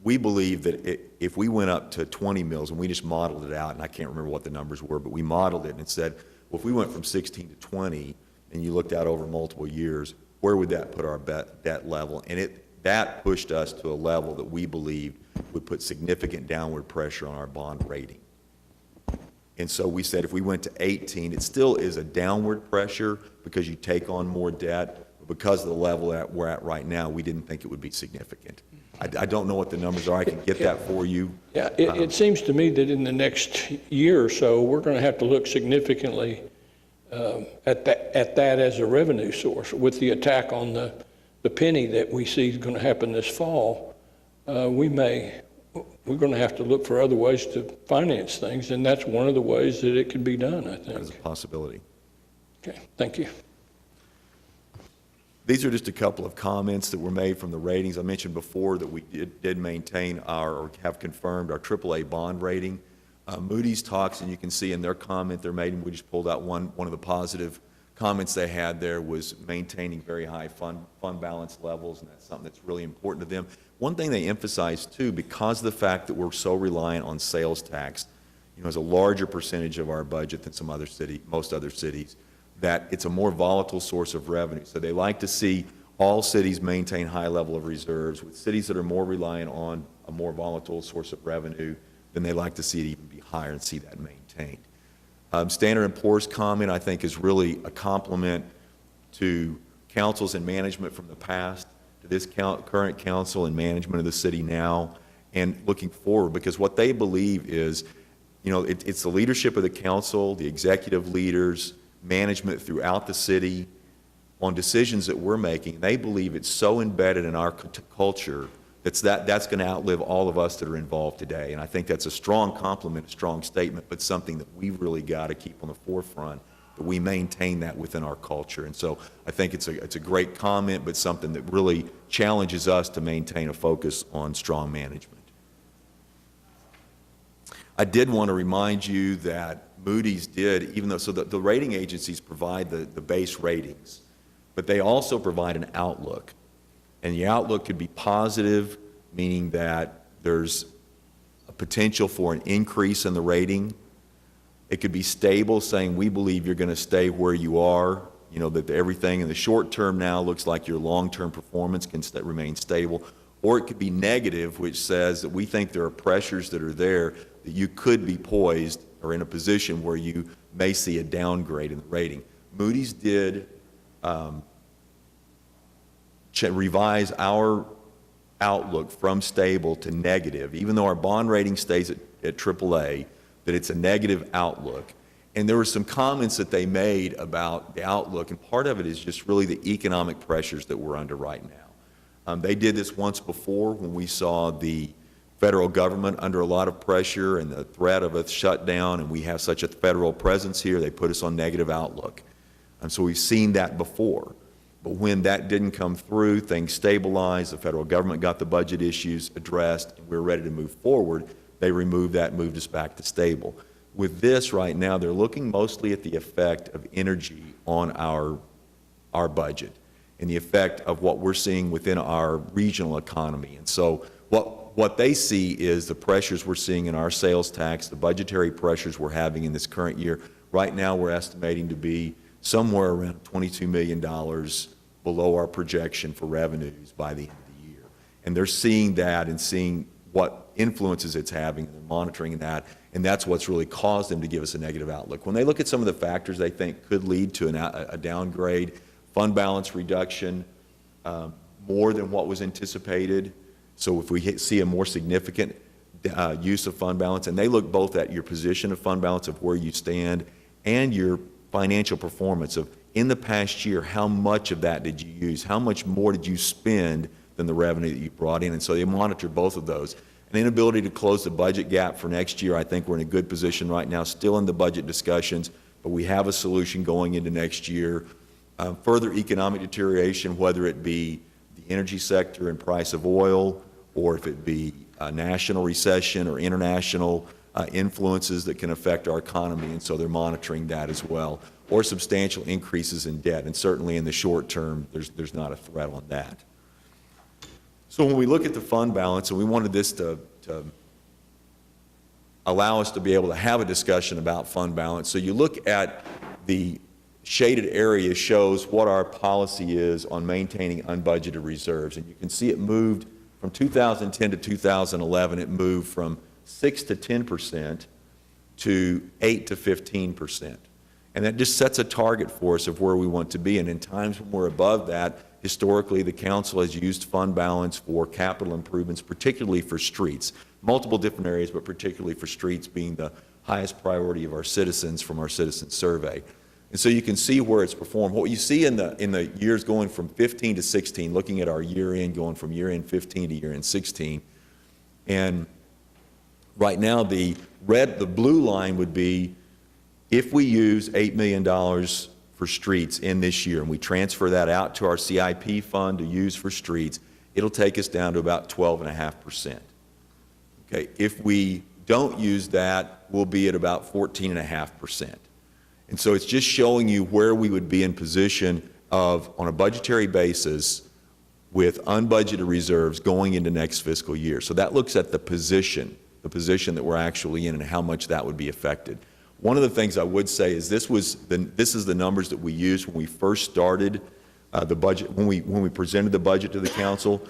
we believe that if we went up to 20 mills, and we just modeled it out, and I can't remember what the numbers were, but we modeled it and said, well, if we went from 16 to 20, and you looked out over multiple years, where would that put our debt level? And that pushed us to a level that we believed would put significant downward pressure on our bond rating. And so we said if we went to 18, it still is a downward pressure because you take on more debt, but because of the level that we're at right now, we didn't think it would be significant. I don't know what the numbers are. I can get that for you. Yeah, it seems to me that in the next year or so, we're going to have to look significantly at that as a revenue source. With the attack on the penny that we see is going to happen this fall, we're going to have to look for other ways to finance things, and that's one of the ways that it could be done, I think. That is a possibility. Okay, thank you. These are just a couple of comments that were made from the ratings. I mentioned before that we did maintain or have confirmed our AAA bond rating. Moody's talks, and you can see in their comment they're made, and we just pulled out one of the positive comments they had there was maintaining very high fund balance levels, and that's something that's really important to them. One thing they emphasized too, because of the fact that we're so reliant on sales tax, as a larger percentage of our budget than most other cities, that it's a more volatile source of revenue. So they like to see all cities maintain high level of reserves. With cities that are more reliant on a more volatile source of revenue, then they like to see it even be higher and see that maintained. Standard & Poor's comment, I think, is really a compliment to councils and management from the past, to this current council and management of the city now, and looking forward, because what they believe is, it's the leadership of the council, the executive leaders, management throughout the city on decisions that we're making. They believe it's so embedded in our culture that's going to outlive all of us that are involved today. And I think that's a strong compliment, a strong statement, but something that we've really got to keep on the forefront, that we maintain that within our culture. And so I think it's a great comment, but something that really challenges us to maintain a focus on strong management. I did want to remind you that Moody's did, even though, so the rating agencies provide the base ratings, but they also provide an outlook. And the outlook could be positive, meaning that there's a potential for an increase in the rating. It could be stable, saying we believe you're going to stay where you are, that everything in the short term now looks like your long-term performance can remain stable. Or it could be negative, which says that we think there are pressures that are there that you could be poised or in a position where you may see a downgrade in the rating. Moody's did revise our outlook from stable to negative. Even though our bond rating stays at AAA, that it's a negative outlook. And there were some comments that they made about the outlook, and part of it is just really the economic pressures that we're under right now. They did this once before when we saw the federal government under a lot of pressure and the threat of a shutdown, and we have such a federal presence here, they put us on negative outlook. And so we've seen that before. But when that didn't come through, things stabilized, the federal government got the budget issues addressed, and we were ready to move forward. They removed that, moved us back to stable. With this right now, they're looking mostly at the effect of energy on our budget and the effect of what we're seeing within our regional economy. And so what they see is the pressures we're seeing in our sales tax, the budgetary pressures we're having in this current year. Right now, we're estimating to be somewhere around $22 million below our projection for revenues by the end of the year. And they're seeing that and seeing what influences it's having, and they're monitoring that, and that's what's really caused them to give us a negative outlook. When they look at some of the factors they think could lead to a downgrade, fund balance reduction, more than what was anticipated. So if we see a more significant use of fund balance, and they look both at your position of fund balance of where you stand and your financial performance of in the past year, how much of that did you use? How much more did you spend than the revenue that you brought in? And so they monitor both of those. An inability to close the budget gap for next year, I think we're in a good position right now, still in the budget discussions, but we have a solution going into next year. Further economic deterioration, whether it be the energy sector and price of oil, or if it be a national recession or international influences that can affect our economy, and so they're monitoring that as well, or substantial increases in debt, and certainly in the short term, there's not a threat on that. So when we look at the fund balance, and we wanted this to allow us to be able to have a discussion about fund balance, so you look at the shaded area shows what our policy is on maintaining unbudgeted reserves, and you can see it moved from 2010 to 2011, it moved from 6 to 10% to 8 to 15%. And that just sets a target for us of where we want to be. And in times when we're above that, historically the council has used fund balance for capital improvements, particularly for streets. Multiple different areas, but particularly for streets being the highest priority of our citizens from our citizen survey. And so you can see where it's performed. What you see in the years going from 15 to 16, looking at our year end, going from year end 15 to year end 16, and right now the blue line would be if we use $8 million for streets in this year and we transfer that out to our CIP fund to use for streets, it'll take us down to about 12.5%. Okay, if we don't use that, we'll be at about 14.5%. And so it's just showing you where we would be in position of, on a budgetary basis, with unbudgeted reserves going into next fiscal year. So that looks at the position that we're actually in and how much that would be affected. One of the things I would say is this is the numbers that we used when we first started the budget, when we presented the budget to the council.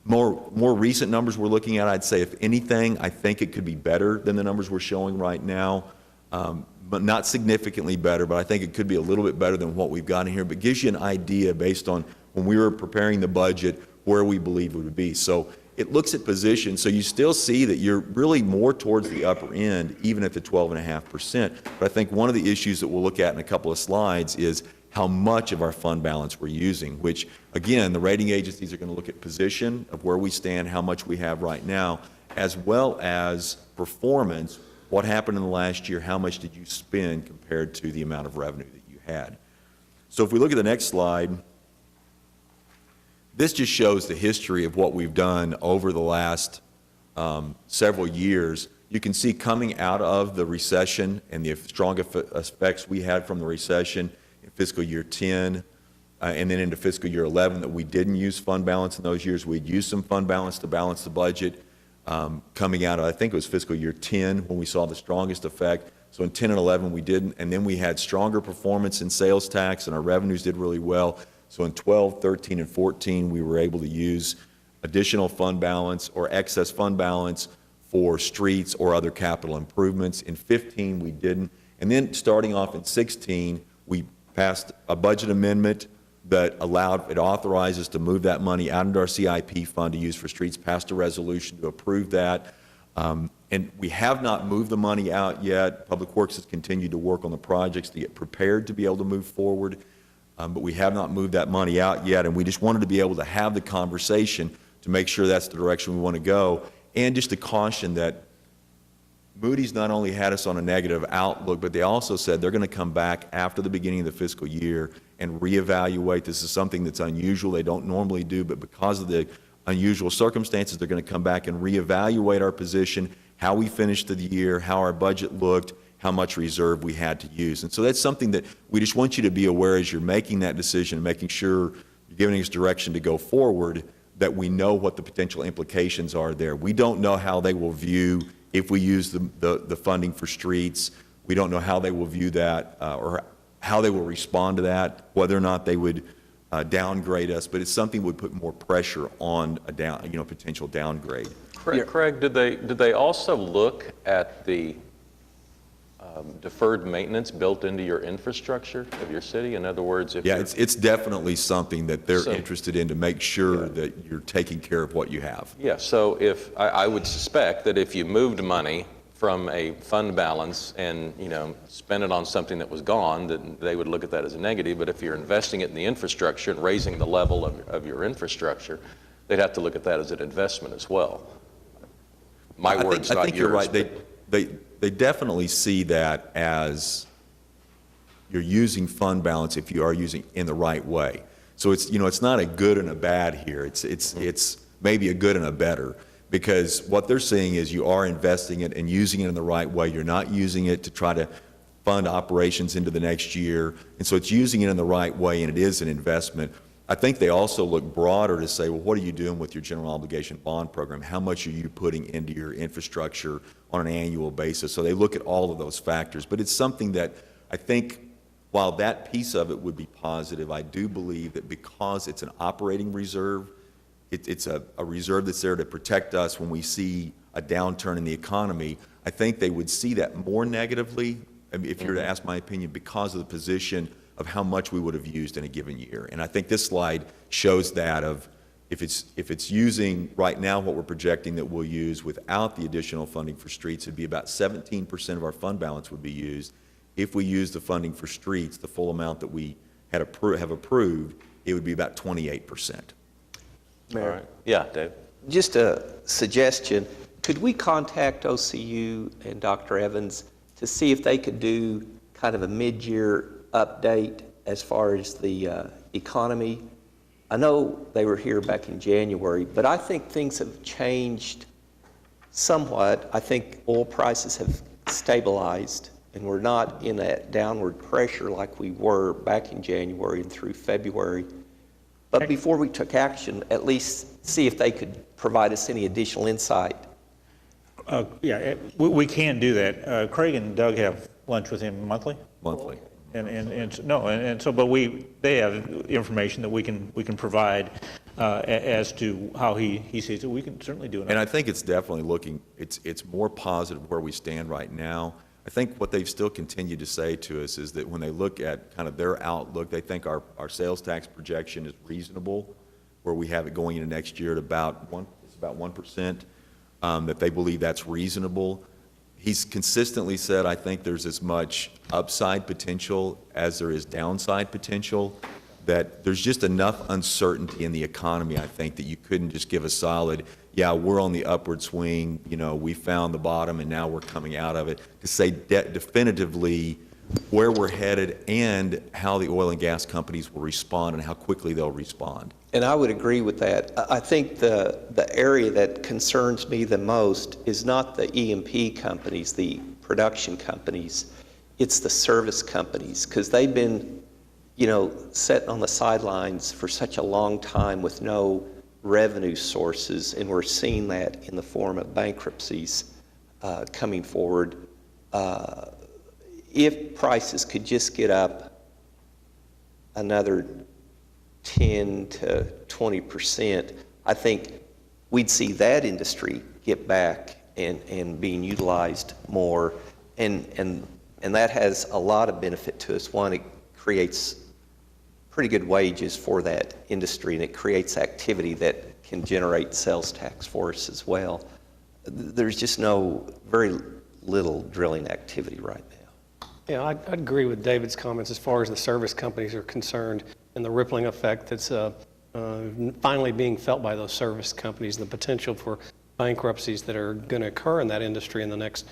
More recent numbers we're looking at, I'd say if anything, I think it could be better than the numbers we're showing right now. But not significantly better, but I think it could be a little bit better than what we've got in here, but gives you an idea based on when we were preparing the budget where we believe it would be. So it looks at position, so you still see that you're really more towards the upper end, even at the 12.5%. But I think one of the issues that we'll look at in a couple of slides is how much of our fund balance we're using, which, again, the rating agencies are going to look at position of where we stand, how much we have right now, as well as performance. What happened in the last year? How much did you spend compared to the amount of revenue that you had? So if we look at the next slide, this just shows the history of what we've done over the last several years. You can see coming out of the recession and the strong effects we had from the recession in fiscal year 10 and then into fiscal year 11 that we didn't use fund balance in those years. We'd used some fund balance to balance the budget. Coming out of, I think it was fiscal year 10 when we saw the strongest effect. So in 10 and 11 we didn't, and then we had stronger performance in sales tax and our revenues did really well. So in 12, 13, and 14 we were able to use additional fund balance or excess fund balance for streets or other capital improvements. In 15 we didn't, and then starting off in 16 we passed a budget amendment that it authorizes to move that money out into our CIP fund to use for streets, passed a resolution to approve that. And we have not moved the money out yet. Public Works has continued to work on the projects to get prepared to be able to move forward. But we have not moved that money out yet, and we just wanted to be able to have the conversation to make sure that's the direction we want to go. And just to caution that Moody's not only had us on a negative outlook, but they also said they're going to come back after the beginning of the fiscal year and reevaluate. This is something that's unusual. They don't normally do, but because of the unusual circumstances, they're going to come back and reevaluate our position, how we finished the year, how our budget looked, how much reserve we had to use. And so that's something that we just want you to be aware as you're making that decision, making sure you're giving us direction to go forward, that we know what the potential implications are there. We don't know how they will view if we use the funding for streets. We don't know how they will view that or how they will respond to that, whether or not they would downgrade us, but it's something that would put more pressure on a potential downgrade. Craig, did they also look at the deferred maintenance built into your infrastructure of your city? In other words, if it's definitely something that they're interested in to make sure that you're taking care of what you have. Yeah, so if I would suspect that if you moved money from a fund balance and spent it on something that was gone, that they would look at that as a negative. But if you're investing it in the infrastructure and raising the level of your infrastructure, they'd have to look at that as an investment as well. My words, not yours. I think you're right. They definitely see that as you're using fund balance if you are using in the right way. So it's not a good and a bad here. It's maybe a good and a better, because what they're seeing is you are investing it and using it in the right way. You're not using it to try to fund operations into the next year. And so it's using it in the right way, and it is an investment. I think they also look broader to say, well, what are you doing with your general obligation bond program? How much are you putting into your infrastructure on an annual basis? So they look at all of those factors. But it's something that I think, while that piece of it would be positive, I do believe that because it's an operating reserve, it's a reserve that's there to protect us when we see a downturn in the economy. I think they would see that more negatively, if you were to ask my opinion, because of the position of how much we would have used in a given year. And I think this slide shows that of if it's using right now what we're projecting that we'll use without the additional funding for streets, it'd be about 17% of our fund balance would be used. If we use the funding for streets, the full amount that we have approved, it would be about 28%. Mayor. All right. Yeah, Dave. Just a suggestion. Could we contact OCU and Dr. Evans to see if they could do kind of a mid-year update as far as the economy? I know they were here back in January, but I think things have changed somewhat. I think oil prices have stabilized, and we're not in that downward pressure like we were back in January and through February. But before we took action, at least see if they could provide us any additional insight. We can do that. Craig and Doug have lunch with him monthly? Monthly. But they have information that we can provide as to how he sees it. We can certainly do it. And I think it's definitely it's more positive where we stand right now. I think what they've still continued to say to us is that when they look at kind of their outlook, they think our sales tax projection is reasonable, where we have it going into next year at about 1%, that they believe that's reasonable. He's consistently said, I think there's as much upside potential as there is downside potential, that there's just enough uncertainty in the economy, I think, that you couldn't just give a solid, yeah, we're on the upward swing, we found the bottom and now we're coming out of it, to say definitively where we're headed and how the oil and gas companies will respond and how quickly they'll respond. And I would agree with that. I think the area that concerns me the most is not the E&P companies, the production companies, it's the service companies, because they've been, sitting on the sidelines for such a long time with no revenue sources, and we're seeing that in the form of bankruptcies coming forward. If prices could just get up another 10 to 20%, I think we'd see that industry get back and being utilized more, and that has a lot of benefit to us. One, it creates pretty good wages for that industry, and it creates activity that can generate sales tax for us as well. there's just very little drilling activity right now. Yeah, I'd agree with David's comments as far as the service companies are concerned and the rippling effect that's finally being felt by those service companies, the potential for bankruptcies that are going to occur in that industry in the next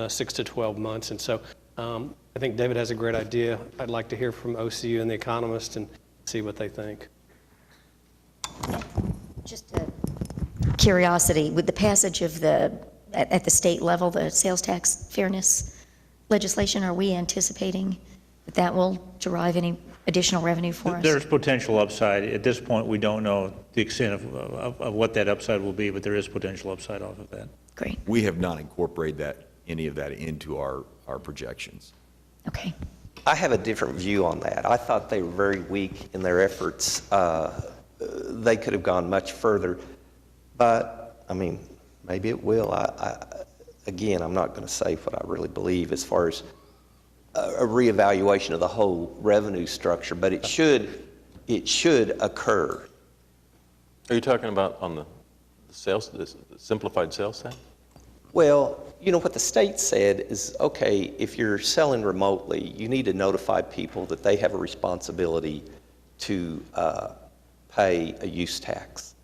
6 to 12 months. And so I think David has a great idea. I'd like to hear from OCU and the Economist and see what they think. Just a curiosity, with the passage of at the state level, the sales tax fairness legislation, are we anticipating that will derive any additional revenue for us? There's potential upside. At this point, we don't know the extent of what that upside will be, but there is potential upside off of that. Great. We have not incorporated any of that into our projections. Okay. I have a different view on that. I thought they were very weak in their efforts. They could have gone much further, but I mean, maybe it will. Again, I'm not going to say what I really believe as far as a reevaluation of the whole revenue structure, but it should occur. Are you talking about on the simplified sales tax? Well, you know, what the state said is, okay, if you're selling remotely, you need to notify people that they have a responsibility to pay a use tax.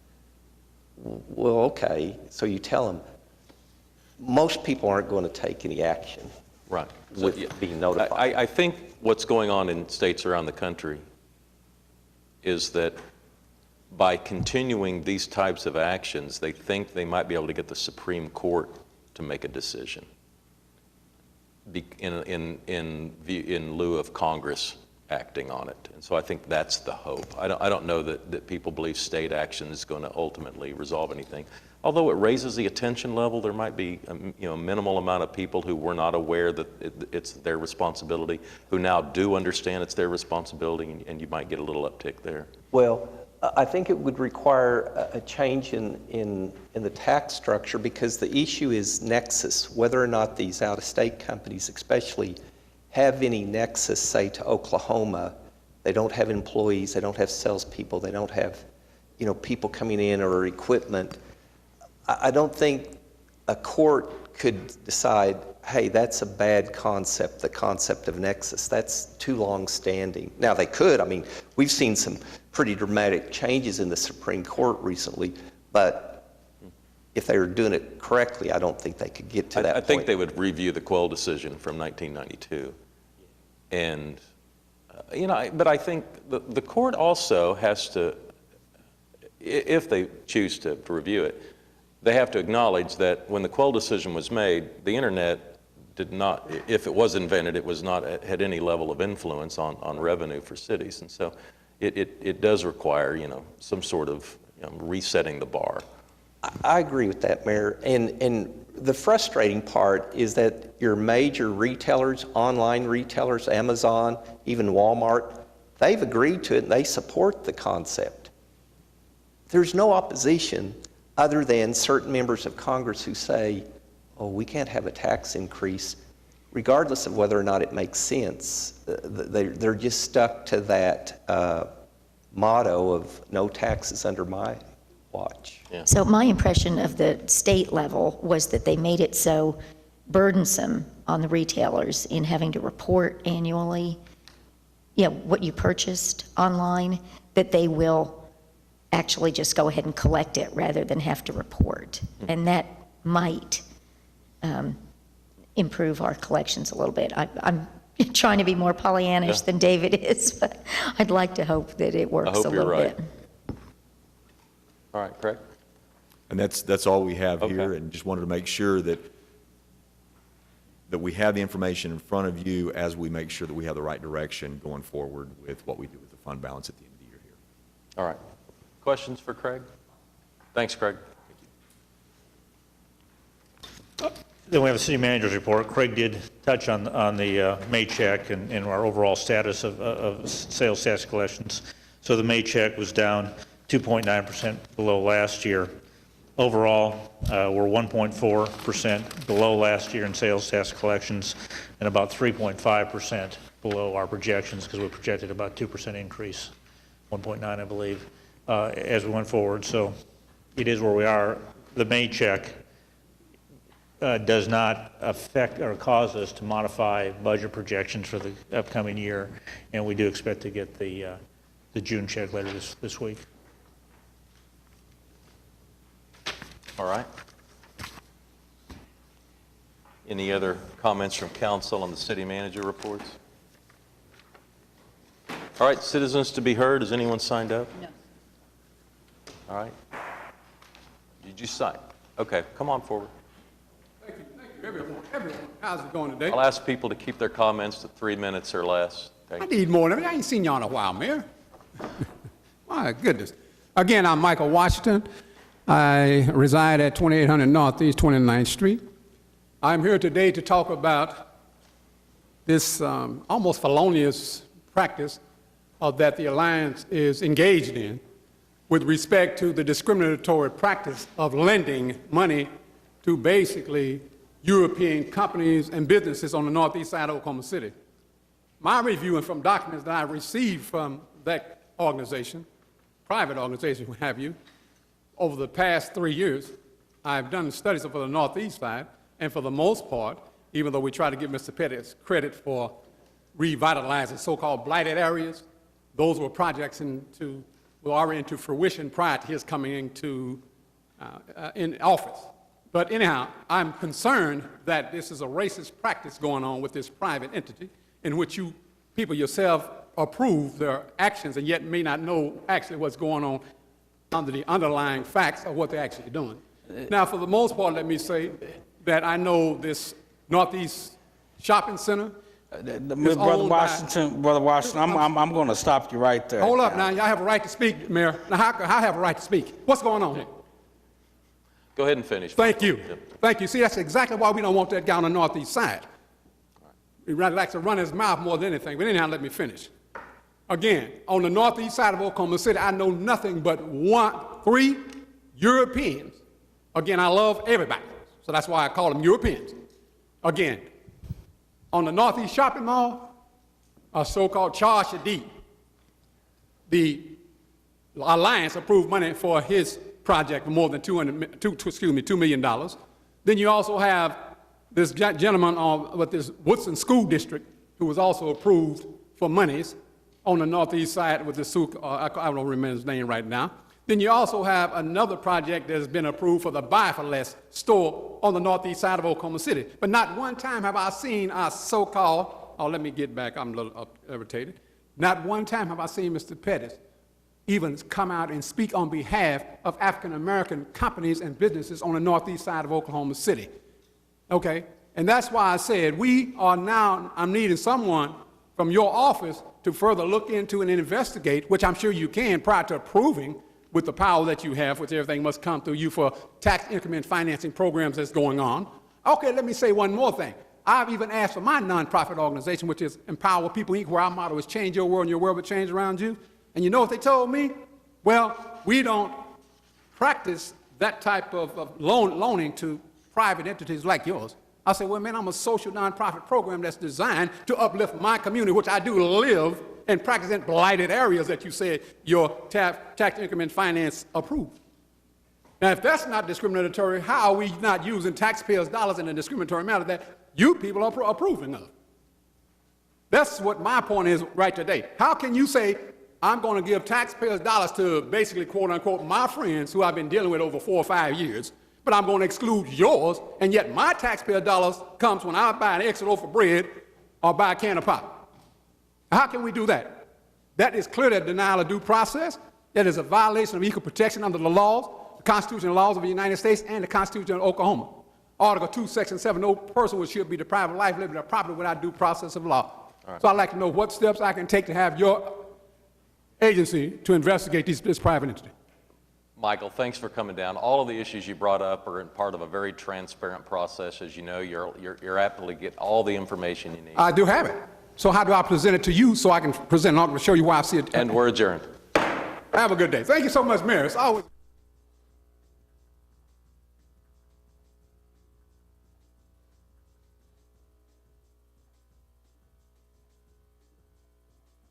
Well, okay, so you tell them. Most people aren't going to take any action. Right. With being notified. I think what's going on in states around the country is that by continuing these types of actions, they think they might be able to get the Supreme Court to make a decision in lieu of Congress acting on it. And so I think that's the hope. I don't know that people believe state action is going to ultimately resolve anything. Although it raises the attention level, there might be a minimal amount of people who were not aware that it's their responsibility, who now do understand it's their responsibility, and you might get a little uptick there. Well, I think it would require a change in the tax structure, because the issue is nexus, whether or not these out-of-state companies especially have any nexus, say, to Oklahoma. They don't have employees, they don't have salespeople, they don't have people coming in or equipment. I don't think a court could decide, hey, that's a bad concept, the concept of nexus. That's too long-standing. Now, they could. I mean, we've seen some pretty dramatic changes in the Supreme Court recently, but if they were doing it correctly, I don't think they could get to that point. I think they would review the Quell decision from 1992. And, but I think the court also has to, if they choose to review it, they have to acknowledge that when the Quell decision was made, the internet did not, if it was invented, it was not had any level of influence on revenue for cities. And so it does require, some sort of resetting the bar. I agree with that, Mayor. And the frustrating part is that your major retailers, online retailers, Amazon, even Walmart, they've agreed to it and they support the concept. There's no opposition other than certain members of Congress who say, oh, we can't have a tax increase, regardless of whether or not it makes sense. They're just stuck to that motto of no taxes under my watch. Yeah. So my impression of the state level was that they made it so burdensome on the retailers in having to report annually, what you purchased online, that they will actually just go ahead and collect it rather than have to report. And that might improve our collections a little bit. I'm trying to be more Pollyannish than David is, but I'd like to hope that it works a little bit. All right, Craig? And that's all we have here, and just wanted to make sure that we have the information in front of you as we make sure that we have the right direction going forward with what we do with the fund balance at the end of the year here. All right. Questions for Craig? Thanks, Craig. Then we have a city manager's report. Craig did touch on the May check and our overall status of sales tax collections. So the May check was down 2.9% below last year. Overall, we're 1.4% below last year in sales tax collections and about 3.5% below our projections, because we projected about 2% increase, 1.9 I believe, as we went forward. So it is where we are. The May check does not affect or cause us to modify budget projections for the upcoming year, and we do expect to get the June check later this week. All right. Any other comments from council on the city manager reports? All right, citizens to be heard. Has anyone signed up? No. All right. Did you sign? Okay, come on forward. Thank you, everyone. How's it going today? I'll ask people to keep their comments to 3 minutes or less. I need more than that. I ain't seen y'all in a while, Mayor. My goodness. Again, I'm Michael Washington. I reside at 2800 Northeast 29th Street. I'm here today to talk about this almost felonious practice that the Alliance is engaged in with respect to the discriminatory practice of lending money to basically European companies and businesses on the northeast side of Oklahoma City. My review and from documents that I received from that organization, private organization, what have you, over the past 3 years, I've done studies for the northeast side, and for the most part, even though we try to give Mr. Pettis credit for revitalizing so-called blighted areas, those were projects were already into fruition prior to his coming into in office. But anyhow, I'm concerned that this is a racist practice going on with this private entity in which you people yourself approve their actions and yet may not know actually what's going on under the underlying facts of what they're actually doing. Now, for the most part, let me say that I know this Northeast Shopping Center. Brother Washington, I'm going to stop you right there. Hold up now. Y'all have a right to speak, Mayor. Now, how I have a right to speak? What's going on here? Go ahead and finish. Thank you. Thank you. See, that's exactly why we don't want that guy on the northeast side. He likes to run his mouth more than anything. But anyhow, let me finish. Again, on the northeast side of Oklahoma City, I know nothing but 3 Europeans. Again, I love everybody, so that's why I call them Europeans. Again, on the Northeast Shopping Mall, a so-called charge to deed. The Alliance approved money for his project for more than $2 million. Then you also have this gentleman with this Woodson School District who was also approved for monies on the northeast side with the I don't remember his name right now. Then you also have another project that has been approved for the Buy for Less store on the northeast side of Oklahoma City. But not one time have I seen our so-called, let me get back, I'm a little irritated. Not one time have I seen Mr. Pettis even come out and speak on behalf of African-American companies and businesses on the northeast side of Oklahoma City. Okay? And that's why I said I'm needing someone from your office to further look into and investigate, which I'm sure you can prior to approving with the power that you have, which everything must come through you for tax increment financing programs that's going on. Okay, let me say one more thing. I've even asked for my nonprofit organization, which is Empower People Inc., where our motto is change your world and your world will change around you. And you know what they told me? Well, we don't practice that type of loaning to private entities like yours. I said, well, man, I'm a social nonprofit program that's designed to uplift my community, which I do live and practice in blighted areas that you said your tax increment finance approved. Now, if that's not discriminatory, how are we not using taxpayers' dollars in a discriminatory manner that you people are approving of? That's what my point is right today. How can you say, I'm going to give taxpayers' dollars to basically, quote unquote, my friends who I've been dealing with over 4 or 5 years, but I'm going to exclude yours, and yet my taxpayer dollars comes when I buy an extra loaf of bread or buy a can of pop? How can we do that? That is clearly a denial of due process. That is a violation of equal protection under the laws, the constitutional laws of the United States and the Constitution of Oklahoma. Article 2, Section 7, no person should be deprived of life, liberty, or property without due process of law. Right. So I'd like to know what steps I can take to have your agency to investigate this private entity. Michael, thanks for coming down. All of the issues you brought up are part of a very transparent process. As you know, you're apt to get all the information you need. I do have it. So how do I present it to you so I can present it and show you why I see it? And we're adjourned. Have a good day. Thank you so much, Mayor. It's always